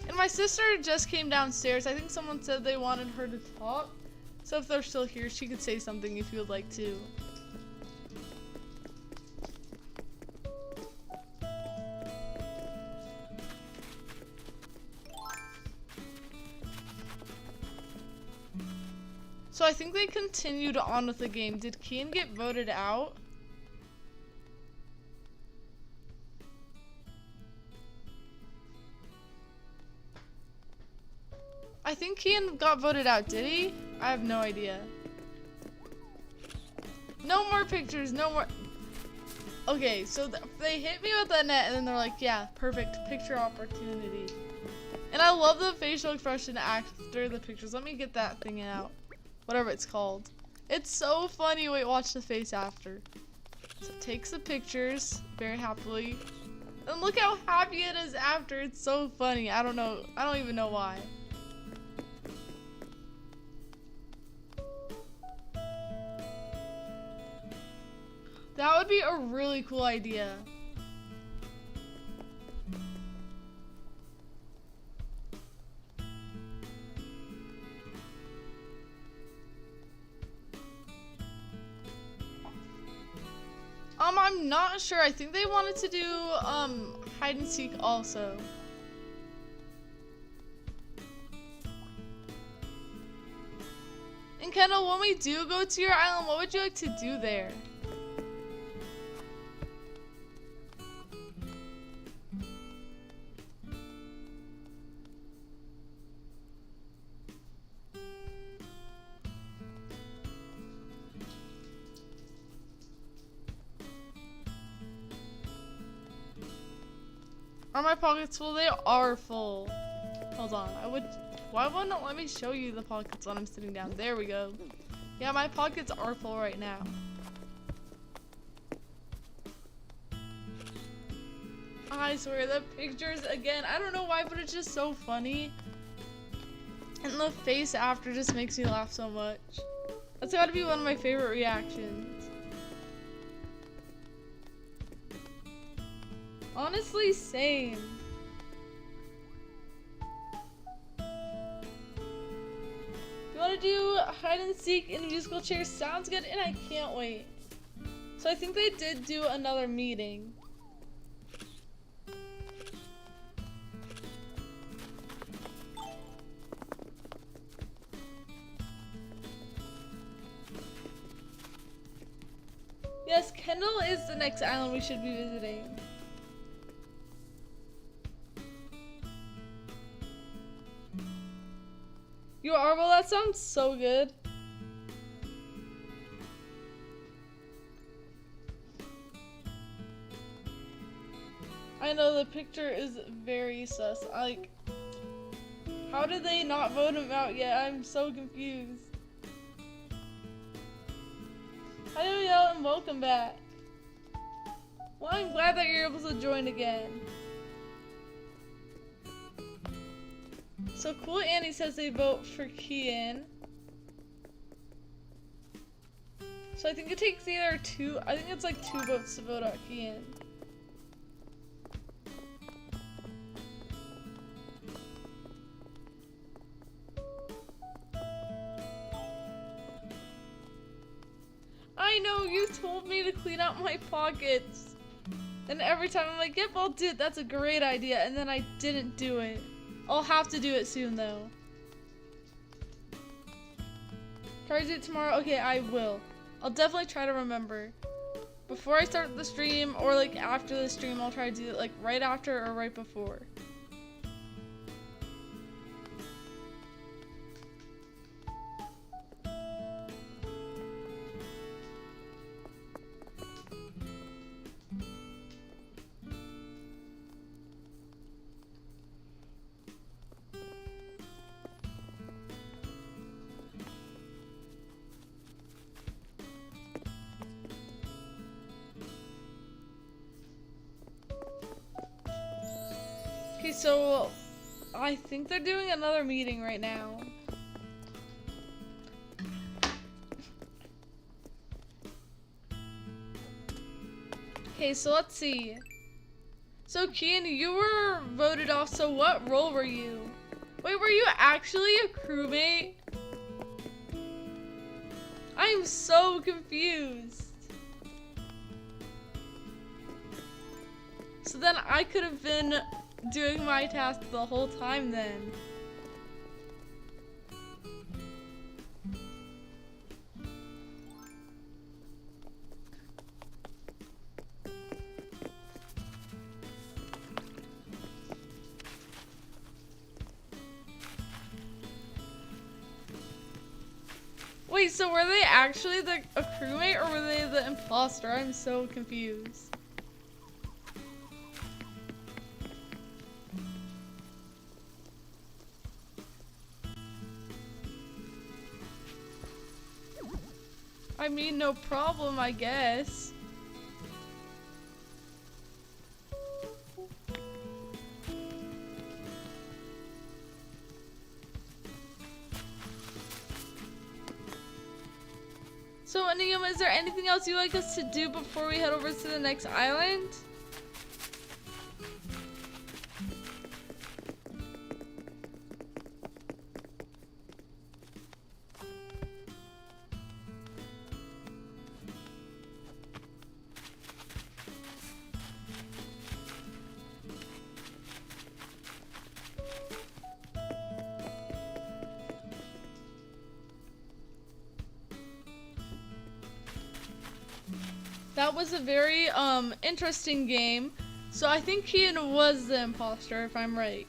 And my sister just came downstairs. I think someone said they wanted her to talk. So if they're still here, she could say something if you would like to. So I think they continued on with the game. Did Kian get voted out? I think Kian got voted out, did he? I have no idea. No more pictures, no more. Okay, so they hit me with that net and then they're like, yeah, perfect picture opportunity. And I love the facial expression after the pictures. Let me get that thing out. Whatever it's called. It's so funny. Wait, watch the face after. So it takes the pictures very happily. And look how happy it is after. It's so funny. I don't know. I don't even know why. That would be a really cool idea. I'm not sure. I think they wanted to do hide and seek also. And Kendall, when we do go to your island, what would you like to do there? Are my pockets full? They are full. Hold on. Why wouldn't it let me show you the pockets when I'm sitting down? There we go. Yeah, my pockets are full right now. I swear, the pictures, again, I don't know why, but it's just so funny. And the face after just makes me laugh so much. That's gotta be one of my favorite reactions. Honestly, same. You wanna do hide and seek in musical chairs? Sounds good, and I can't wait. So I think they did do another meeting. Yes, Kendall is the next island we should be visiting. You are? Well, that sounds so good. I know the picture is very sus. Like, how did they not vote him out yet? I'm so confused. Hi, Yo, and welcome back. Well, I'm glad that you're able to join again. So Cool Annie says they vote for Kian. So I think it takes either two, I think it's like 2 votes to vote out Kian. I know, you told me to clean out my pockets. And every time I'm like, yep, I'll do it. That's a great idea. And then I didn't do it. I'll have to do it soon, though. Try to do it tomorrow? Okay, I will. I'll definitely try to remember. Before I start the stream, or like after the stream, I'll try to do it like right after or right before. Okay, so I think they're doing another meeting right now. Okay, so let's see. So Kian, you were voted off, so what role were you? Wait, were you actually a crewmate? I'm so confused. So then I could have been doing my task the whole time then. Wait, so were they actually a crewmate or were they the imposter? I'm so confused. I mean, no problem, I guess. So, Aniyam, is there anything else you'd like us to do before we head over to the next island? That was a very interesting game. So I think Kian was the imposter, if I'm right.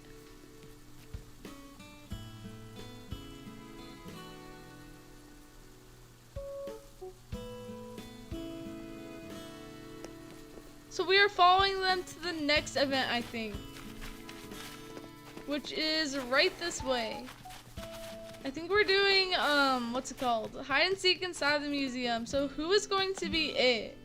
So we are following them to the next event, I think. which is right this way. I think we're doing, what's it called? Hide and seek inside the museum. So who is going to be it?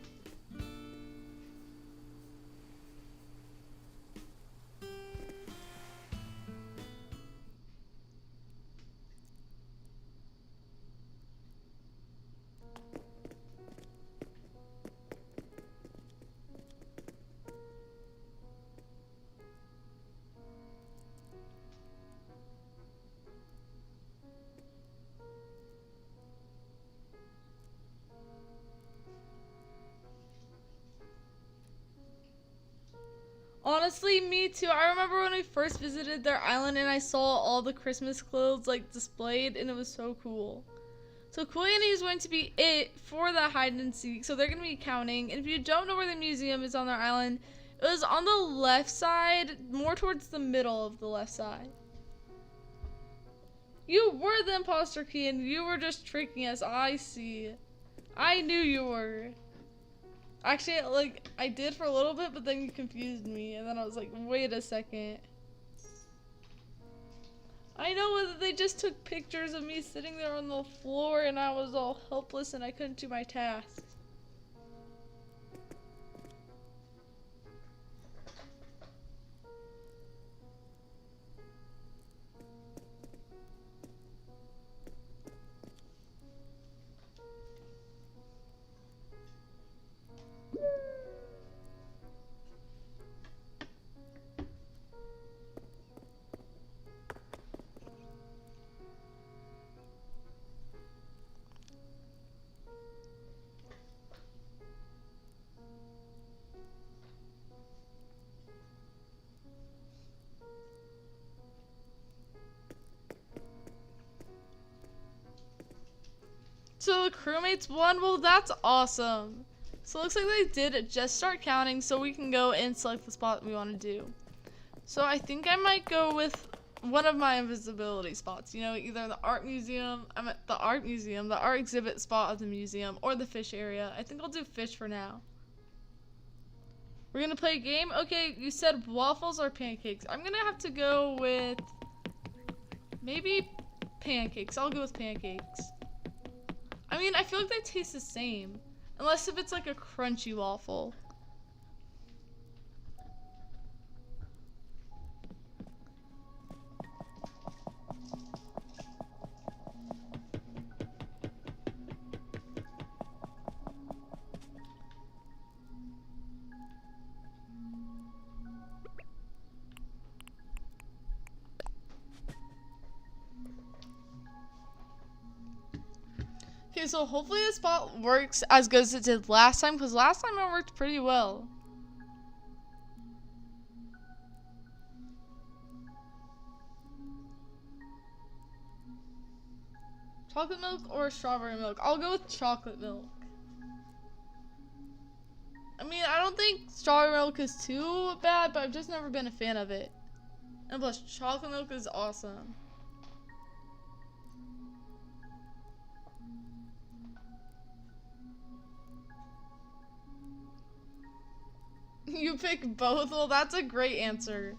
Honestly, me too. I remember when we first visited their island and I saw all the Christmas clothes like displayed and it was so cool. So Cool Annie is going to be it for the hide and seek. So they're going to be counting. And if you don't know where the museum is on their island, it was on the left side, more towards the middle of the left side. You were the imposter key and you were just tricking us. I see. I knew you were. Actually, like, I did for a little bit, but then you confused me, and then I was like, wait a second. I know that they just took pictures of me sitting there on the floor, and I was all helpless, and I couldn't do my tasks. So the crewmates won? Well, that's awesome. So it looks like they did just start counting so we can go and select the spot we want to do. So I think I might go with one of my invisibility spots. You know, either the art museum, the art exhibit spot of the museum, or the fish area. I think I'll do fish for now. We're gonna play a game? Okay, you said waffles or pancakes. I'm gonna have to go with maybe pancakes. I'll go with pancakes. I mean, I feel like they taste the same. Unless if it's like a crunchy waffle. Okay, so hopefully this spot works as good as it did last time, because last time it worked pretty well. Chocolate milk or strawberry milk? I'll go with chocolate milk. I mean, I don't think strawberry milk is too bad, but I've just never been a fan of it. And plus, chocolate milk is awesome. You pick both? Well, that's a great answer.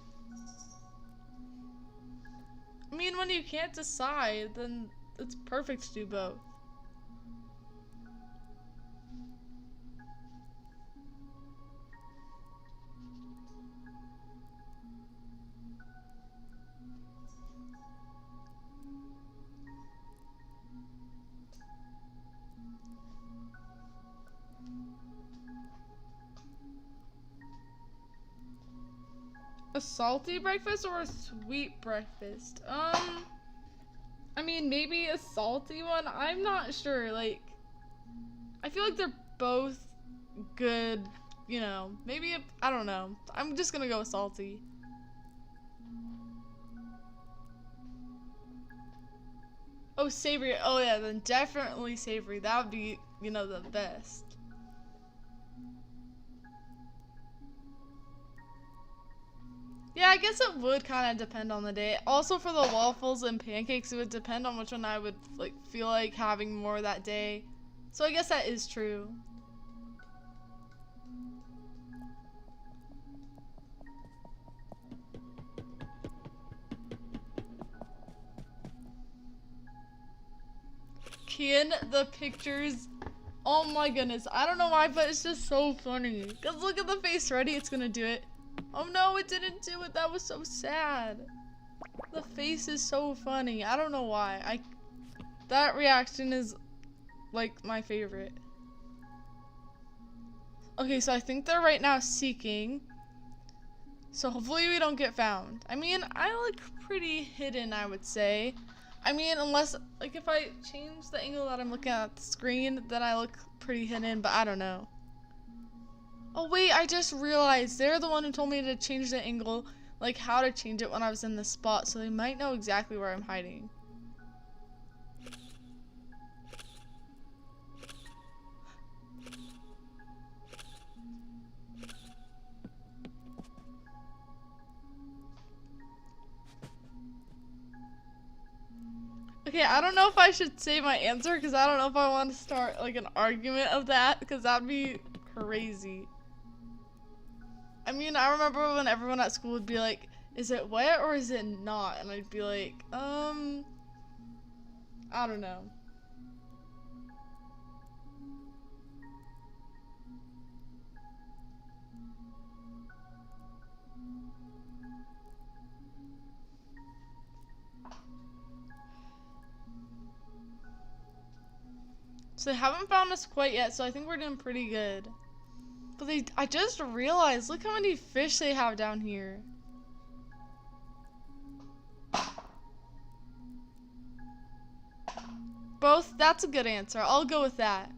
I mean, when you can't decide, then it's perfect to do both. A salty breakfast or a sweet breakfast? I mean, maybe a salty one. I'm not sure. Like, I feel like they're both good, you know. Maybe, I don't know. I'm just gonna go with salty. Oh, savory. Oh, yeah, then definitely savory. That would be, you know, the best. Yeah, I guess it would kind of depend on the day. Also, for the waffles and pancakes, it would depend on which one I would like feel like having more that day. So I guess that is true. can the pictures, oh my goodness, I don't know why, but it's just so funny. Cause look at the face. Ready? It's gonna do it. Oh no, it didn't do it. That was so sad. The face is so funny. I don't know why. That reaction is like my favorite. Okay, so I think they're right now seeking. So hopefully we don't get found. I mean, I look pretty hidden, I would say. I mean, unless, like, if I change the angle that I'm looking at the screen, then I look pretty hidden, but I don't know. Oh wait, I just realized they're the one who told me to change the angle, like how to change it when I was in this spot, so they might know exactly where I'm hiding. Okay, I don't know if I should say my answer because I don't know if I want to start like an argument of that because that'd be crazy. I mean, I remember when everyone at school would be like, is it wet or is it not? And I'd be like, I don't know. So they haven't found us quite yet, so I think we're doing pretty good. But I just realized, look how many fish they have down here. Both, that's a good answer. I'll go with that.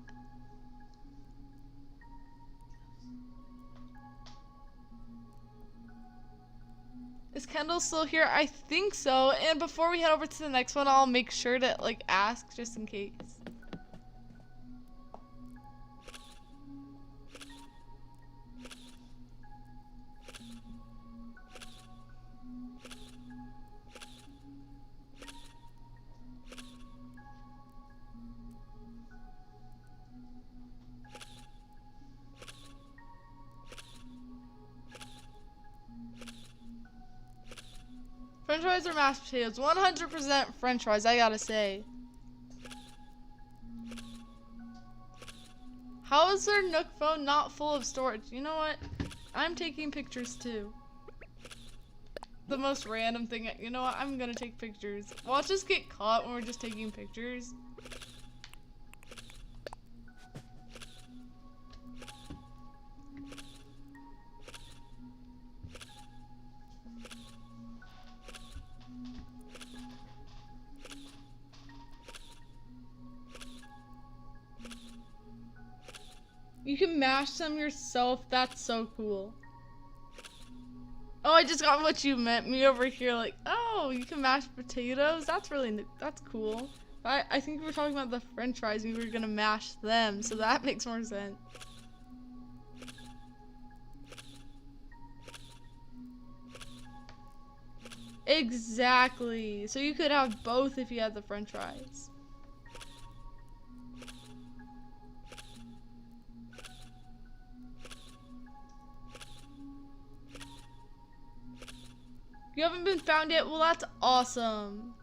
Is Kendall still here? I think so. And before we head over to the next one, I'll make sure to like ask just in case. French fries or mashed potatoes? 100% French fries, I gotta say. How is their Nook phone not full of storage? You know what? I'm taking pictures too. The most random thing. You know what? I'm gonna take pictures. Watch us get caught when we're just taking pictures. You can mash them yourself. That's so cool. Oh, I just got what you meant. Me over here like, oh, you can mash potatoes? That's cool. I think we were talking about the French fries. We were gonna mash them, so that makes more sense. Exactly. So you could have both if you had the French fries. You haven't been found yet? Well, that's awesome.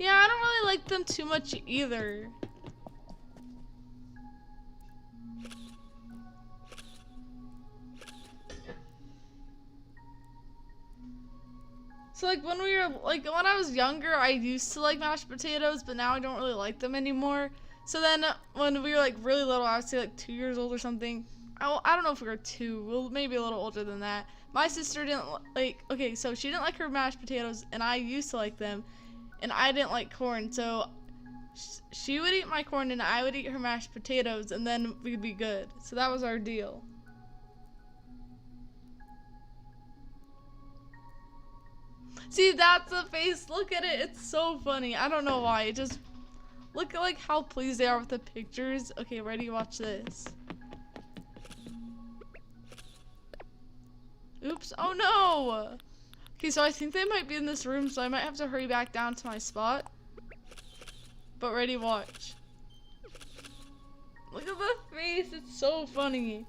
Yeah, I don't really like them too much either. So like when I was younger, I used to like mashed potatoes, but now I don't really like them anymore. So then when we were like really little, I would say like 2 years old or something. I don't know if we were 2, well, maybe a little older than that. My sister didn't like, okay, so she didn't like her mashed potatoes and I used to like them and I didn't like corn. So she would eat my corn and I would eat her mashed potatoes and then we'd be good. So that was our deal. See, that's the face. Look at it. It's so funny. I don't know why. It just look at like how pleased they are with the pictures. Okay, ready? Watch this. Oops. Oh no. Okay, so I think they might be in this room, so I might have to hurry back down to my spot. but ready, watch. Look at the face, it's so funny.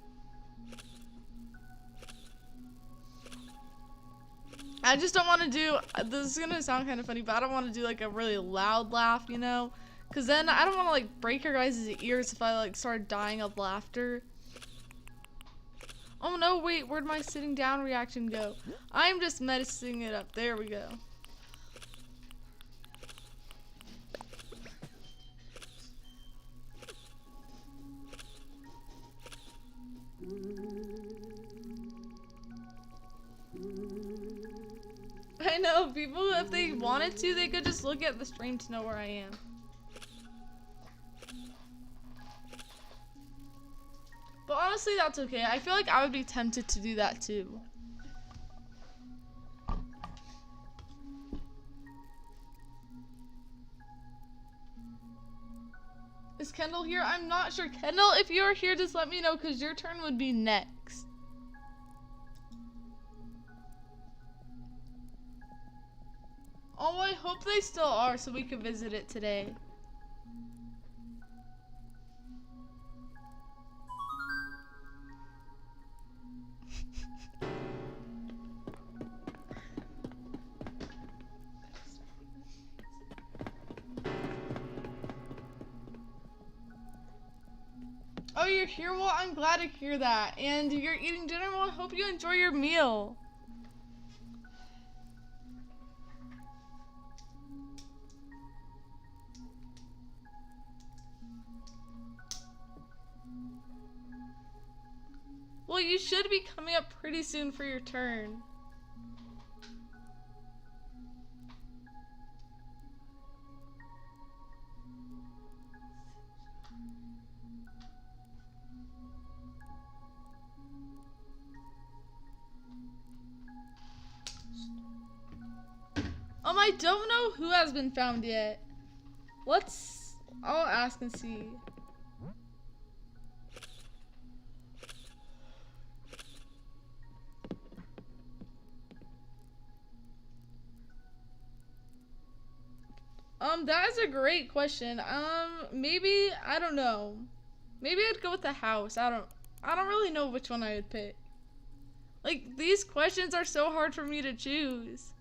I just don't want to do, this is gonna sound kind of funny, but I don't want to do like a really loud laugh, you know? Because then I don't want to like break your guys' ears if I like start dying of laughter. Oh no, wait, where'd my sitting down reaction go? I'm just messing it up. There we go. I know, people, if they wanted to, they could just look at the stream to know where I am. But honestly, that's okay. I feel like I would be tempted to do that too. Is Kendall here? I'm not sure. Kendall, if you're here, just let me know because your turn would be next. Oh, I hope they still are so we can visit it today. Oh, you're here? Well, I'm glad to hear that. And you're eating dinner? Well, I hope you enjoy your meal. Well, you should be coming up pretty soon for your turn. I don't know who has been found yet. I'll ask and see. That is a great question. Maybe, I don't know. Maybe I'd go with the house. I don't really know which one I would pick. Like, these questions are so hard for me to choose.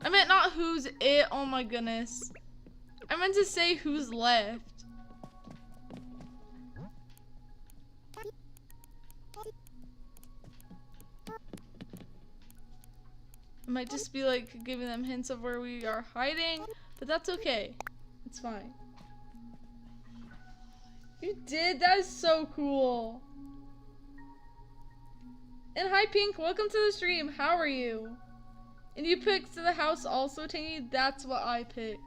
I meant not who's it, oh my goodness. I meant to say who's left. I might just be like giving them hints of where we are hiding, but that's okay. It's fine. You did? That is so cool. And hi Pink, welcome to the stream. How are you? And you picked the house also, Tangy? That's what I picked.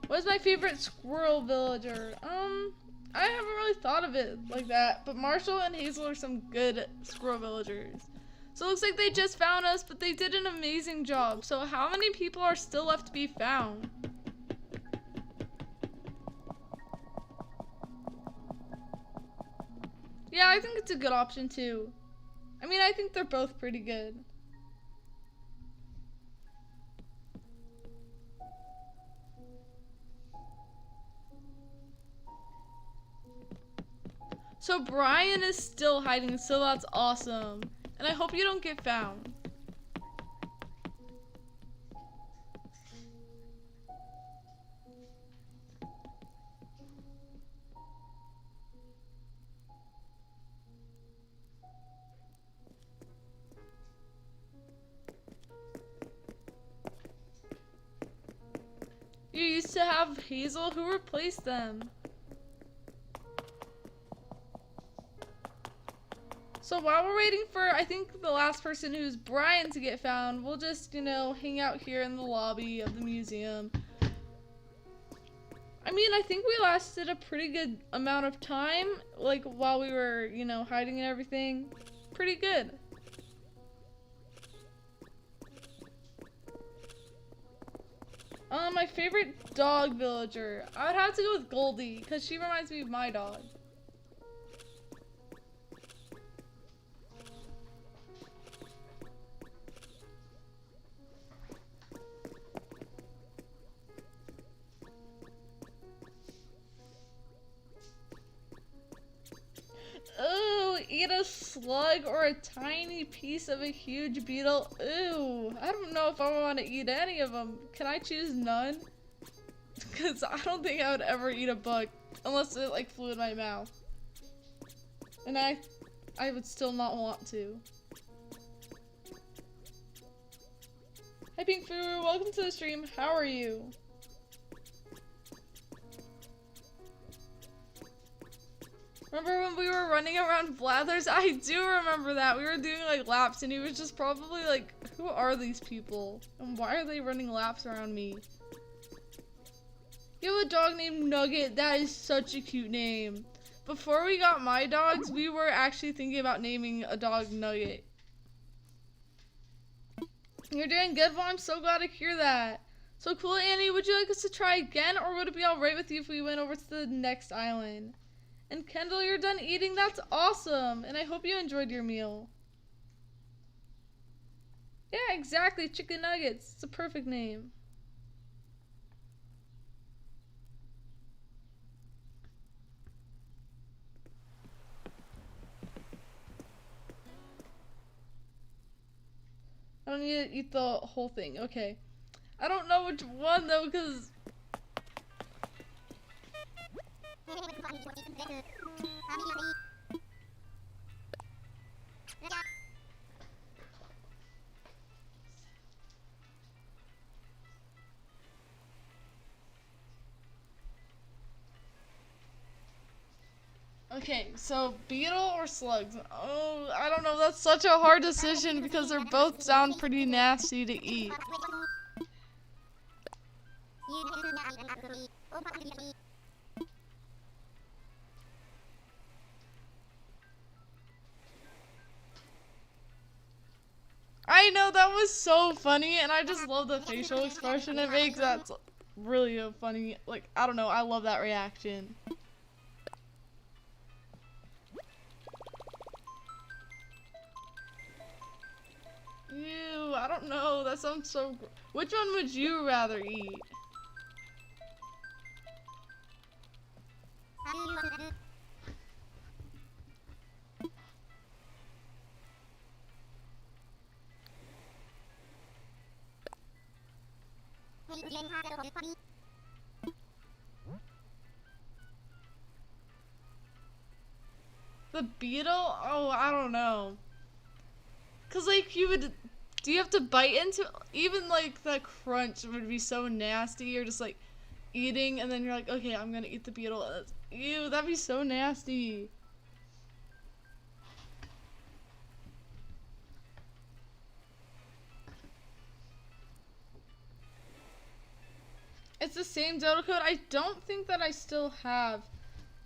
What's my favorite squirrel villager? I haven't really thought of it like that, but Marshall and Hazel are some good squirrel villagers. So it looks like they just found us, but they did an amazing job. So how many people are still left to be found? Yeah, I think it's a good option too. I mean, I think they're both pretty good. So Brian is still hiding, so that's awesome. And I hope you don't get found. You used to have Hazel. Who replaced them? So while we're waiting for, I think, the last person who's Brian to get found, we'll just, you know, hang out here in the lobby of the museum. I mean, I think we lasted a pretty good amount of time, like while we were, you know, hiding and everything. Pretty good. My favorite dog villager. I would have to go with Goldie, because she reminds me of my dog. Ooh, eat a slug or a tiny piece of a huge beetle. Ooh, I don't know if I want to eat any of them. Can I choose none? Because I don't think I would ever eat a bug unless it like flew in my mouth. And I would still not want to. Hi Pink Foo, welcome to the stream. How are you? Remember when we were running around Blathers? I do remember that. We were doing like laps and he was just probably like, who are these people? And why are they running laps around me? You have a dog named Nugget. That is such a cute name. Before we got my dogs, we were actually thinking about naming a dog Nugget. You're doing good, Mom. I'm so glad to hear that. So cool, Annie. Would you like us to try again, or would it be alright with you if we went over to the next island? And Kendall, you're done eating? That's awesome. And I hope you enjoyed your meal. Yeah, exactly. Chicken nuggets. It's a perfect name. I don't need to eat the whole thing. Okay. I don't know which one though, because okay, so beetle or slugs? Oh, I don't know. That's such a hard decision because they're both sound pretty nasty to eat. I know, that was so funny, and I just love the facial expression it makes. That's really a funny, like, I don't know, I love that reaction. Ew, I don't know, that sounds so gr- Which one would you rather eat? The beetle? Oh, I don't know. Cause like you would, do you have to bite into, even like the crunch would be so nasty. You're just like eating and then you're like, okay, I'm gonna eat the beetle. Ew, that'd be so nasty. It's the same dodo code. I don't think that I still have.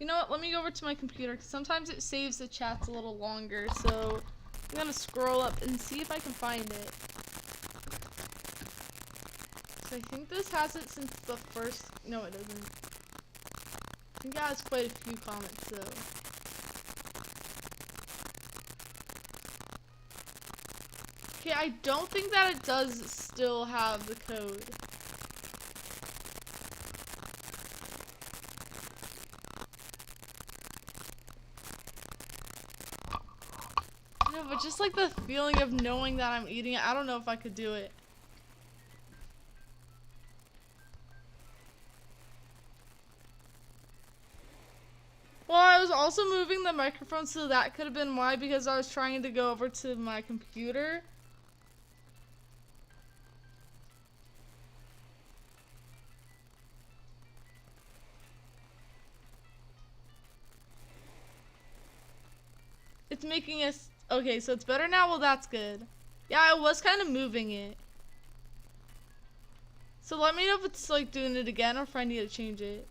You know what? Let me go over to my computer because sometimes it saves the chats a little longer. So I'm gonna scroll up and see if I can find it. So I think this has it since the first. No, it doesn't. I think it has quite a few comments though. Okay, I don't think that it does still have the code. No, but just like the feeling of knowing that I'm eating it, I don't know if I could do it. Well, I was also moving the microphone, so that could have been why, because I was trying to go over to my computer. It's making us... Okay, so it's better now? Well, that's good. Yeah, I was kind of moving it. So let me know if it's like doing it again or if I need to change it.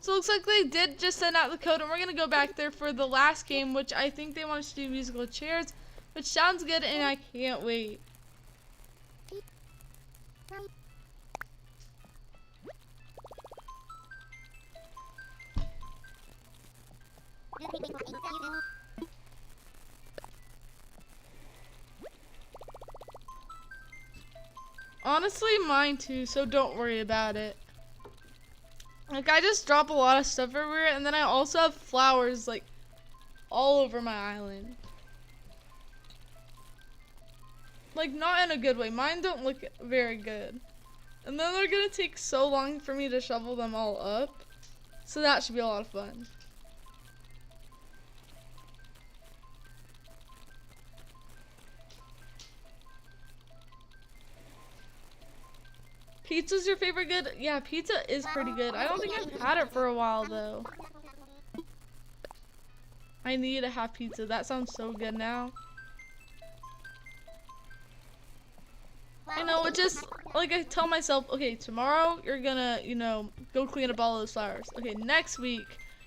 So it looks like they did just send out the code, and we're gonna go back there for the last game, which I think they want us to do musical chairs, which sounds good, and I can't wait. Honestly, mine too, so don't worry about it. Like, I just drop a lot of stuff everywhere, and then I also have flowers, like, all over my island. Like, not in a good way. Mine don't look very good. And then they're gonna take so long for me to shovel them all up. So that should be a lot of fun. Pizza's your favorite good? Yeah, pizza is pretty good. I don't think I've had it for a while though. I need to have pizza. That sounds so good now. I know, it just, like, I tell myself, okay, tomorrow you're gonna, you know, go clean up all those flowers. Okay, next week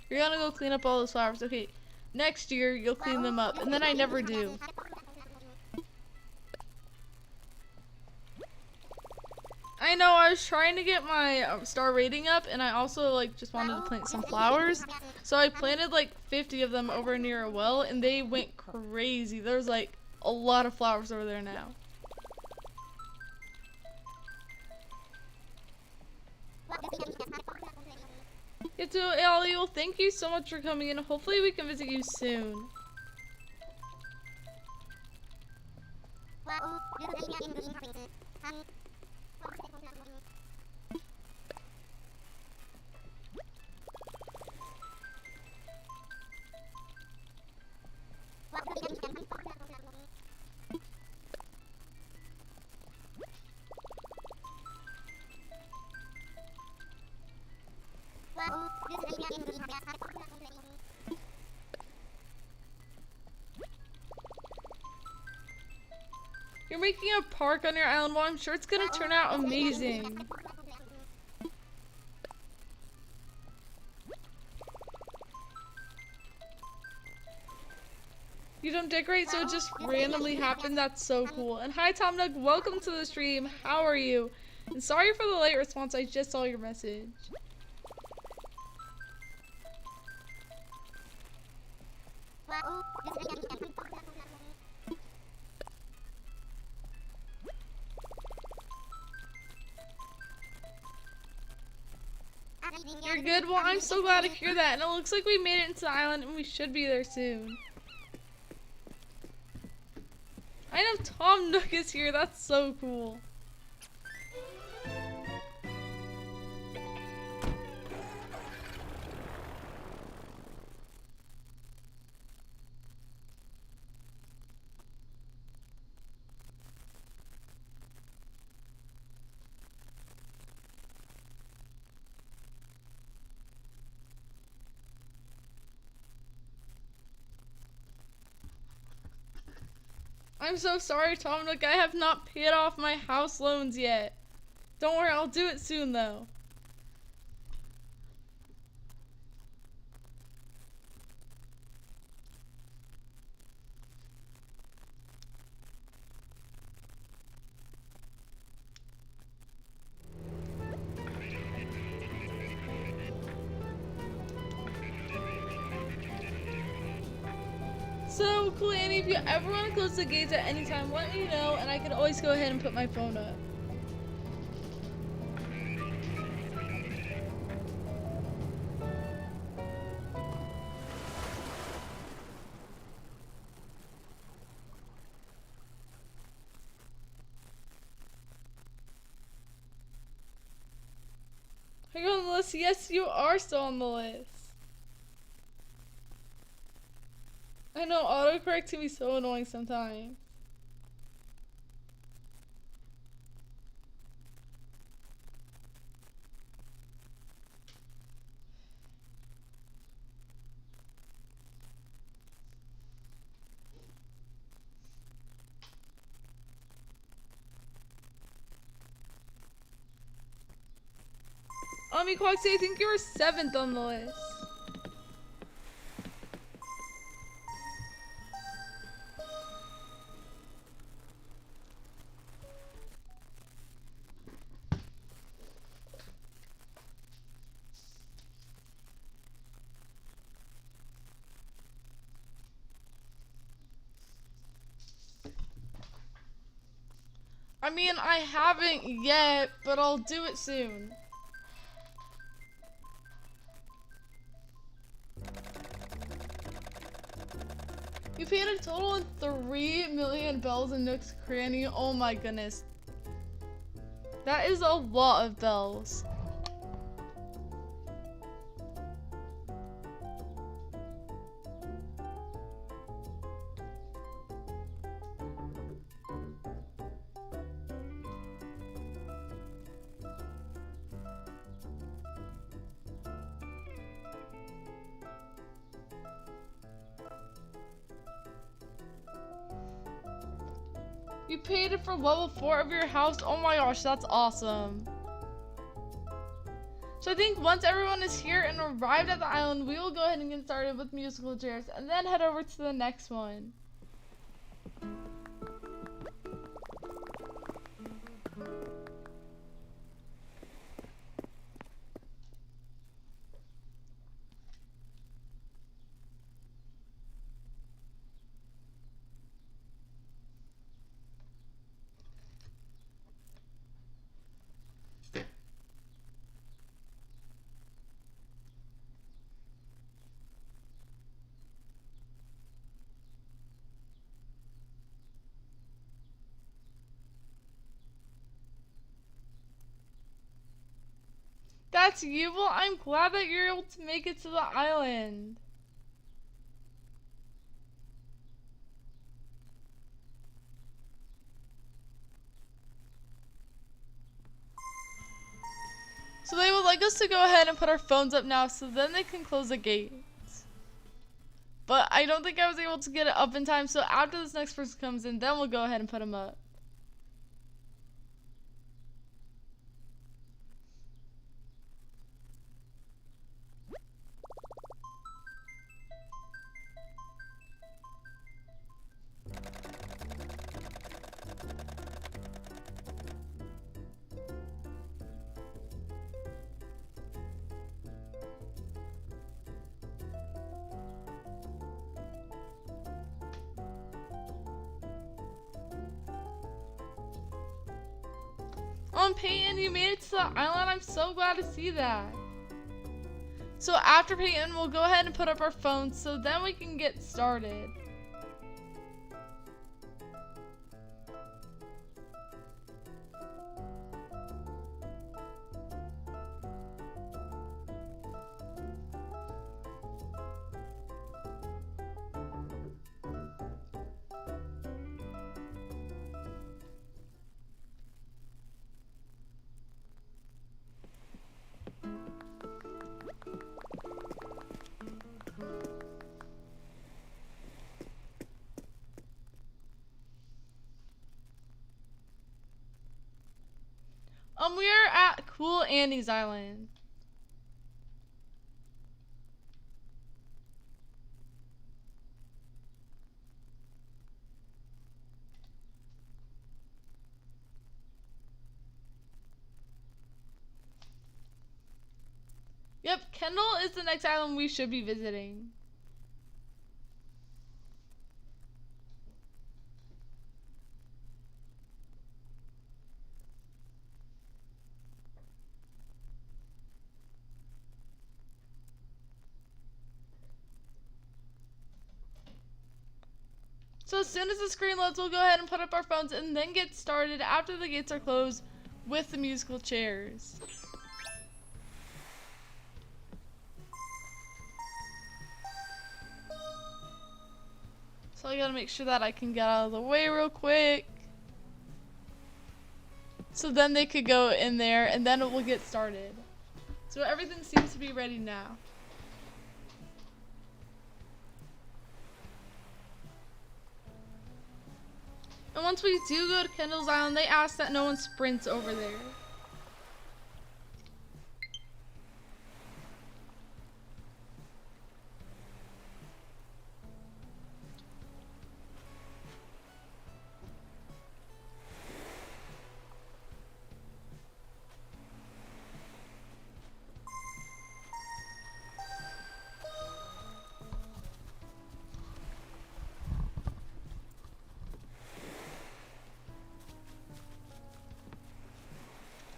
you're gonna go clean up all those flowers. Okay, next year you'll clean them up. And then I never do. I know, I was trying to get my star rating up, and I also, like, just wanted to plant some flowers. So I planted, like, 50 of them over near a well, and they went crazy. There's, like, a lot of flowers over there now. You too, Ellie. Well, thank you so much for coming in. Hopefully we can visit you soon. You're making a park on your island. Well, I'm sure it's gonna turn out amazing. You don't decorate, so it just randomly happened. That's so cool. And hi, Tom Nook. Welcome to the stream. How are you? And sorry for the late response. I just saw your message. You're good? Well, I'm so glad to hear that. And it looks like we made it into the island, and we should be there soon. I know Tom Nook is here. That's so cool. I'm so sorry, Tom Nook. I have not paid off my house loans yet. Don't worry, I'll do it soon, though. So, cool, Annie, if you ever want to close the gates at any time, let me know, and I can always go ahead and put my phone up. Are you on the list? Yes, you are still on the list. I know, autocorrect can be so annoying sometimes. Tommy Quaxie, I think you were 7th on the list. I mean, I haven't yet, but I'll do it soon. You paid a total of 3 million bells in Nook's Cranny. Oh my goodness. That is a lot of bells. You paid it for level 4 of your house. Oh my gosh, that's awesome. So I think once everyone is here and arrived at the island, we will go ahead and get started with musical chairs and then head over to the next one. That's you. Well, I'm glad that you're able to make it to the island. So they would like us to go ahead and put our phones up now so then they can close the gates. But I don't think I was able to get it up in time, so after this next person comes in, then we'll go ahead and put them up. Peyton, you made it to the island. I'm so glad to see that. So after Peyton, we'll go ahead and put up our phones so then we can get started. We are at Cool Andy's Island. Yep, Kendall is the next island we should be visiting. So as soon as the screen loads, we'll go ahead and put up our phones and then get started after the gates are closed with the musical chairs. So I gotta make sure that I can get out of the way real quick. So then they could go in there and then it will get started. So everything seems to be ready now. And once we do go to Kendall's Island, they ask that no one sprints over there.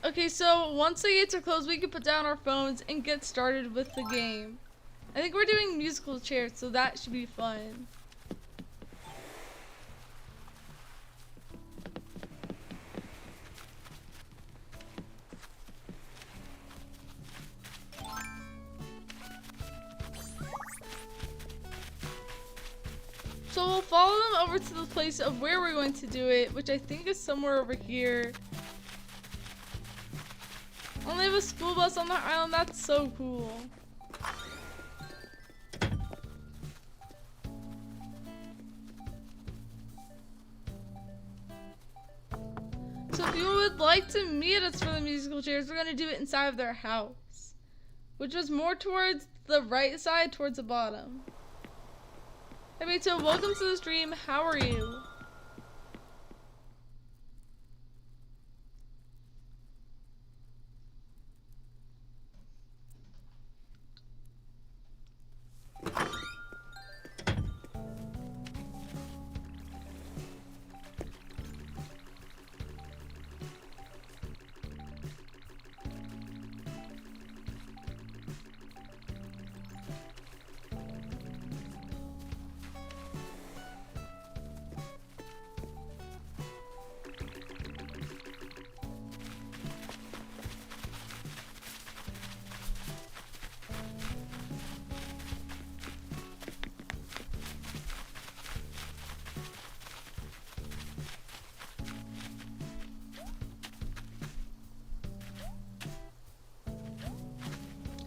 Okay, so once the gates are closed, we can put down our phones and get started with the game. I think we're doing musical chairs, so that should be fun. So we'll follow them over to the place of where we're going to do it, which I think is somewhere over here. Only have a school bus on the island, that's so cool. So if you would like to meet us for the musical chairs, we're going to do it inside of their house, which was more towards the right side, towards the bottom. Okay, so welcome to the stream. How are you?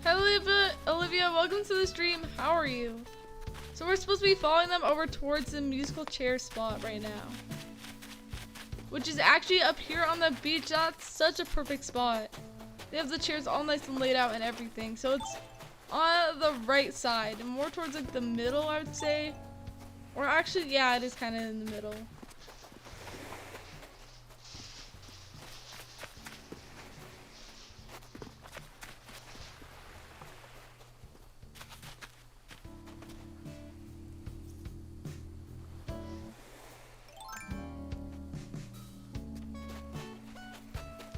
Hi Olivia, welcome to the stream. How are you? So we're supposed to be following them over towards the musical chair spot right now, which is actually up here on the beach. That's such a perfect spot. They have the chairs all nice and laid out and everything. So it's on the right side and more towards like the middle, I would say. Or actually, yeah, it is kind of in the middle.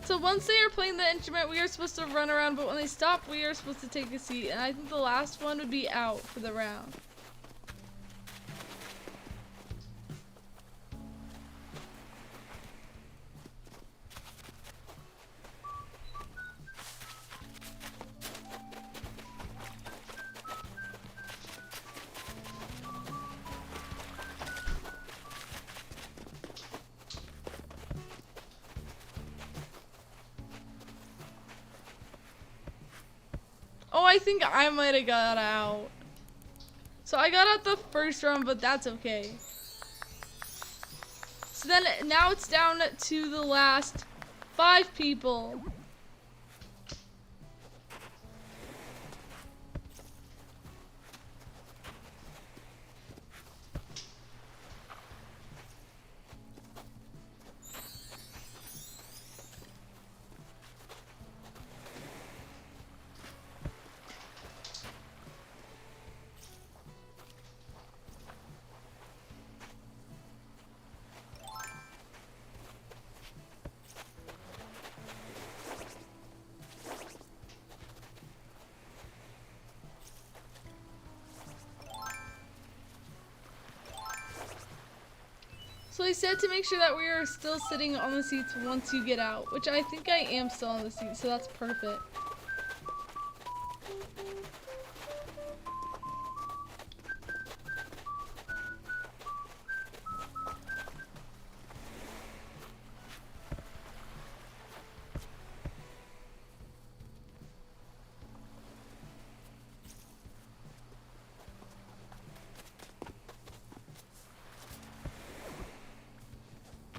So once they are playing the instrument, we are supposed to run around, but when they stop, we are supposed to take a seat. And I think the last one would be out for the round. Oh, I think I might have got out. So I got out the first round, but that's okay. So then now it's down to the last 5 people. So they said to make sure that we are still sitting on the seats once you get out, which I think I am still on the seat, so that's perfect.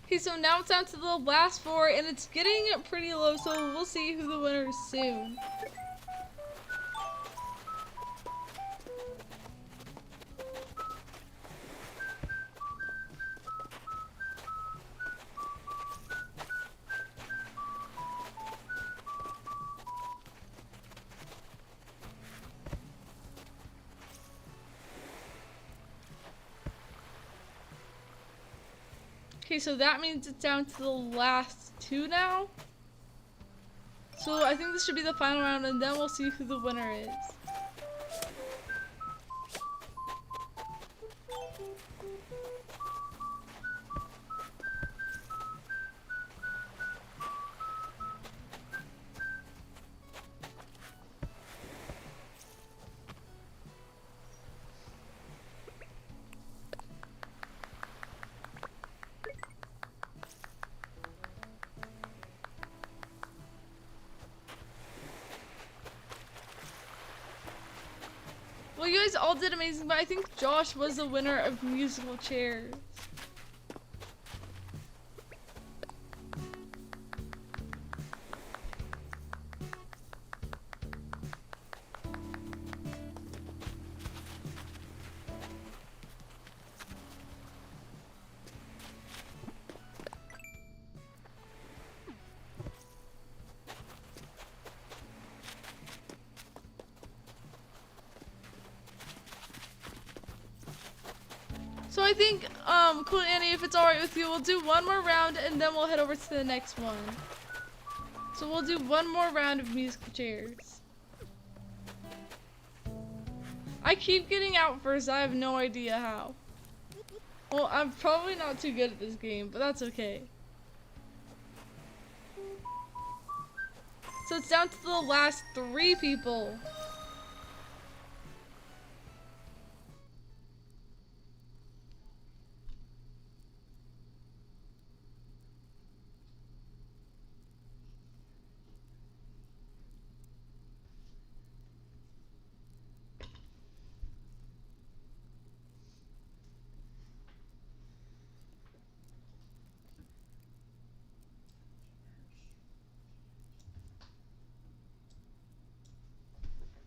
Okay, so now it's down to the last 4, and it's getting pretty low, so we'll see who the winner is soon. Okay, so that means it's down to the last 2 now. So I think this should be the final round, and then we'll see who the winner is. Well, you guys all did amazing, but I think Josh was the winner of musical chairs. So I think, cool Annie, if it's alright with you, we'll do one more round and then we'll head over to the next one. So we'll do one more round of musical chairs. I keep getting out first, I have no idea how. Well, I'm probably not too good at this game, but that's okay. So it's down to the last 3 people.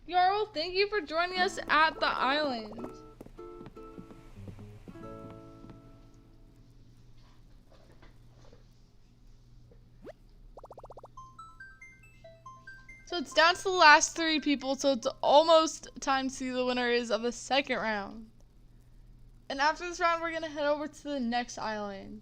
Jarl, thank you for joining us at the island. So it's down to the last 3 people, so it's almost time to see the winner is of the second round. And after this round, we're gonna head over to the next island.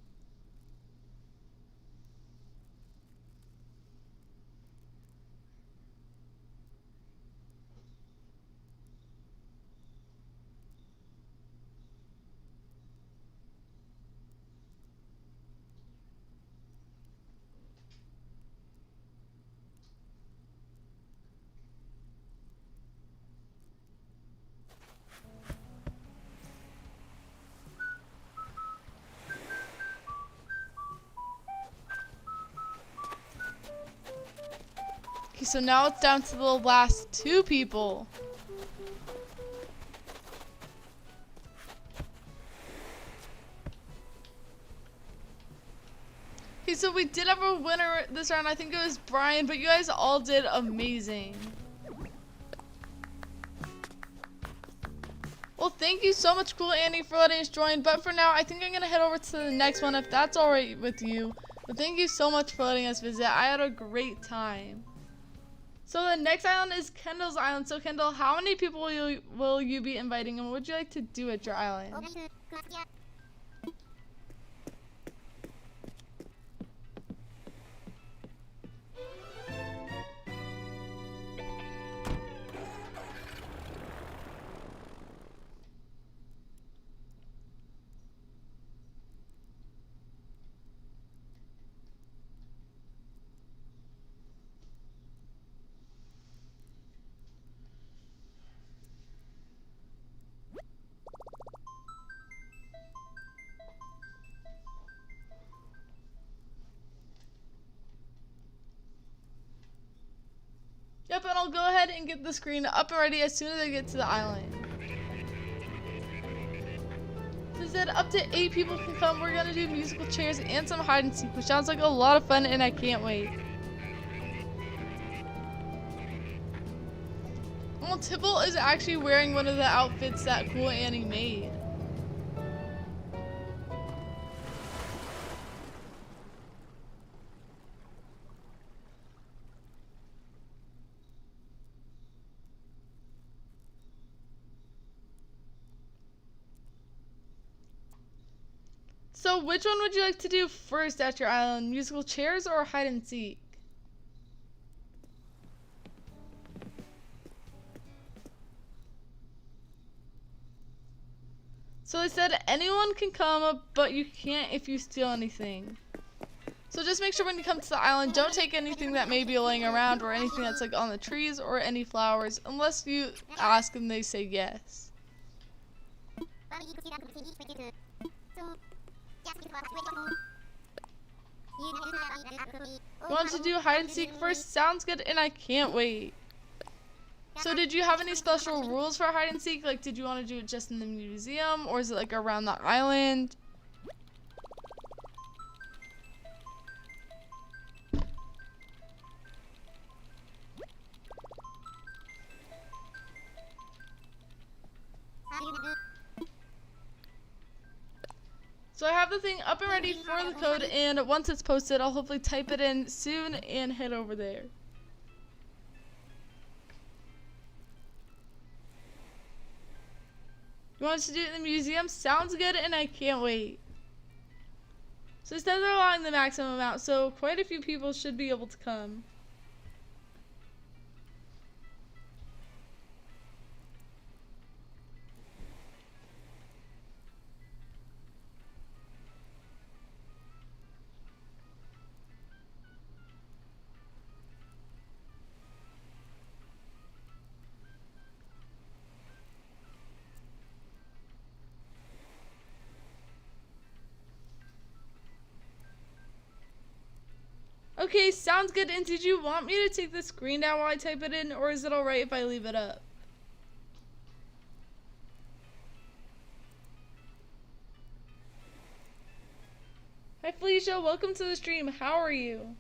Okay, so now it's down to the last 2 people. Okay, so we did have a winner this round. I think it was Brian, but you guys all did amazing. Well, thank you so much, Cool Annie, for letting us join. But for now, I think I'm going to head over to the next one, if that's all right with you. But thank you so much for letting us visit. I had a great time. So the next island is Kendall's island. So Kendall, how many people will you be inviting, and what would you like to do at your island? Yep, and I'll go ahead and get the screen up and ready as soon as I get to the island. They said up to 8 people can come. We're gonna do musical chairs and some hide and seek, which sounds like a lot of fun, and I can't wait. Well, Tibble is actually wearing one of the outfits that Cool Annie made. So which one would you like to do first at your island? Musical chairs or hide and seek? So they said anyone can come, but you can't if you steal anything. So just make sure when you come to the island, don't take anything that may be laying around or anything that's like on the trees or any flowers, unless you ask and they say yes. You want to do hide and seek first? Sounds good, and I can't wait. So did you have any special rules for hide and seek? Like, did you want to do it just in the museum, or is it like around the island? So I have the thing up and ready for the code, and once it's posted, I'll hopefully type it in soon and head over there. You want us to do it in the museum? Sounds good, and I can't wait. So instead they're allowing the maximum amount, so quite a few people should be able to come. Okay, sounds good. And did you want me to take the screen down while I type it in, or is it alright if I leave it up? Hi Felicia, welcome to the stream. How are you?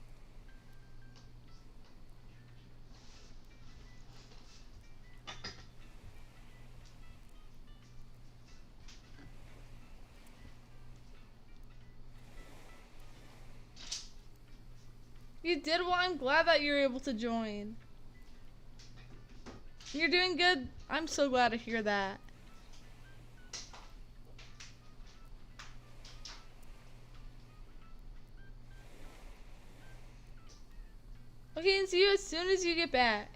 You did well. I'm glad that you're able to join. You're doing good. I'm so glad to hear that. Okay, and see you as soon as you get back.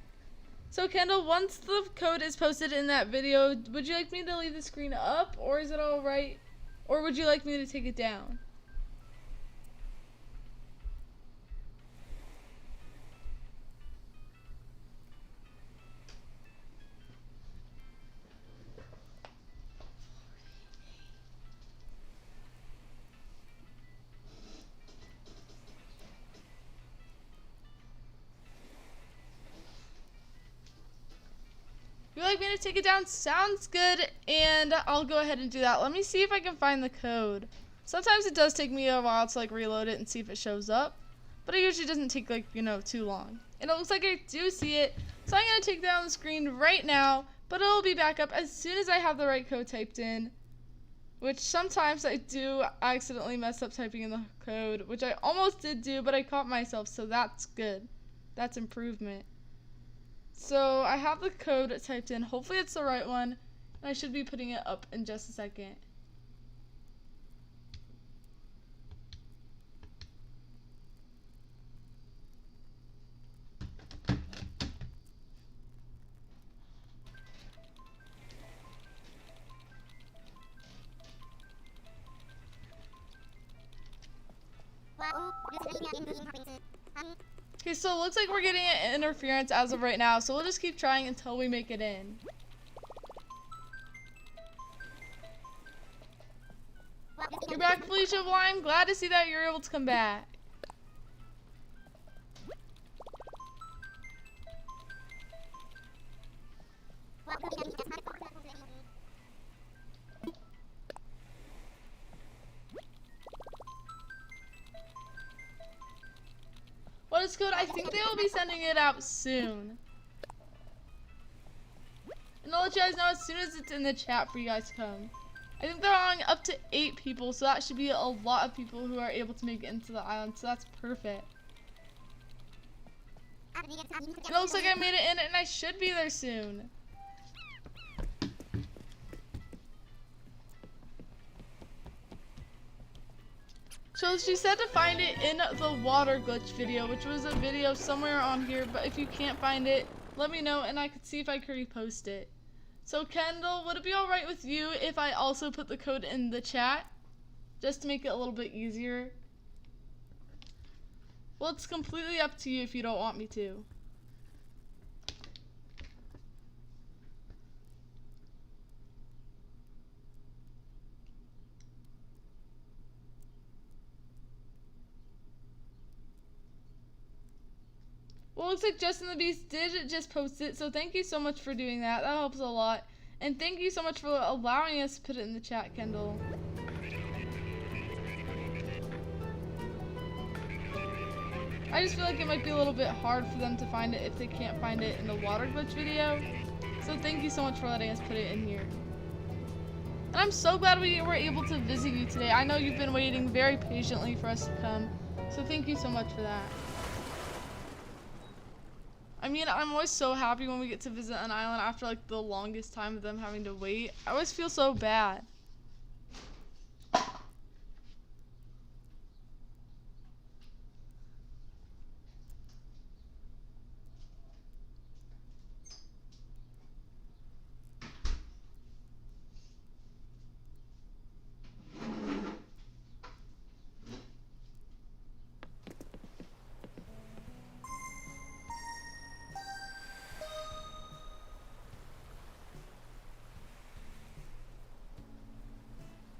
So Kendall, once the code is posted in that video, would you like me to leave the screen up, or is it alright? Or would you like me to take it down? You like me to take it down? Sounds good, and I'll go ahead and do that. Let me see if I can find the code. Sometimes it does take me a while to like reload it and see if it shows up, but it usually doesn't take like, you know, too long. And it looks like I do see it, so I'm gonna take down the screen right now, but it'll be back up as soon as I have the right code typed in, which sometimes I do accidentally mess up typing in the code, which I almost did do, but I caught myself, so that's good. That's improvement. So I have the code typed in. Hopefully it's the right one. And I should be putting it up in just a second. Okay, so it looks like we're getting an interference as of right now, so we'll just keep trying until we make it in. You're back, Felicia. Well, I'm glad to see that you're able to come back. What is code? I think they will be sending it out soon. And I'll let you guys know as soon as it's in the chat for you guys to come. I think they're allowing up to 8 people, so that should be a lot of people who are able to make it into the island, so that's perfect. It looks like I made it in, and I should be there soon. So she said to find it in the water glitch video, which was a video somewhere on here, but if you can't find it, let me know and I could see if I could repost it. So Kendall, would it be alright with you if I also put the code in the chat? Just to make it a little bit easier? Well, it's completely up to you if you don't want me to. Well, it looks like Justin the Beast did just post it, so thank you so much for doing that. That helps a lot. And thank you so much for allowing us to put it in the chat, Kendall. I just feel like it might be a little bit hard for them to find it if they can't find it in the water glitch video. So thank you so much for letting us put it in here. And I'm so glad we were able to visit you today. I know you've been waiting very patiently for us to come. So thank you so much for that. I mean, I'm always so happy when we get to visit an island after like the longest time of them having to wait. I always feel so bad.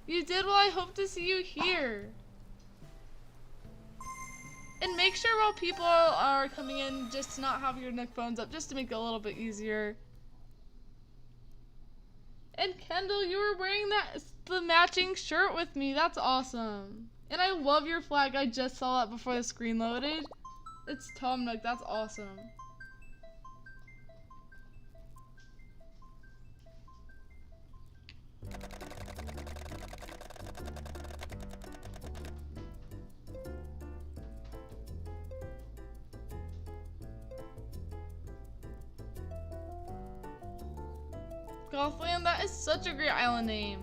You did? Well, I hope to see you here. And make sure while people are coming in just to not have your Nook phones up, just to make it a little bit easier. And Kendall, you were wearing the matching shirt with me. That's awesome. And I love your flag. I just saw that before the screen loaded. It's Tom Nook. That's awesome. Gothland, that is such a great island name.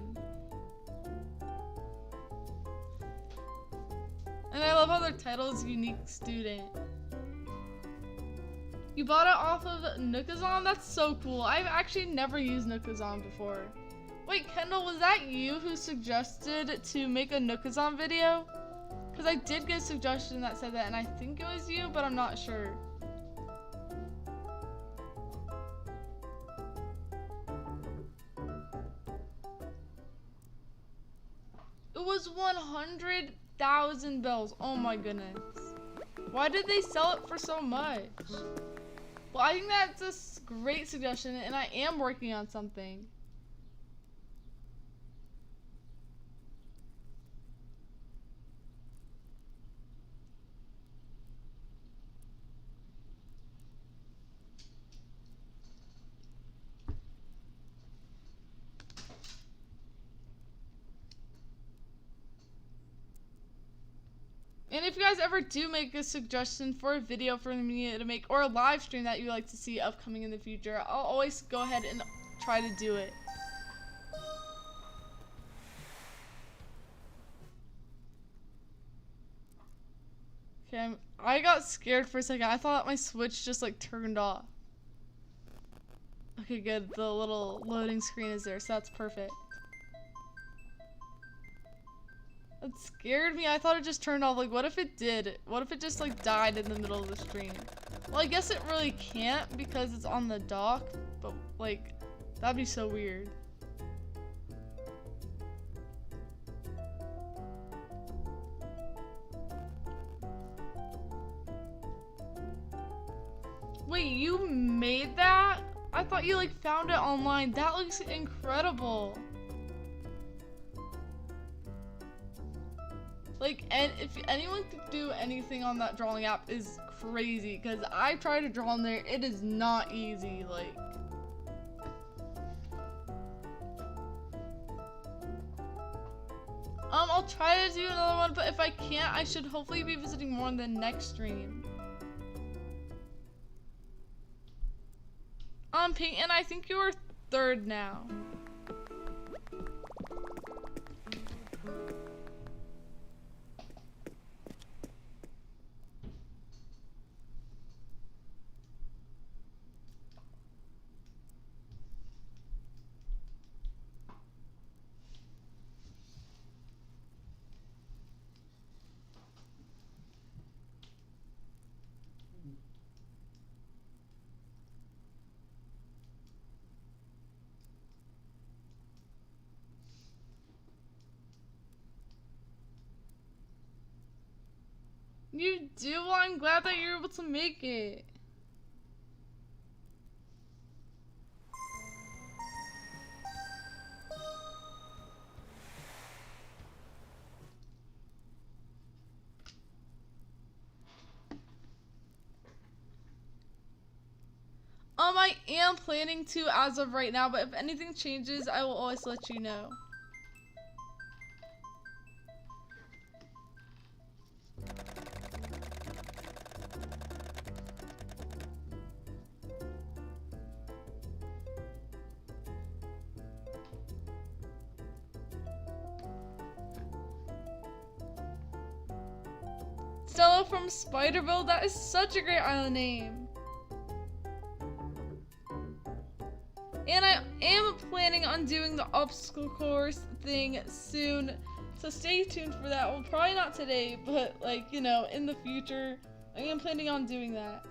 And I love how their title is Unique Student. You bought it off of Nookazon? That's so cool. I've actually never used Nookazon before. Wait, Kendall, was that you who suggested to make a Nookazon video? Because I did get a suggestion that said that, and I think it was you, but I'm not sure. It was 100,000 bells. Oh my goodness. Why did they sell it for so much? Well, I think that's a great suggestion, and I am working on something. And if you guys ever do make a suggestion for a video for me to make, or a live stream that you like to see upcoming in the future, I'll always go ahead and try to do it. Okay, I got scared for a second. I thought my Switch just like turned off. Okay, good. The little loading screen is there, so that's perfect. That scared me. I thought it just turned off. Like, what if it did? What if it just, like, died in the middle of the stream? Well, I guess it really can't because it's on the dock, but, like, that'd be so weird. Wait, you made that? I thought you, like, found it online. That looks incredible. Like, and if anyone could do anything on that drawing app is crazy, because I tried to draw on there, it is not easy, like. I'll try to do another one, but if I can't, I should hopefully be visiting more in the next stream. Peyton, I think you are third now. You do? Well, I'm glad that you're able to make it. I am planning to as of right now, but if anything changes, I will always let you know. Stella from Spiderville, that is such a great island name. And I am planning on doing the obstacle course thing soon, so stay tuned for that. Well, probably not today, but like, you know, in the future, I am planning on doing that.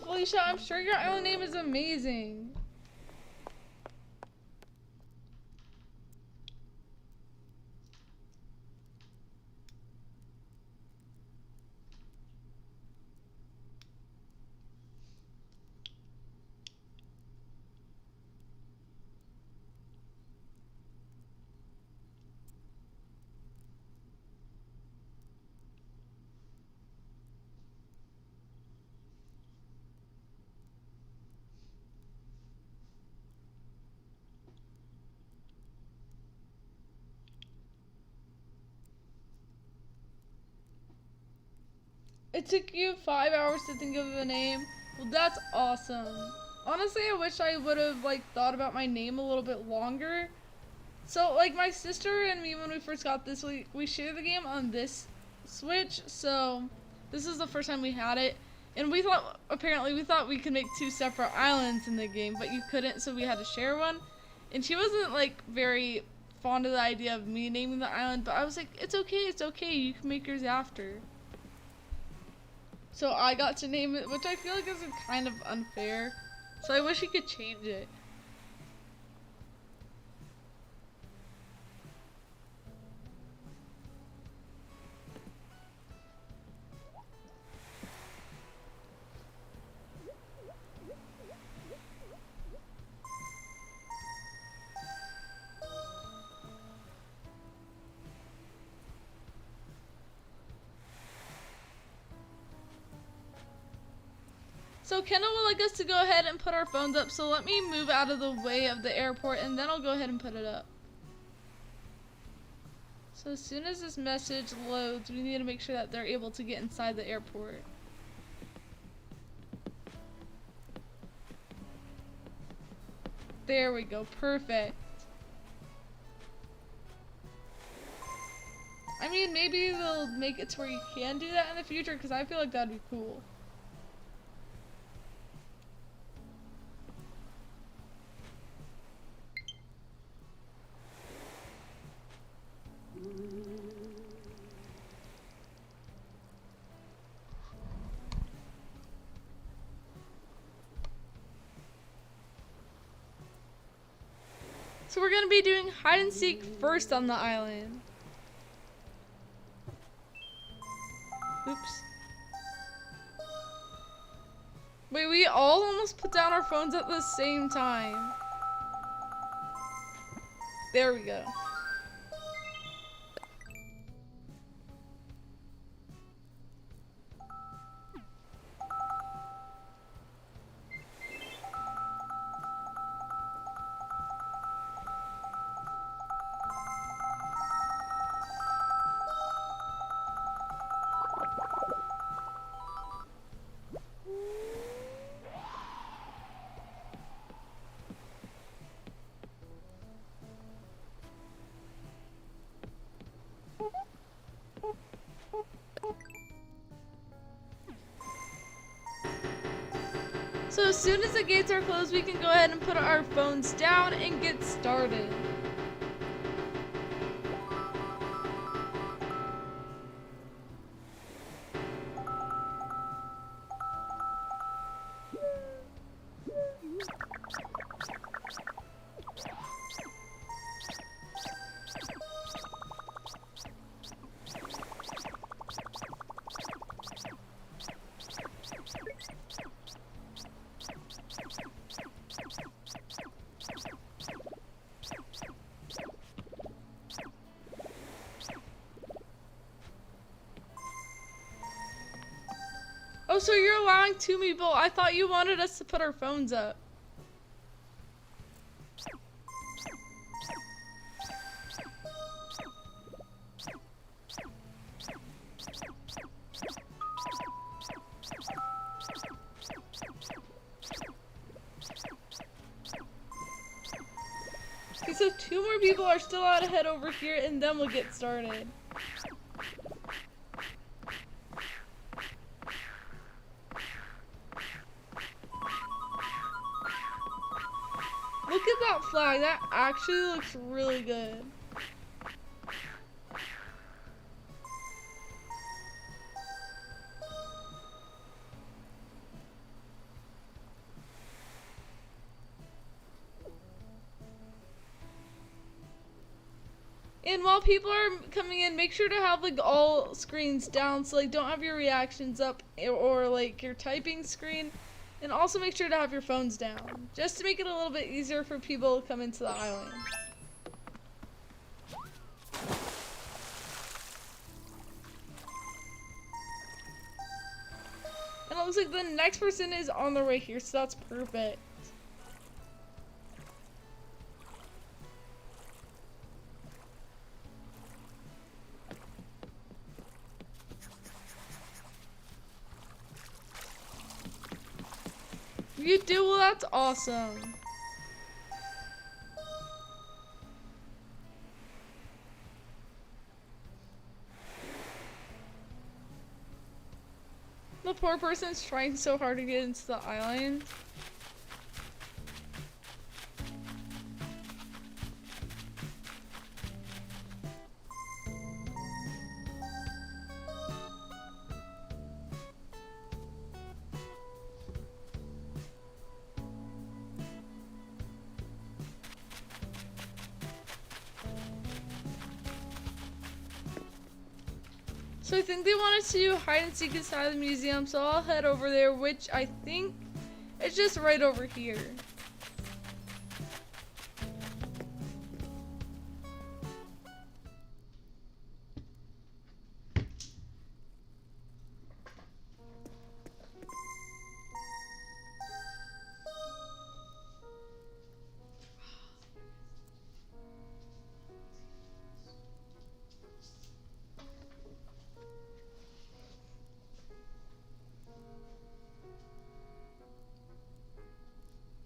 Felicia, I'm sure your island name is amazing. It took you 5 hours to think of a name. Well, that's awesome. Honestly, I wish I would have like thought about my name a little bit longer. So like my sister and me, when we first got this, we shared the game on this Switch. So this is the first time we had it, and we thought we could make 2 separate islands in the game, but you couldn't, so we had to share one. And she wasn't like very fond of the idea of me naming the island, but I was like, it's okay, you can make yours after. So I got to name it, which I feel like is kind of unfair. So I wish he could change it. So Kendall would like us to go ahead and put our phones up, so let me move out of the way of the airport and then I'll go ahead and put it up. So as soon as this message loads, we need to make sure that they're able to get inside the airport. There we go, perfect. I mean, maybe they'll make it to where you can do that in the future, because I feel like that'd be cool. So we're gonna be doing hide and seek first on the island. Oops. Wait, we all almost put down our phones at the same time. There we go. So as soon as the gates are closed, we can go ahead and put our phones down and get started. Oh, so you're allowing 2 people? I thought you wanted us to put our phones up. Okay, so 2 more people are still out ahead over here, and then we'll get started. Look at that flag. That actually looks really good. And while people are coming in, make sure to have like all screens down, so like don't have your reactions up or like your typing screen. And also make sure to have your phones down, just to make it a little bit easier for people to come into the island. And it looks like the next person is on the way here, so that's perfect. You do? Well, that's awesome. The poor person's trying so hard to get into the island. So I think they want us to do hide and seek inside the museum, so I'll head over there, which I think is just right over here.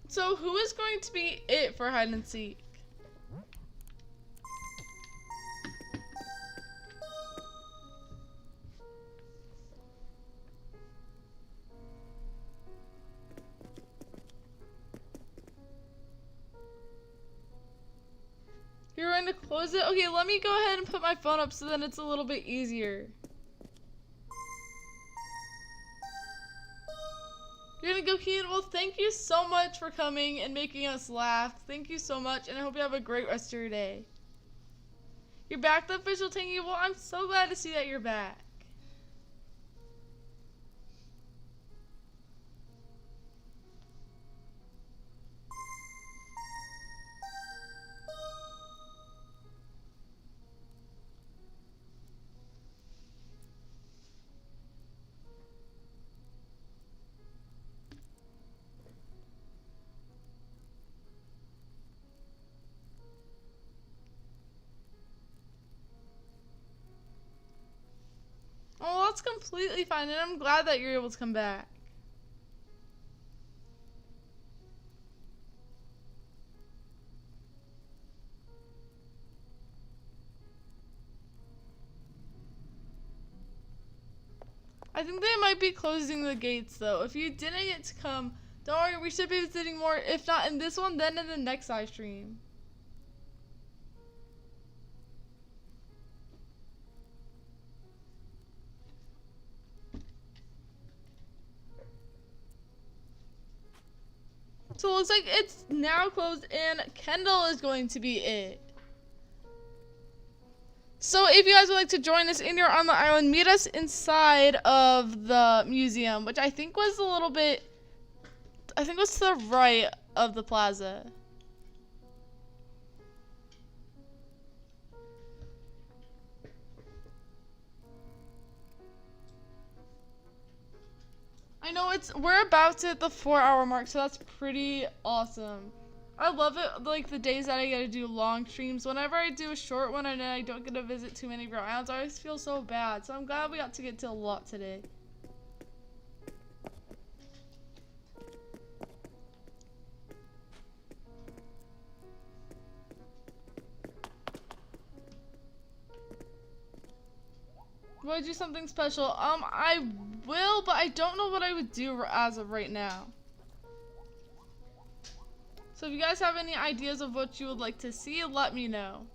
So who is going to be it for hide and seek? You're going to close it? Okay, let me go ahead and put my phone up so then it's a little bit easier. You're gonna go, Keen? Well, thank you so much for coming and making us laugh. Thank you so much, and I hope you have a great rest of your day. You're back, the official Tangy? Well, I'm so glad to see that you're back. Oh, that's completely fine, and I'm glad that you're able to come back. I think they might be closing the gates, though. If you didn't get to come, don't worry, we should be visiting more. If not in this one, then in the next live stream. So it looks like it's now closed and Kendall is going to be it. So if you guys would like to join us and you're on the island, meet us inside of the museum, which I think was a little bit, I think was to the right of the plaza. I know we're about to hit the 4-hour mark, so that's pretty awesome. I love it, like the days that I get to do long streams. Whenever I do a short one and I don't get to visit too many of your islands, I always feel so bad. So I'm glad we got to get to a lot today. Would I do something special? I will, but I don't know what I would do as of right now. So if you guys have any ideas of what you would like to see, let me know.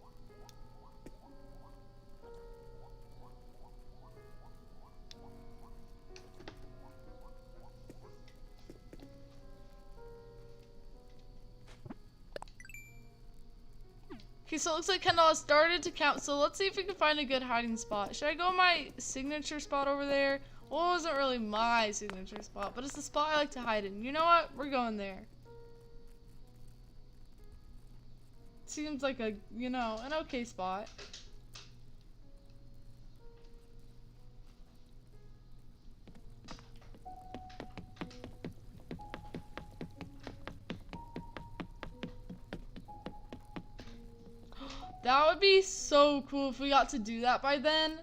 Okay, so it looks like Kendall has started to count, so let's see if we can find a good hiding spot. Should I go my signature spot over there? Well, it wasn't really my signature spot, but it's the spot I like to hide in. You know what? We're going there. Seems like a, you know, an okay spot. That would be so cool if we got to do that by then.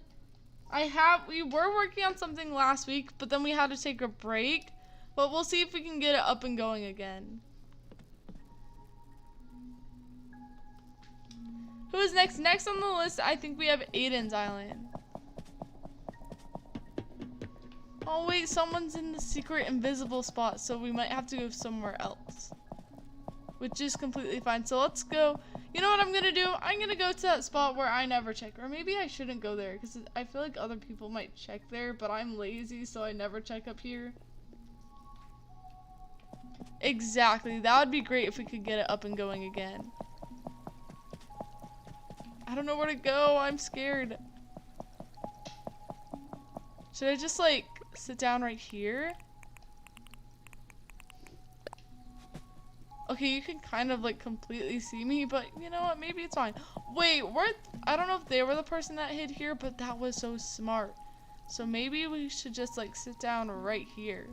We were working on something last week, but then we had to take a break. But we'll see if we can get it up and going again. Who is next? Next on the list, I think we have Aiden's Island. Oh wait, someone's in the secret invisible spot, so we might have to go somewhere else. Which is completely fine. So let's go. You know what I'm gonna do? I'm gonna go to that spot where I never check. Or maybe I shouldn't go there, because I feel like other people might check there, but I'm lazy, so I never check up here. Exactly. That would be great if we could get it up and going again. I don't know where to go. I'm scared. Should I just, like, sit down right here? Okay, you can kind of like completely see me, but you know what? Maybe it's fine. Wait, I don't know if they were the person that hid here, but that was so smart. So maybe we should just like sit down right here.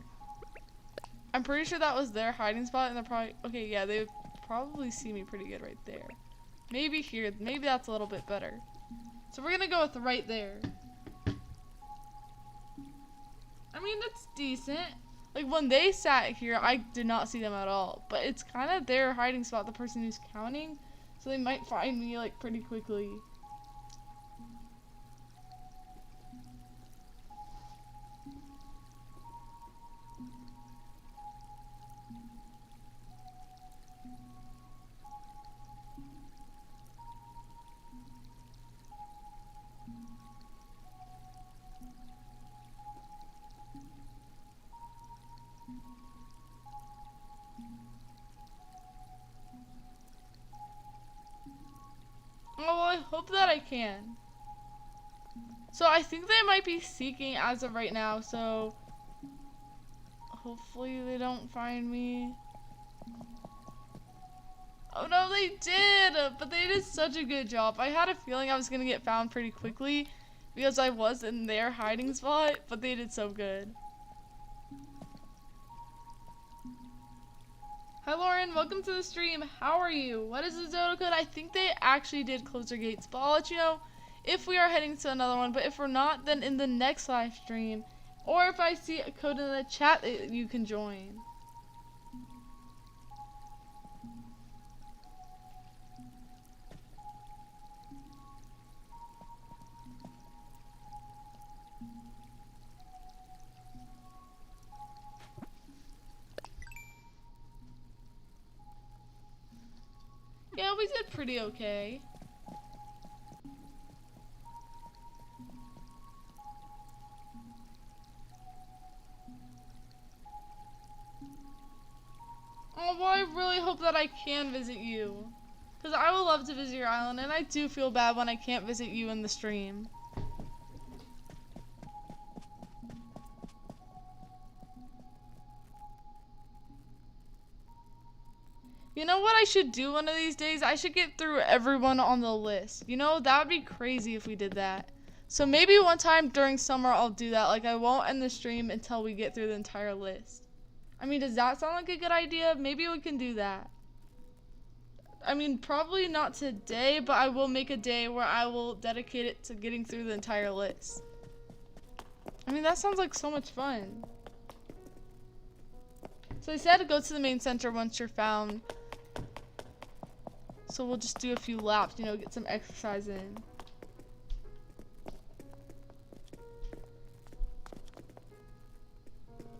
I'm pretty sure that was their hiding spot, and they're probably, okay, yeah, they would probably see me pretty good right there. Maybe here, maybe that's a little bit better. So we're gonna go with right there. I mean, that's decent. Like, when they sat here, I did not see them at all. But it's kind of their hiding spot, the person who's counting. So they might find me, like, pretty quickly. Oh, well, I hope that I can. So I think they might be seeking as of right now, so hopefully they don't find me. Oh no, they did! But they did such a good job. I had a feeling I was gonna get found pretty quickly because I was in their hiding spot, but they did so good. Hi Lauren, welcome to the stream. How are you? What is the Zoto code? I think they actually did close their gates, but I'll let you know if we are heading to another one. But if we're not, then in the next live stream, or if I see a code in the chat, you can join. Yeah, we did pretty okay. Oh, well, I really hope that I can visit you. Because I would love to visit your island, and I do feel bad when I can't visit you in the stream. You know what I should do one of these days? I should get through everyone on the list. You know, that would be crazy if we did that. So maybe one time during summer I'll do that. Like, I won't end the stream until we get through the entire list. I mean, does that sound like a good idea? Maybe we can do that. I mean, probably not today, but I will make a day where I will dedicate it to getting through the entire list. I mean, that sounds like so much fun. So they said to go to the main center once you're found. So we'll just do a few laps, you know, get some exercise in.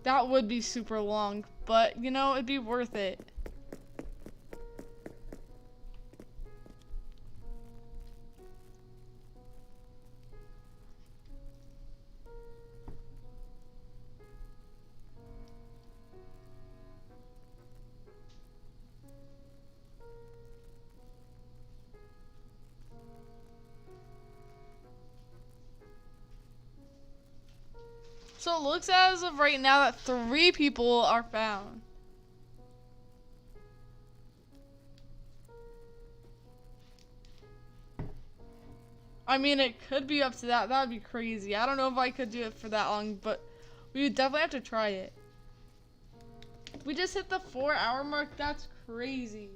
That would be super long, but, you know, it'd be worth it. So it looks as of right now that 3 people are found. I mean, it could be up to that. That would be crazy. I don't know if I could do it for that long, but we would definitely have to try it. We just hit the 4-hour mark. That's crazy.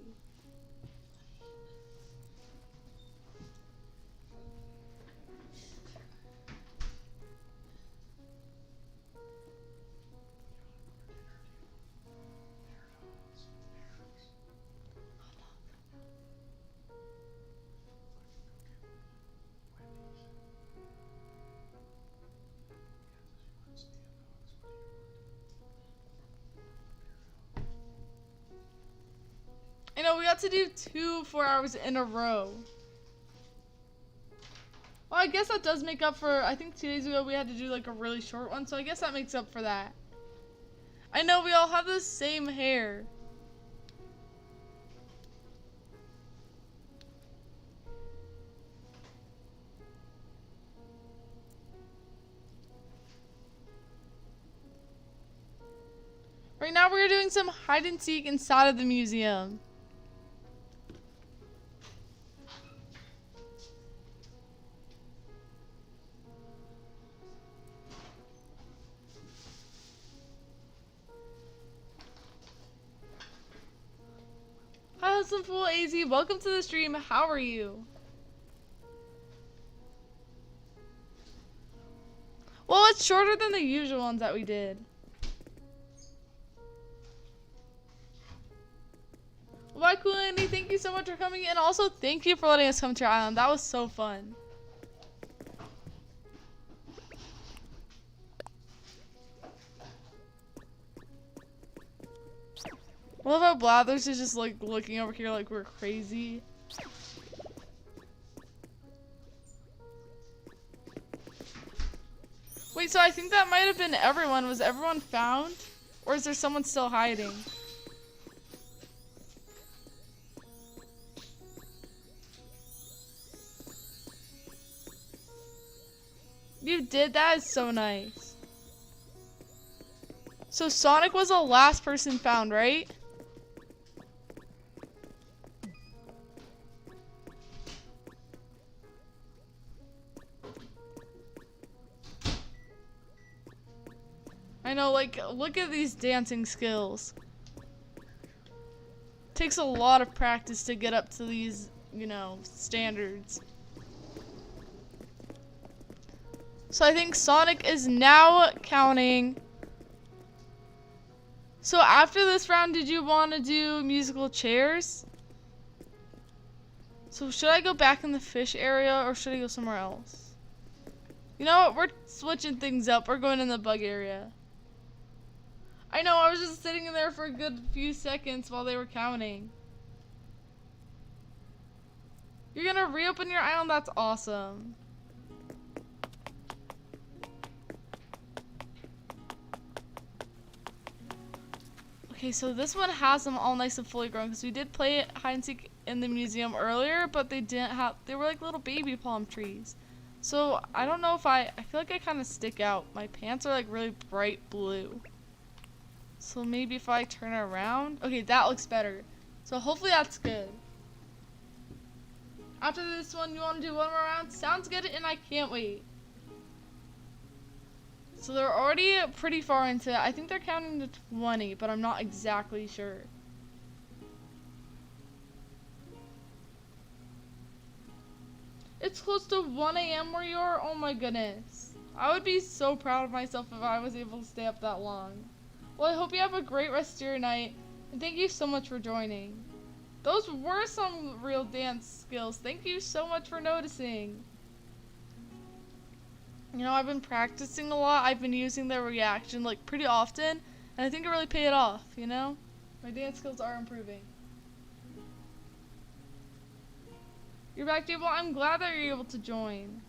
I know, we got to do 2 4 hours in a row. Well, I guess that does make up for, I think 2 days ago we had to do like a really short one, so I guess that makes up for that. I know, we all have the same hair. Right now we're doing some hide and seek inside of the museum. Hi, Hustle Fool AZ. Welcome to the stream. How are you? Well, it's shorter than the usual ones that we did. Bye, Cool Andy. Thank you so much for coming in. Also, thank you for letting us come to your island. That was so fun. I love how Blathers is just like looking over here like we're crazy. Wait, so I think that might have been everyone. Was everyone found? Or is there someone still hiding? You did? That is so nice. So Sonic was the last person found, right? I know, like, look at these dancing skills. Takes a lot of practice to get up to these, you know, standards. So I think Sonic is now counting. So after this round, did you want to do musical chairs? So should I go back in the fish area or should I go somewhere else? You know what? We're switching things up. We're going in the bug area. I know, I was just sitting in there for a good few seconds while they were counting. You're gonna reopen your island? That's awesome. Okay, so this one has them all nice and fully grown because we did play hide and seek in the museum earlier, but they didn't have, they were like little baby palm trees. So I don't know if I feel like I kind of stick out. My pants are like really bright blue. So maybe if I turn around, okay, that looks better. So hopefully that's good. After this one, you want to do one more round? Sounds good, and I can't wait. So they're already pretty far into it. I think they're counting to 20, but I'm not exactly sure. It's close to 1 a.m. where you are? Oh my goodness. I would be so proud of myself if I was able to stay up that long. Well, I hope you have a great rest of your night, and thank you so much for joining. Those were some real dance skills. Thank you so much for noticing. You know, I've been practicing a lot. I've been using their reaction like pretty often, and I think it really paid off, you know? My dance skills are improving. You're back, Dable. I'm glad that you're able to join.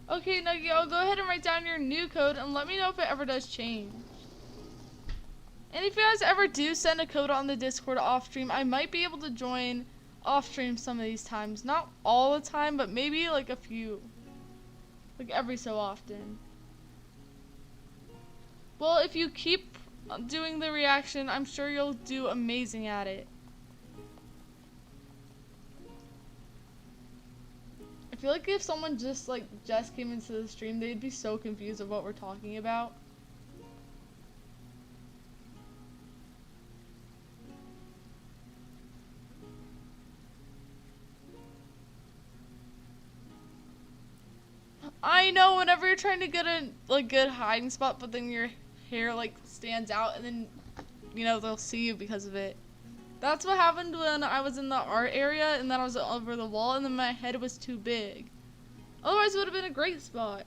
Okay, Nuggy, I'll go ahead and write down your new code and let me know if it ever does change. And if you guys ever do send a code on the Discord off stream, I might be able to join off stream some of these times. Not all the time, but maybe like a few. Like every so often. Well, if you keep doing the reaction, I'm sure you'll do amazing at it. I feel like if someone just came into the stream, they'd be so confused of what we're talking about. I know, whenever you're trying to get a good hiding spot, but then your hair stands out, and then they'll see you because of it. That's what happened when I was in the art area, and then I was over the wall, and then my head was too big. Otherwise, it would have been a great spot.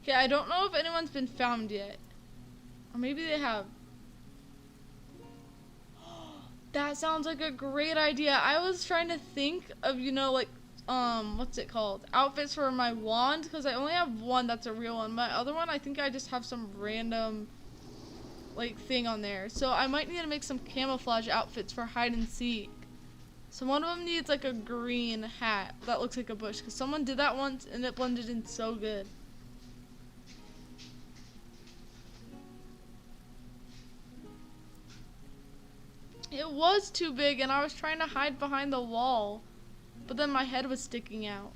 Okay, I don't know if anyone's been found yet. Or maybe they have. That sounds like a great idea. I was trying to think of, what's it called? Outfits for my wand, because I only have one that's a real one. My other one, I think I just have some random, thing on there. So I might need to make some camouflage outfits for hide and seek. So one of them needs, a green hat that looks like a bush, because someone did that once, and it blended in so good. It was too big, and I was trying to hide behind the wall, but then my head was sticking out.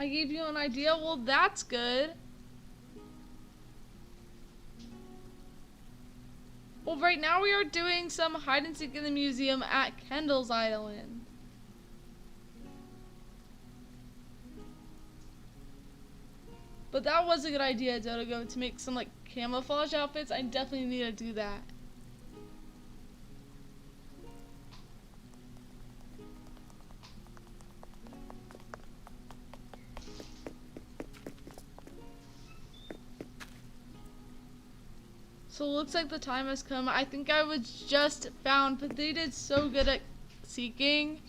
I gave you an idea? Well, that's good. Well, right now we are doing some hide and seek in the museum at Kendall's Island. But that was a good idea, Dodogo, to make some camouflage outfits. I definitely need to do that. So it looks like the time has come. I think I was just found, but they did so good at seeking.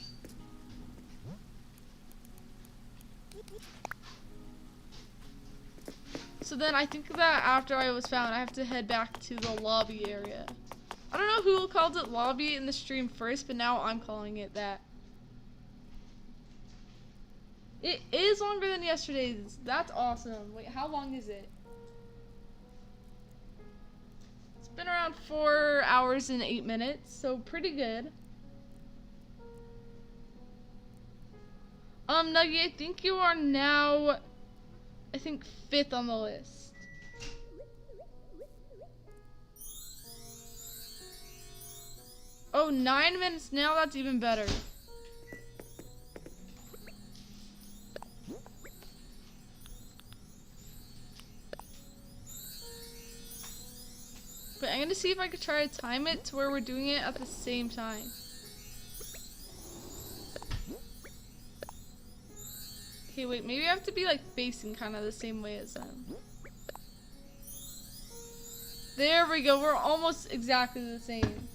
So then I think that after I was found, I have to head back to the lobby area. I don't know who called it lobby in the stream first, but now I'm calling it that. It is longer than yesterday's. That's awesome. Wait, how long is it? Been around 4 hours and 8 minutes, so pretty good. Nuggy, I think you are now, 5th on the list. Oh, 9 minutes now, that's even better. I'm gonna see if I could try to time it to where we're doing it at the same time. Okay, wait, maybe I have to be like facing kind of the same way as them. There we go, we're almost exactly the same.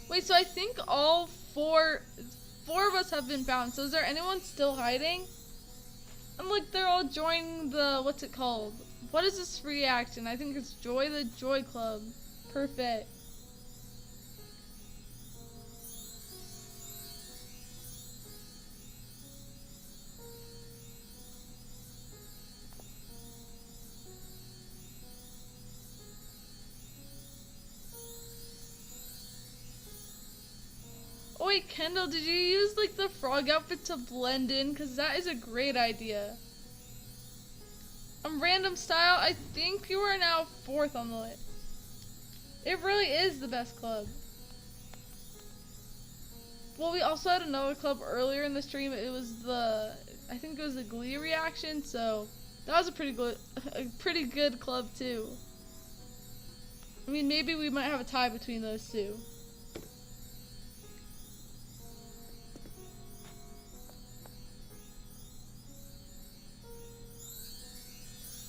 Wait, so I think all four of us have been found. So is there anyone still hiding? I'm like, they're all joining the, what's it called? What is this reaction? I think it's Joy the Joy Club. Perfect. Oh wait, Kendall, did you use like the frog outfit to blend in? Cause that is a great idea. Random style, I think you are now 4th on the list. It really is the best club. Well, we also had another club earlier in the stream. It was I think it was the Glee reaction. So that was a pretty good club too. I mean, maybe we might have a tie between those two.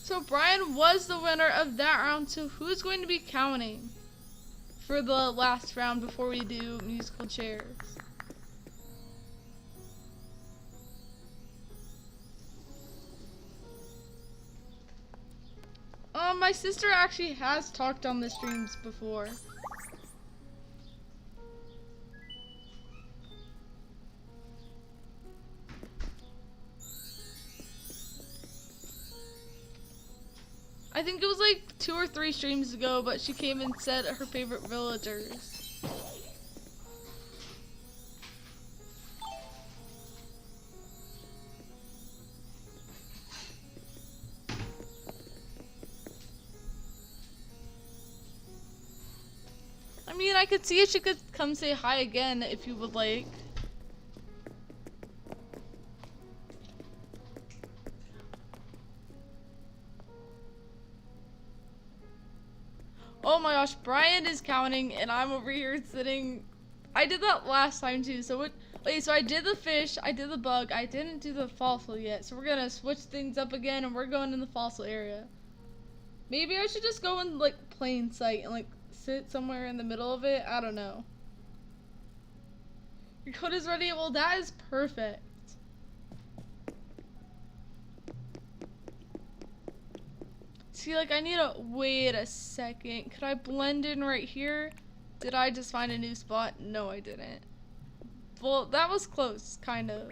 So Brian was the winner of that round, so who's going to be counting for the last round before we do musical chairs? My sister actually has talked on the streams before. I think it was like 2 or 3 streams ago, but she came and said her favorite villagers. I mean, I could see if she could come say hi again if you would like. Oh my gosh, Brian is counting and I'm over here sitting. I did that last time too. So wait, so I did the fish, I did the bug, I didn't do the fossil yet. So we're gonna switch things up again and we're going in the fossil area. Maybe I should just go in like plain sight and like sit somewhere in the middle of it. I don't know. Your code is ready. Well, that is perfect. See, like, I need to wait a second. Could I blend in right here? Did I just find a new spot? No, I didn't. Well, that was close, kind of.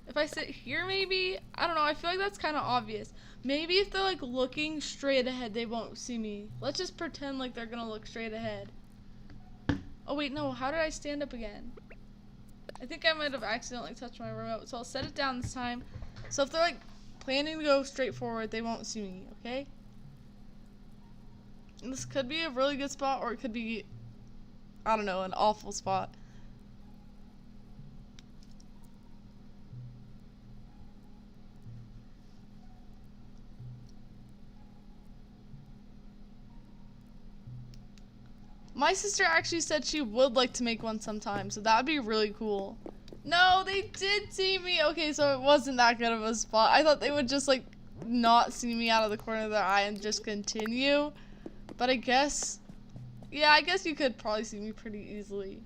If I sit here, maybe? I don't know. I feel like that's kind of obvious. Maybe if they're, like, looking straight ahead, they won't see me. Let's just pretend like they're gonna look straight ahead. Oh, wait, no. How did I stand up again? I think I might have accidentally touched my remote, so I'll set it down this time. So if they're, like, planning to go straight forward, they won't see me, okay? And this could be a really good spot, or it could be, I don't know, an awful spot. My sister actually said she would like to make one sometime, so that would be really cool. No, they did see me. Okay, so it wasn't that good of a spot. I thought they would just, like, not see me out of the corner of their eye and just continue. But I guess, yeah, I guess you could probably see me pretty easily.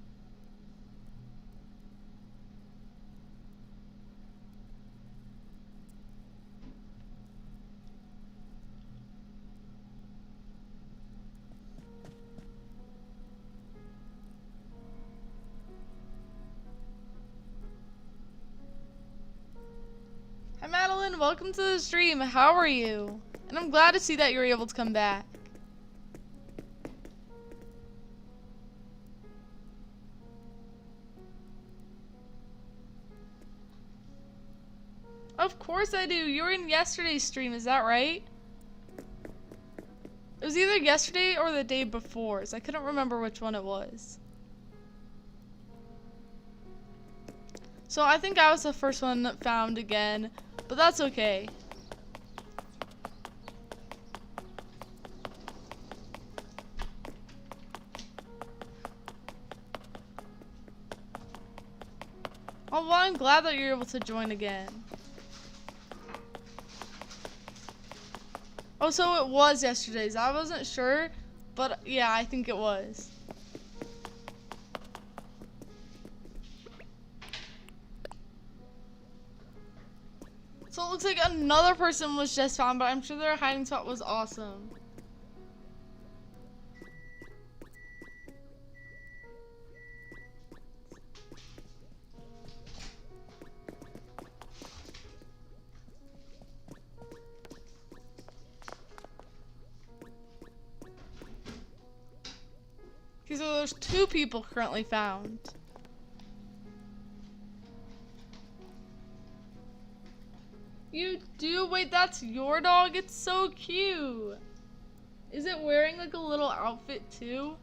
Hi Madeline, welcome to the stream. How are you? And I'm glad to see that you're able to come back. Of course I do. You were in yesterday's stream, is that right? It was either yesterday or the day before, so I couldn't remember which one it was. So I think I was the first one found again, but that's okay. Oh, well, I'm glad that you're able to join again. Oh, so it was yesterday's. I wasn't sure, but yeah, I think it was. So it looks like another person was just found, but I'm sure their hiding spot was awesome. Okay, so there's 2 people currently found. You do? Wait, that's your dog? It's so cute. Is it wearing like a little outfit too?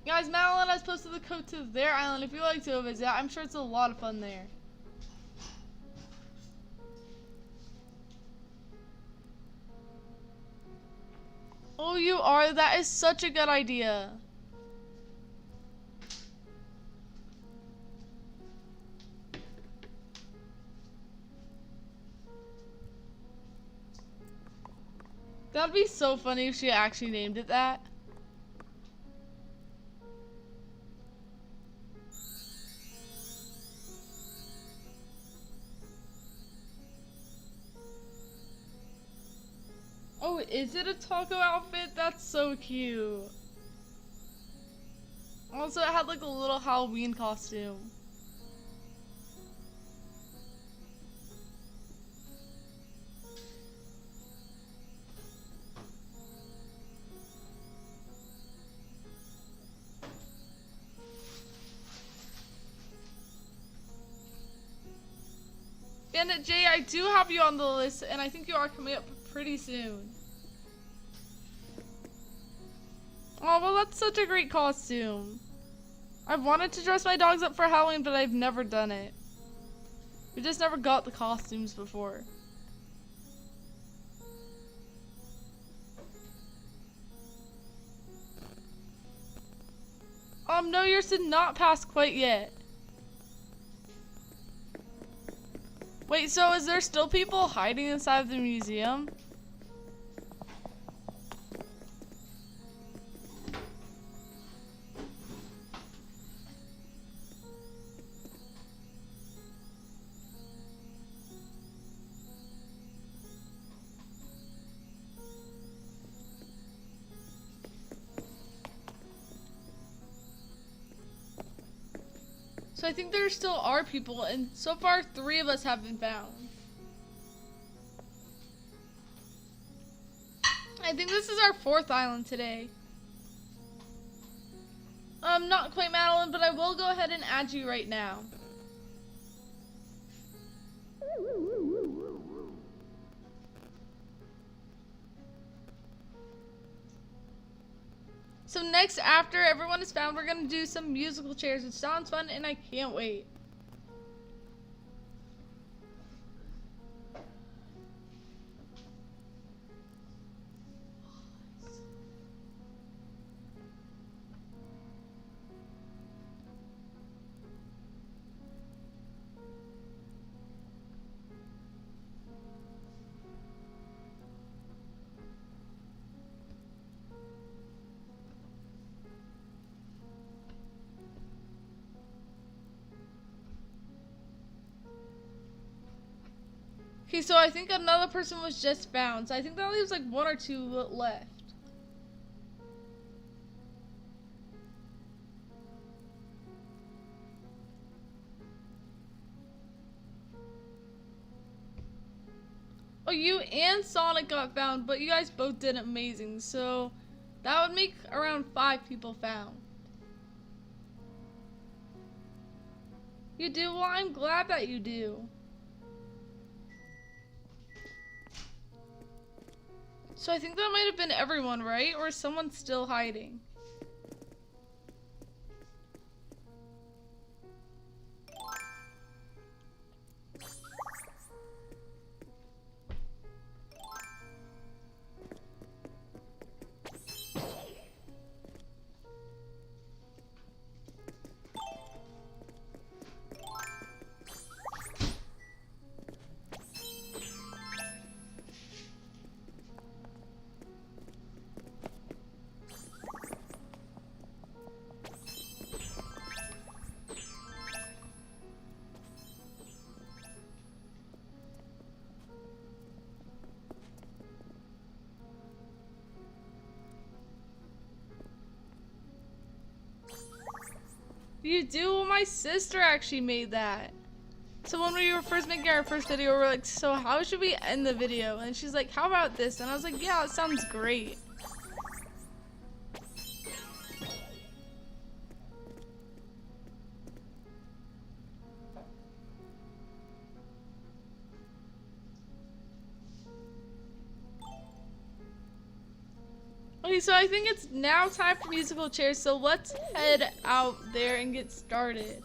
Guys, Madeline has posted the code to their island if you'd like to visit. I'm sure it's a lot of fun there. Oh, you are? That is such a good idea. That'd be so funny if she actually named it that. Oh, is it a taco outfit? That's so cute. Also, it had like a little Halloween costume. And Jay, I do have you on the list, and I think you are coming up pretty soon. Oh, well, that's such a great costume. I've wanted to dress my dogs up for Halloween, but I've never done it. We just never got the costumes before. No, yours did not pass quite yet. Wait, so is there still people hiding inside of the museum? So I think there still are people, and so far 3 of us have been found. I think this is our 4th island today. Not quite, Madeline, but I will go ahead and add you right now. So next, after everyone is found, we're gonna do some musical chairs, which sounds fun, and I can't wait. Okay, so I think another person was just found. So I think that leaves like 1 or 2 left. Oh, you and Sonic got found, but you guys both did amazing. So that would make around 5 people found. You do? Well, I'm glad that you do. So I think that might have been everyone, right? Or is someone still hiding? You do? Well, my sister actually made that. So when we were first making our first video, we were like, so how should we end the video? And she's like, how about this? And I was like, yeah, it sounds great. Okay, so I think it's now time for musical chairs, so let's head out there and get started.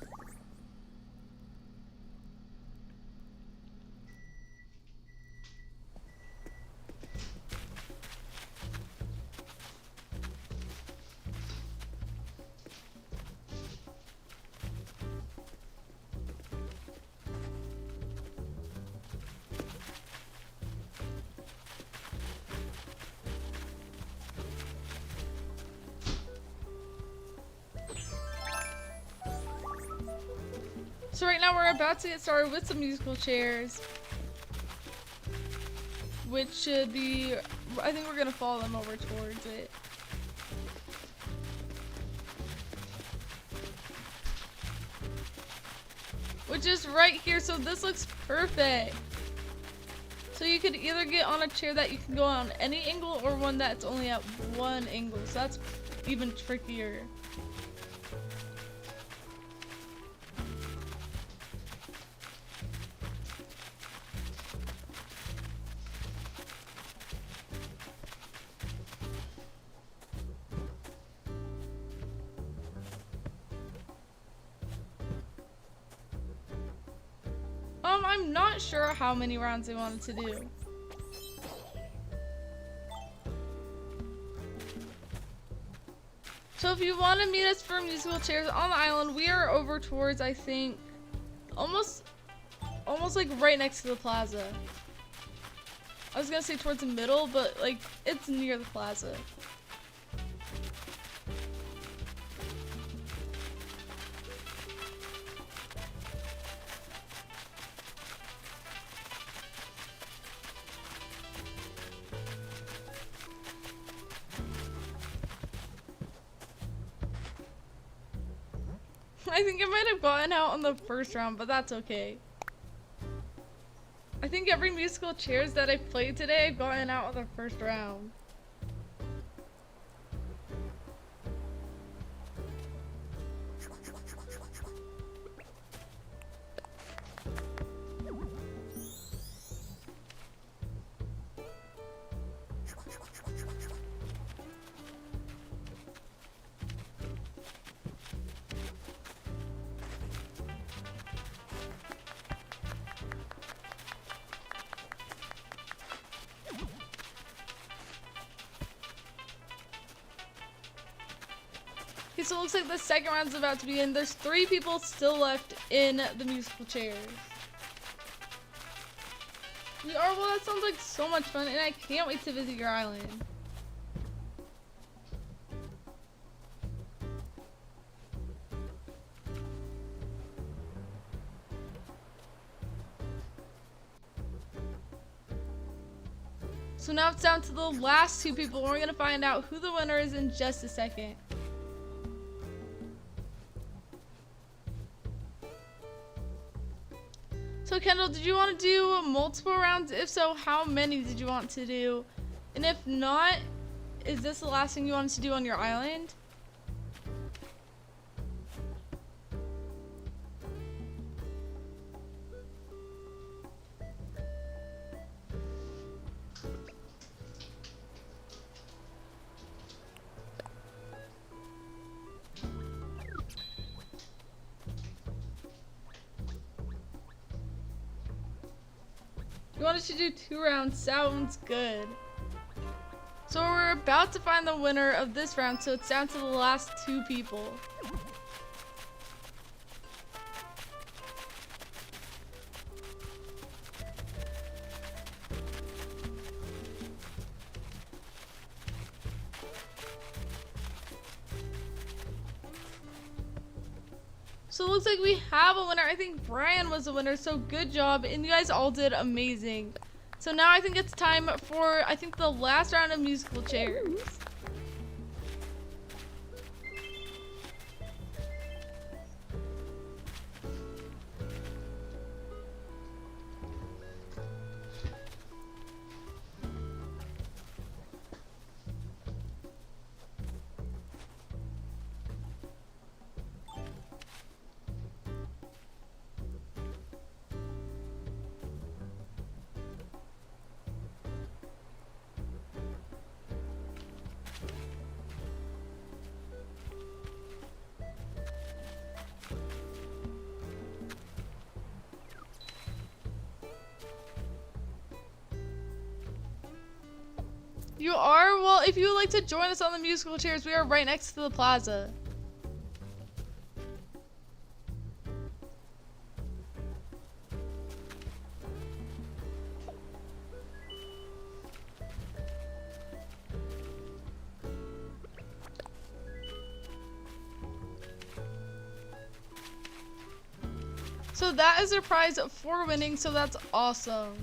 So right now we're about to get started with some musical chairs, which should be, I think we're gonna follow them over towards it. Which is right here, so this looks perfect. So you could either get on a chair that you can go on any angle or one that's only at one angle, so that's even trickier. I'm not sure how many rounds they wanted to do. So if you want to meet us for musical chairs on the island, we are over towards, I think, almost like right next to the plaza. I was gonna say towards the middle, but like it's near the plaza. I think I might have gotten out on the first round, but that's okay. I think every musical chairs that I played today, I've gotten out on the first round. Okay, so it looks like the second round's about to begin. There's 3 people still left in the musical chairs. We are, well, that sounds like so much fun, and I can't wait to visit your island. So now it's down to the last 2 people. We're gonna find out who the winner is in just a second. So Kendall, did you want to do multiple rounds? If so, how many did you want to do? And if not, is this the last thing you wanted to do on your island? You wanted to do 2 rounds, sounds good. So we're about to find the winner of this round, so it's down to the last 2 people. So it looks like we have a winner. I think Brian was the winner, so good job. And you guys all did amazing. So now I think it's time for, I think, the last round of musical chairs. You are? Well, if you would like to join us on the musical chairs, we are right next to the plaza. So that is their prize for winning, so that's awesome.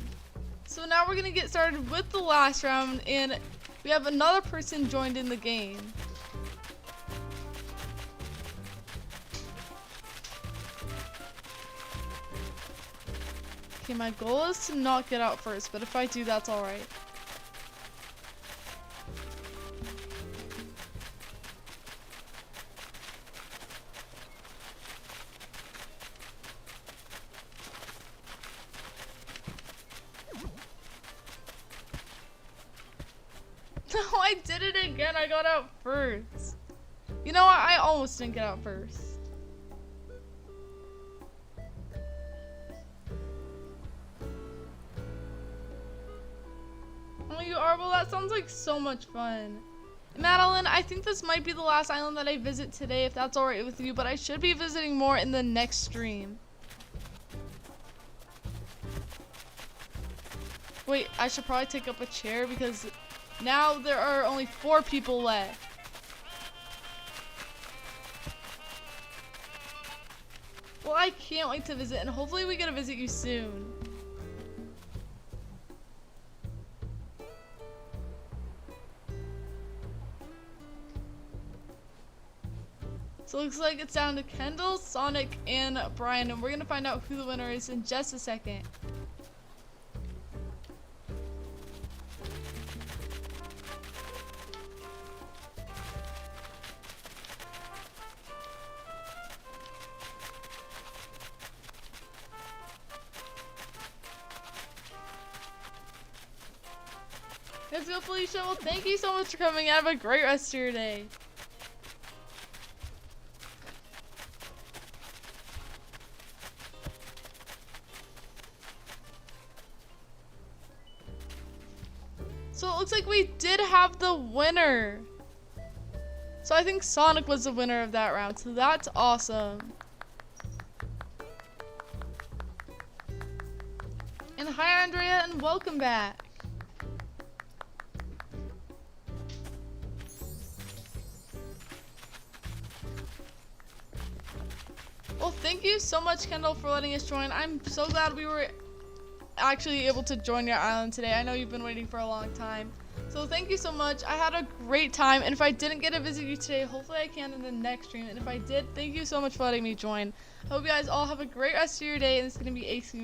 So now we're gonna get started with the last round, and we have another person joined in the game. Okay, my goal is to not get out first, but if I do, that's alright. No, I did it again. I got out first. You know what? I almost didn't get out first. Oh, you are? Well, that sounds like so much fun. Madeline, I think this might be the last island that I visit today, if that's alright with you, but I should be visiting more in the next stream. Wait, I should probably take up a chair because now there are only 4 people left. Well, I can't wait to visit, and hopefully we get to visit you soon. So it looks like it's down to Kendall, Sonic, and Brian, and we're gonna find out who the winner is in just a second. Let's go, Felicia. Well, thank you so much for coming. Have a great rest of your day. So it looks like we did have the winner. So I think Sonic was the winner of that round. So that's awesome. And hi, Andrea, and welcome back. Well, thank you so much, Kendall, for letting us join. I'm so glad we were actually able to join your island today. I know you've been waiting for a long time. So thank you so much. I had a great time, and if I didn't get to visit you today, hopefully I can in the next stream. And if I did, thank you so much for letting me join. I hope you guys all have a great rest of your day, and it's going to be AC